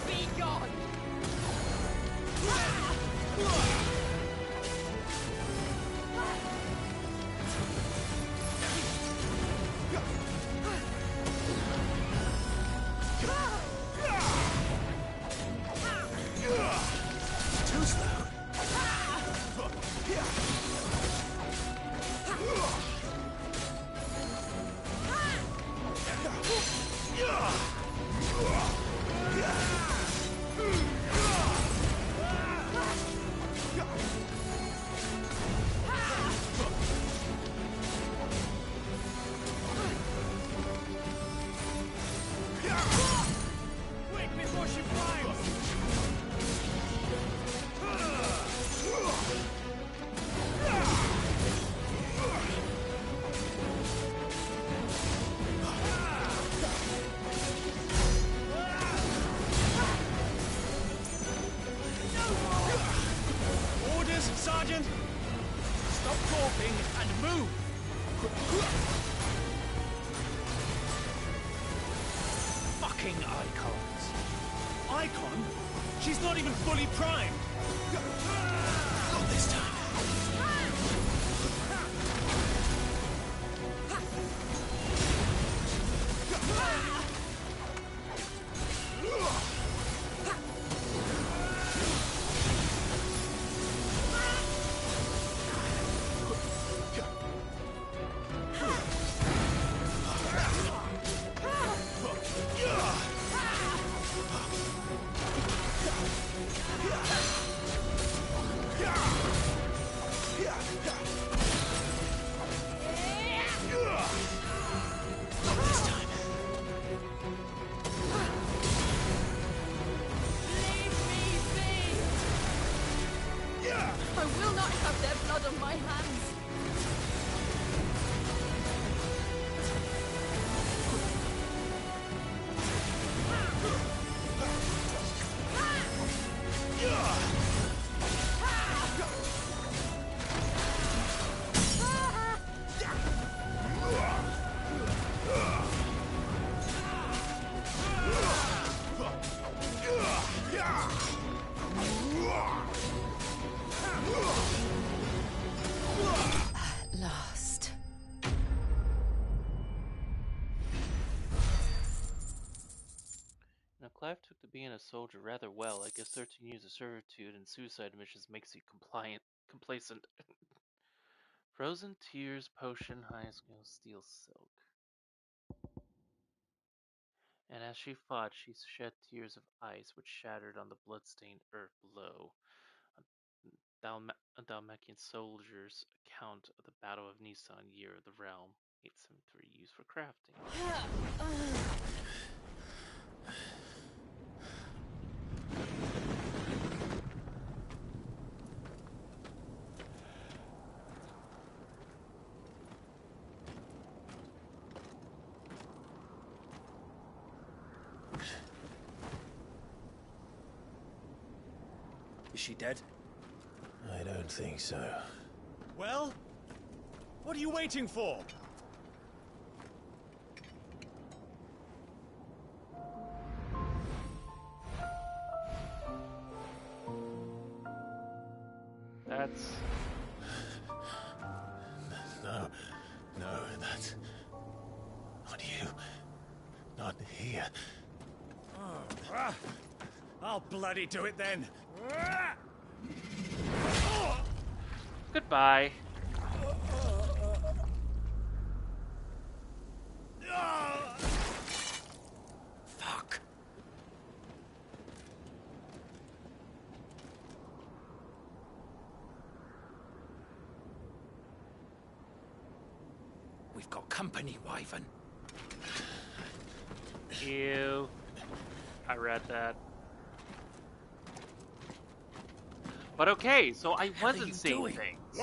Be gone! Too slow. Quick before she flies! Orders, Sergeant! Stop talking and move! Fucking icons! Icon? She's not even fully primed! Not this time. I will not have their blood on my hands. At last. Now, Clive took to being a soldier rather well. I guess 13 years of servitude and suicide missions makes you complacent. Frozen Tears Potion, high skill, steel silk. And as she fought, she shed tears of ice, which shattered on the blood-stained earth below. A Dalmatian soldier's account of the Battle of Nisan, Year of the Realm, 873, used for crafting. Is she dead? I don't think so. Well? What are you waiting for? That's... No, that's... Not you. Not here. I'll bloody do it then. Goodbye. Fuck. We've got company, Wyvern. Ew. I read that. But okay, so I wasn't seeing things.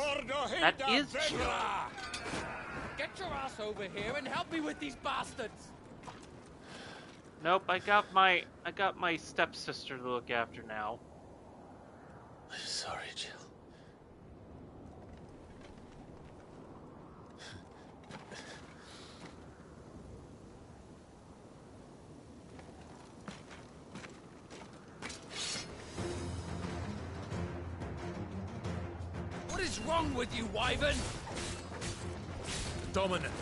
That is chill. Get your ass over here and help me with these bastards! Nope, I got my stepsister to look after now. I'm sorry, Jill. What is wrong with you, Wyvern? Dominant.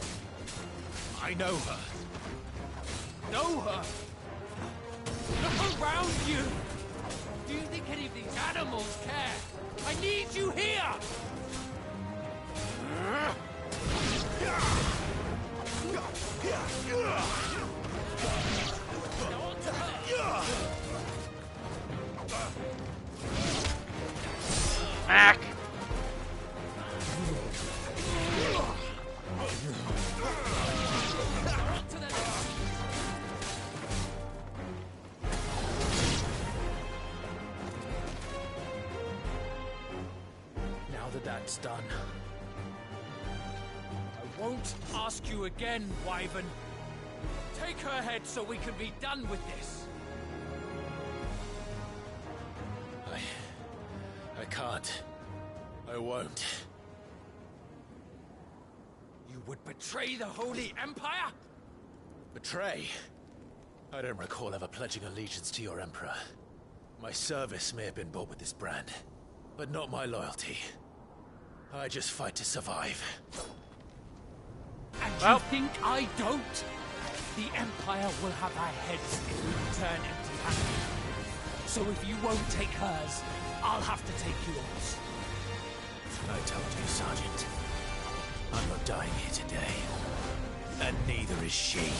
I know her. Know her? Look around you! Do you think any of these animals care? I need you here! Mac! Now that that's done, I won't ask you again, Wyvern. Take her head so we can be done with this. I can't. I won't. You would betray the Holy Empire? Betray? I don't recall ever pledging allegiance to your Emperor. My service may have been bought with this brand, but not my loyalty. I just fight to survive. And you think I don't? The Empire will have our heads if we return empty-handed. So if you won't take hers, I'll have to take yours. I told you, Sergeant. I'm not dying here today. And neither is she.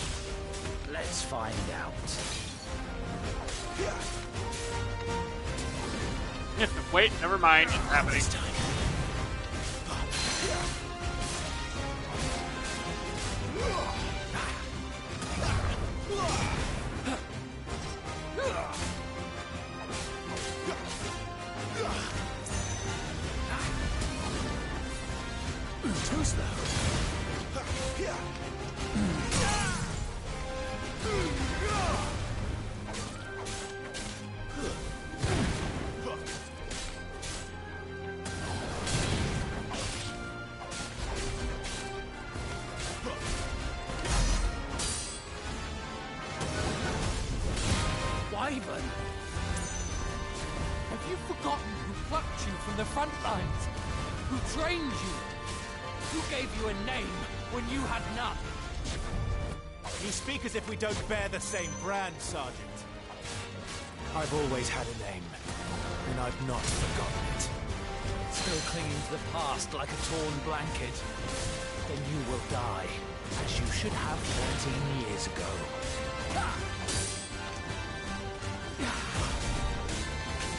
Let's find out. Wait, never mind. It's happening. This time. Too slow. Wyvern! Have you forgotten who plucked you from the front lines? Who trained you? Who gave you a name when you had none? You speak as if we don't bear the same brand, Sergeant. I've always had a name, and I've not forgotten it. Still clinging to the past like a torn blanket. Then you will die, as you should have 14 years ago.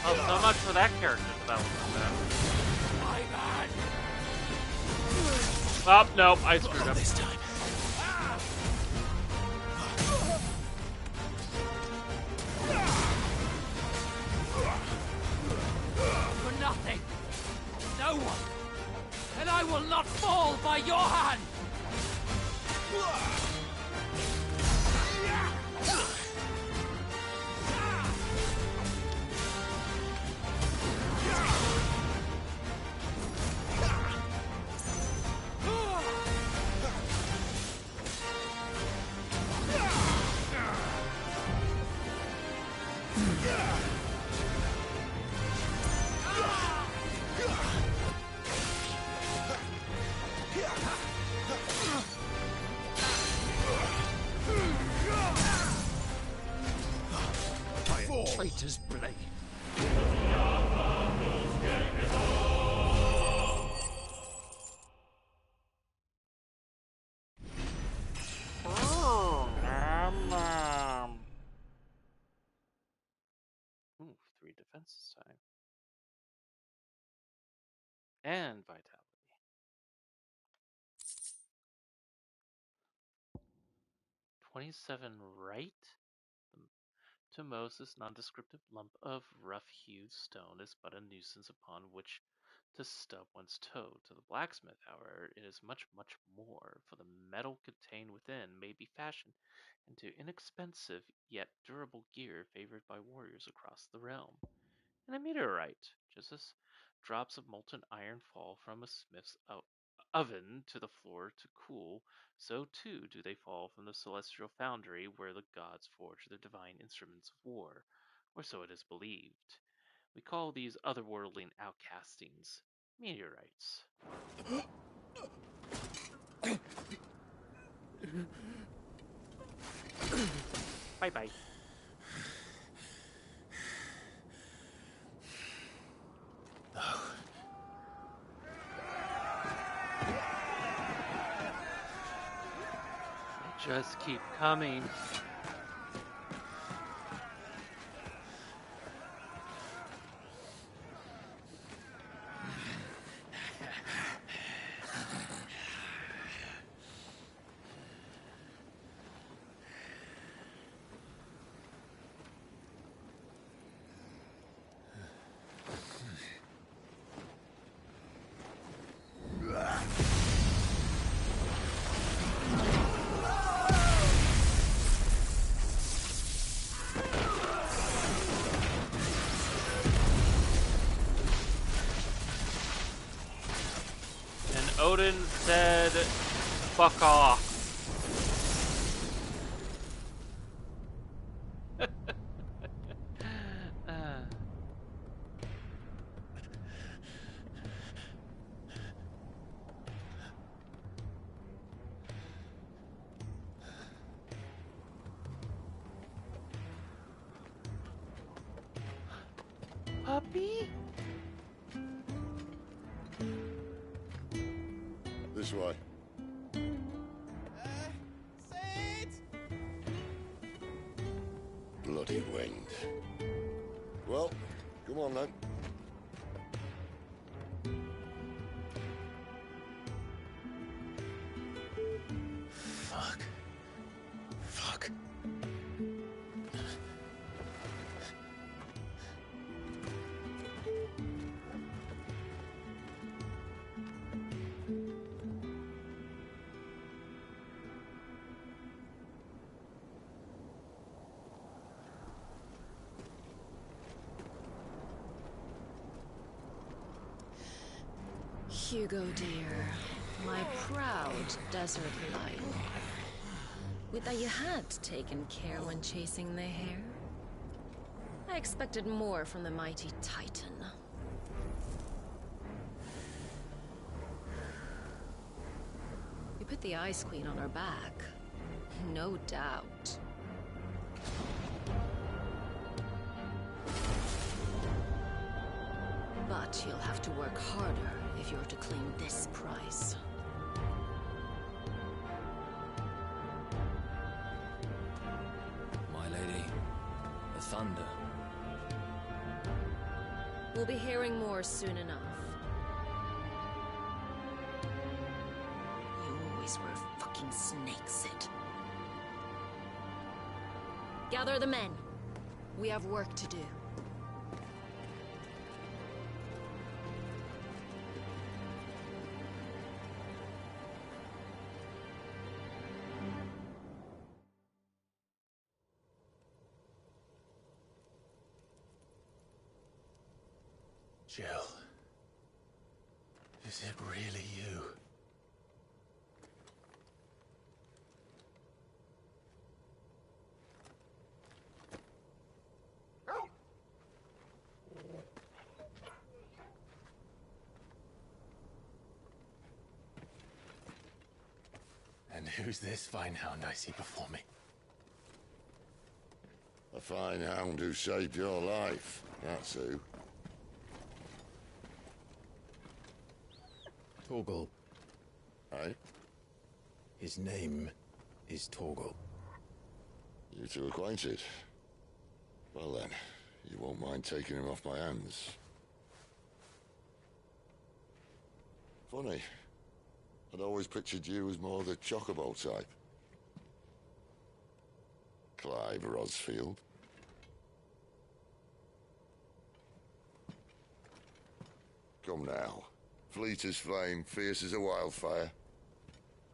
Oh, so much for that character development, then. My man! Oh, nope, I screwed up. This time. For nothing. No one. And I will not fall by your hand. Traitor's blade. Ooh, 3 defense this time. And vitality. 27 right? To most, this nondescriptive lump of rough-hewed stone is but a nuisance upon which to stub one's toe. To the blacksmith, however, it is much, much more, for the metal contained within may be fashioned into inexpensive yet durable gear favored by warriors across the realm. And a meteorite, just as drops of molten iron fall from a smith's oven to the floor to cool, so too do they fall from the celestial foundry where the gods forge their divine instruments of war, or so it is believed. We call these otherworldly outcastings meteorites. Bye bye. They just keep coming. Odin said, fuck off. Puppy? This way. Bloody wind. Well, come on then. Fuck. Fuck. Hugo, dear, my proud desert lion. Would that you had taken care when chasing the hare? I expected more from the mighty Titan. We put the Ice Queen on our back, no doubt. But you'll have to work harder if you're to claim this prize. My lady, the thunder. We'll be hearing more soon enough. You always were a fucking snake, Sid. Gather the men. We have work to do. Jill. Is it really you? And who's this fine hound I see before me? A fine hound who saved your life, that's who. Torgal. Aye? His name is Torgal. You two acquainted? Well then, you won't mind taking him off my hands. Funny. I'd always pictured you as more the chocobo type. Clive Rosfield. Come now. Fleet as flame, fierce as a wildfire.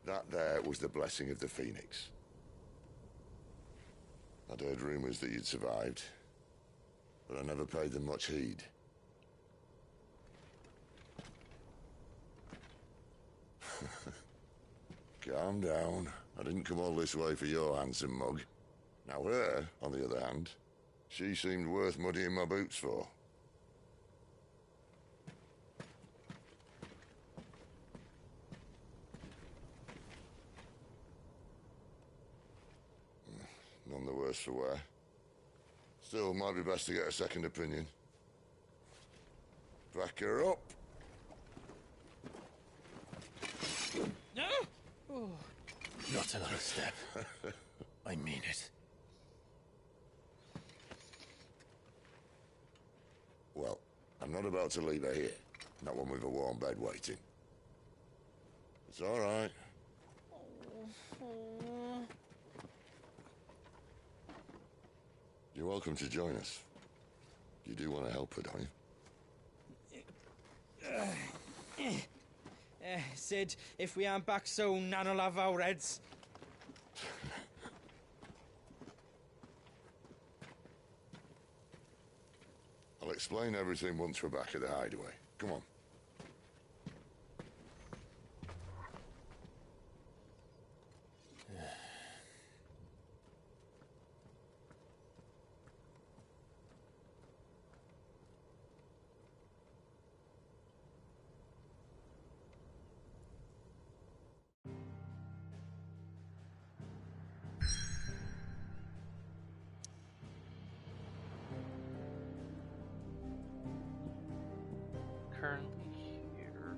That there was the blessing of the Phoenix. I'd heard rumors that you'd survived, but I never paid them much heed. Calm down. I didn't come all this way for your handsome mug. Now her, on the other hand, she seemed worth muddying my boots for. None the worse for wear. Still, might be best to get a second opinion. Back her up. No! Oh. Not another step. I mean it. Well, I'm not about to leave her here. Not one with a warm bed waiting. It's all right. You're welcome to join us. You do want to help her, don't you? Sid, if we aren't back soon, Nan'll have our heads. I'll explain everything once we're back at the hideaway. Come on. Currently here.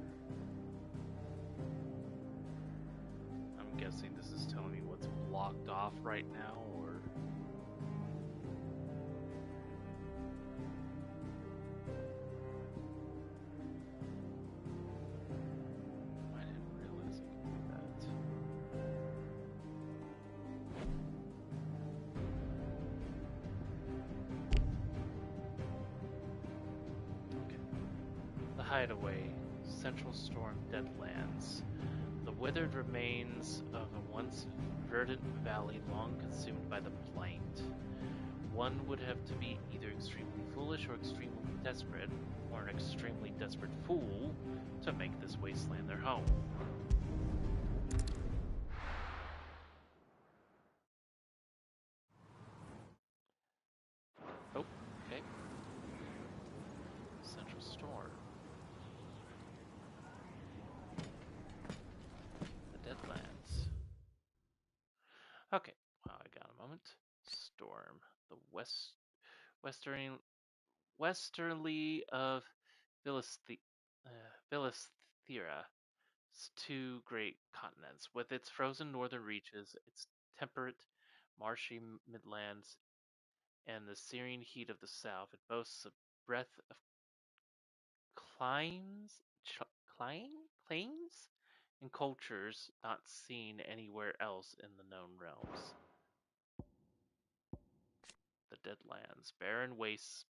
I'm guessing this is telling me what's blocked off right now, or... I didn't realize I could do that. Okay. The hideaway, Central Storm Deadlands. The withered remains of a once verdant valley long consumed by the blight. One would have to be either extremely foolish or extremely desperate, or an extremely desperate fool, to make this wasteland their home. Oh, okay. Central Storm. The Deadlands. Okay, well, I got a moment. Storm. The westerly of Philisthe- Philisthera, two great continents, with its frozen northern reaches, its temperate, marshy midlands, and the searing heat of the south. It boasts a breadth of claims and cultures not seen anywhere else in the known realms. The Deadlands, barren wastes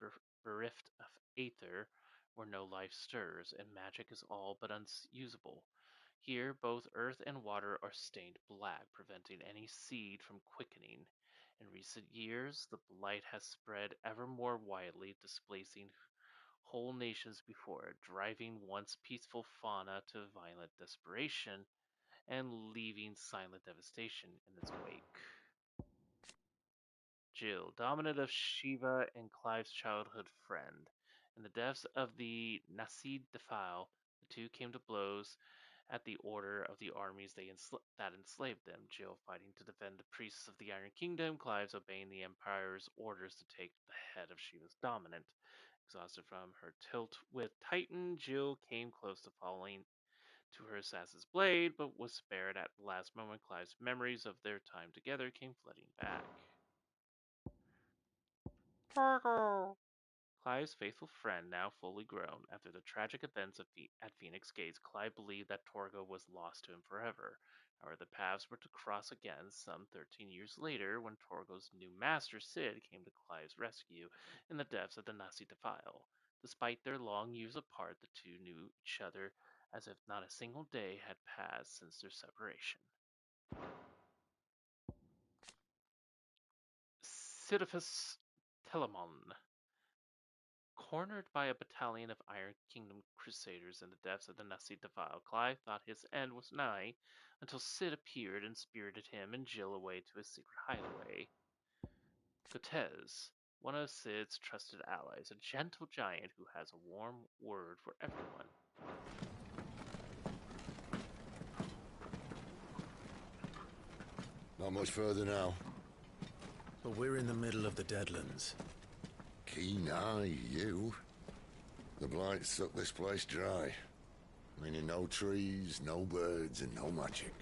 bereft of aether, where no life stirs, and magic is all but unusable. Here, both earth and water are stained black, preventing any seed from quickening. In recent years, the blight has spread ever more widely, displacing whole nations before it, driving once peaceful fauna to violent desperation, and leaving silent devastation in its wake. Jill, dominant of Shiva and Clive's childhood friend. In the depths of the Nasid defile, the two came to blows at the order of the armies that enslaved them. Jill fighting to defend the priests of the Iron Kingdom, Clive's obeying the Empire's orders to take the head of Shiva's dominant. Exhausted from her tilt with Titan, Jill came close to falling to her assassin's blade, but was spared at the last moment. Clive's memories of their time together came flooding back. Torgo! Clive's faithful friend, now fully grown. After the tragic events at Phoenix Gates, Clive believed that Torgo was lost to him forever. However, the paths were to cross again some 13 years later when Torgo's new master, Cid, came to Clive's rescue in the depths of the Nasi Defile. Despite their long years apart, the two knew each other as if not a single day had passed since their separation. Sidiphus Telamon. Cornered by a battalion of Iron Kingdom crusaders in the depths of the Nasi Defile, Clive thought his end was nigh until Cid appeared and spirited him and Jill away to his secret hideaway. Cortez, one of Cid's trusted allies, a gentle giant who has a warm word for everyone. Not much further now. But we're in the middle of the Deadlands. Keen eye, you. The blight sucked this place dry. Meaning no trees, no birds, and no magic.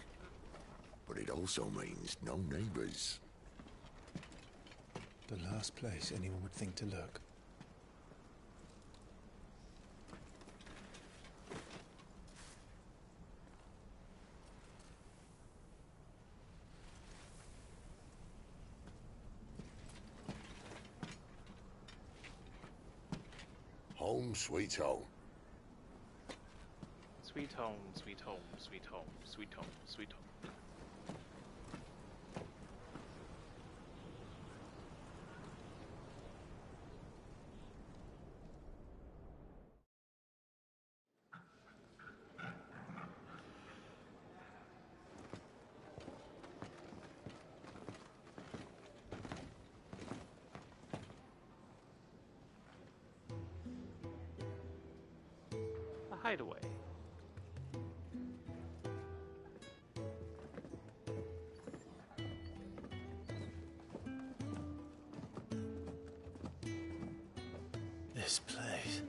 But it also means no neighbors. The last place anyone would think to look. Home sweet home. Sweet home, sweet home, sweet home, sweet home, sweet home. A hideaway. This place.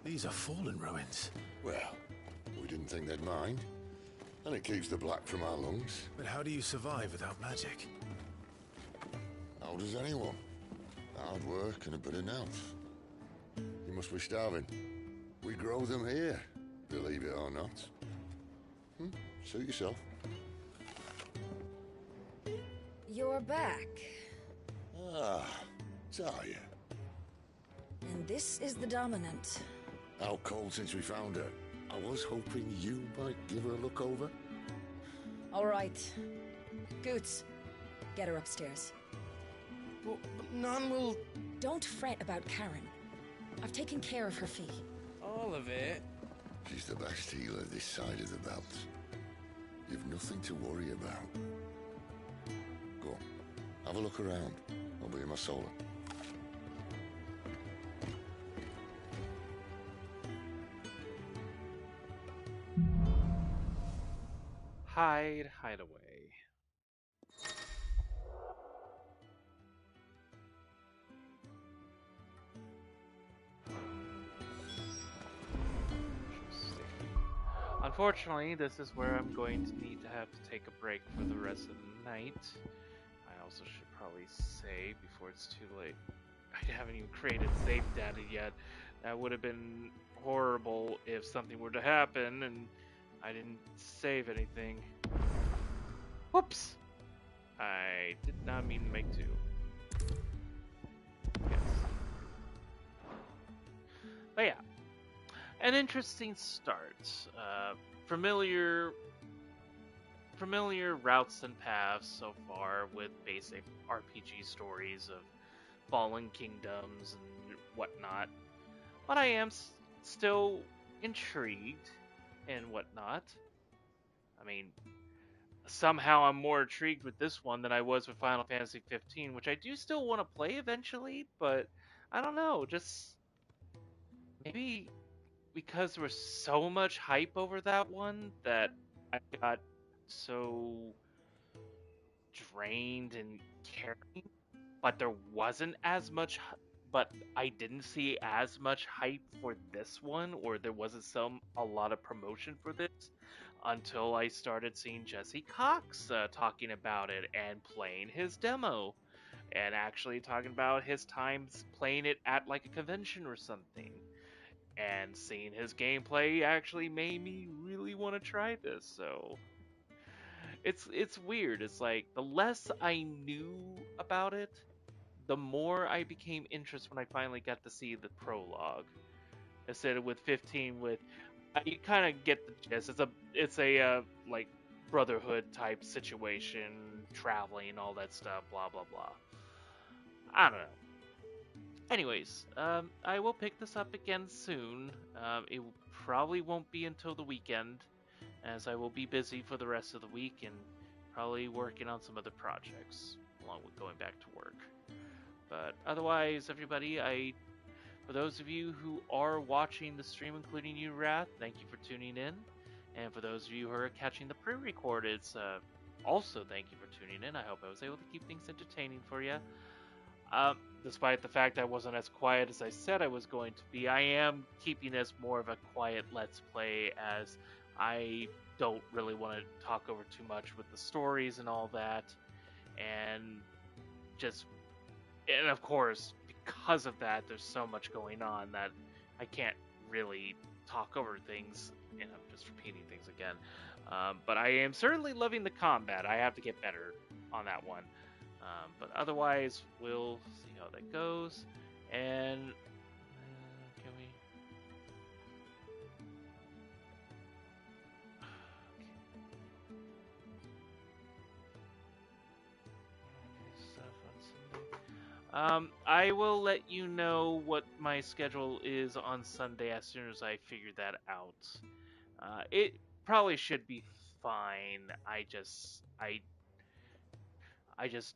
These are fallen ruins. Well, we didn't think they'd mind. And it keeps the black from our lungs. But how do you survive without magic? How does anyone? Hard work and a bit of nerve. You must be starving. We grow them here, believe it or not. Suit yourself. You're back. Ah, Talia. And this is the Dominant. Out cold since we found her. I was hoping you might give her a look over. All right. Goots, get her upstairs. But none will... Don't fret about Karen. I've taken care of her fee. All of it? She's the best healer this side of the belt. You've nothing to worry about. Go on, have a look around. I'll be in my solar. Hideaway. Unfortunately, this is where I'm going to need to have to take a break for the rest of the night. I also should probably save before it's too late. I haven't even created save data yet. That would have been horrible if something were to happen and I didn't save anything. Whoops! I did not mean to make two. Yes. But yeah. An interesting start. Familiar routes and paths so far with basic RPG stories of fallen kingdoms and whatnot. But I am still intrigued and whatnot. I mean, somehow I'm more intrigued with this one than I was with Final Fantasy 15, which I do still want to play eventually, but I don't know, just maybe because there was so much hype over that one that I got so drained and caring, but there wasn't as much, but I didn't see as much hype for this one, or there wasn't a lot of promotion for this until I started seeing Jesse Cox talking about it and playing his demo, and actually talking about his times playing it at like a convention or something. And seeing his gameplay actually made me really want to try this, so it's weird. It's like the less I knew about it, the more I became interested when I finally got to see the prologue. Instead of with 15, with you kind of get the gist. It's a like brotherhood type situation, traveling, all that stuff, blah blah blah. I don't know. Anyways, I will pick this up again soon. It probably won't be until the weekend, as I will be busy for the rest of the week and probably working on some other projects along with going back to work. But otherwise, everybody, for those of you who are watching the stream, including you, Wrath, thank you for tuning in. And for those of you who are catching the pre-recorded, also thank you for tuning in. I hope I was able to keep things entertaining for you. Despite the fact I wasn't as quiet as I said I was going to be, I am keeping this more of a quiet Let's Play, as I don't really want to talk over too much with the stories and all that. And of course, because of that, there's so much going on that I can't really talk over things, and I'm just repeating things again. But I am certainly loving the combat. I have to get better on that one. But otherwise, we'll see how that goes. And can we? I will let you know what my schedule is on Sunday as soon as I figure that out. It probably should be fine. I just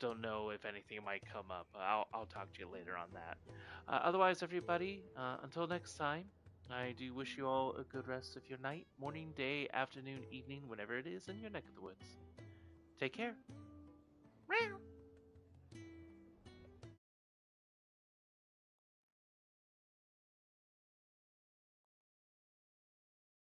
don't know if anything might come up. I'll talk to you later on that. Otherwise, everybody, until next time, I do wish you all a good rest of your night, morning, day, afternoon, evening, whenever it is in your neck of the woods. Take care. Meow.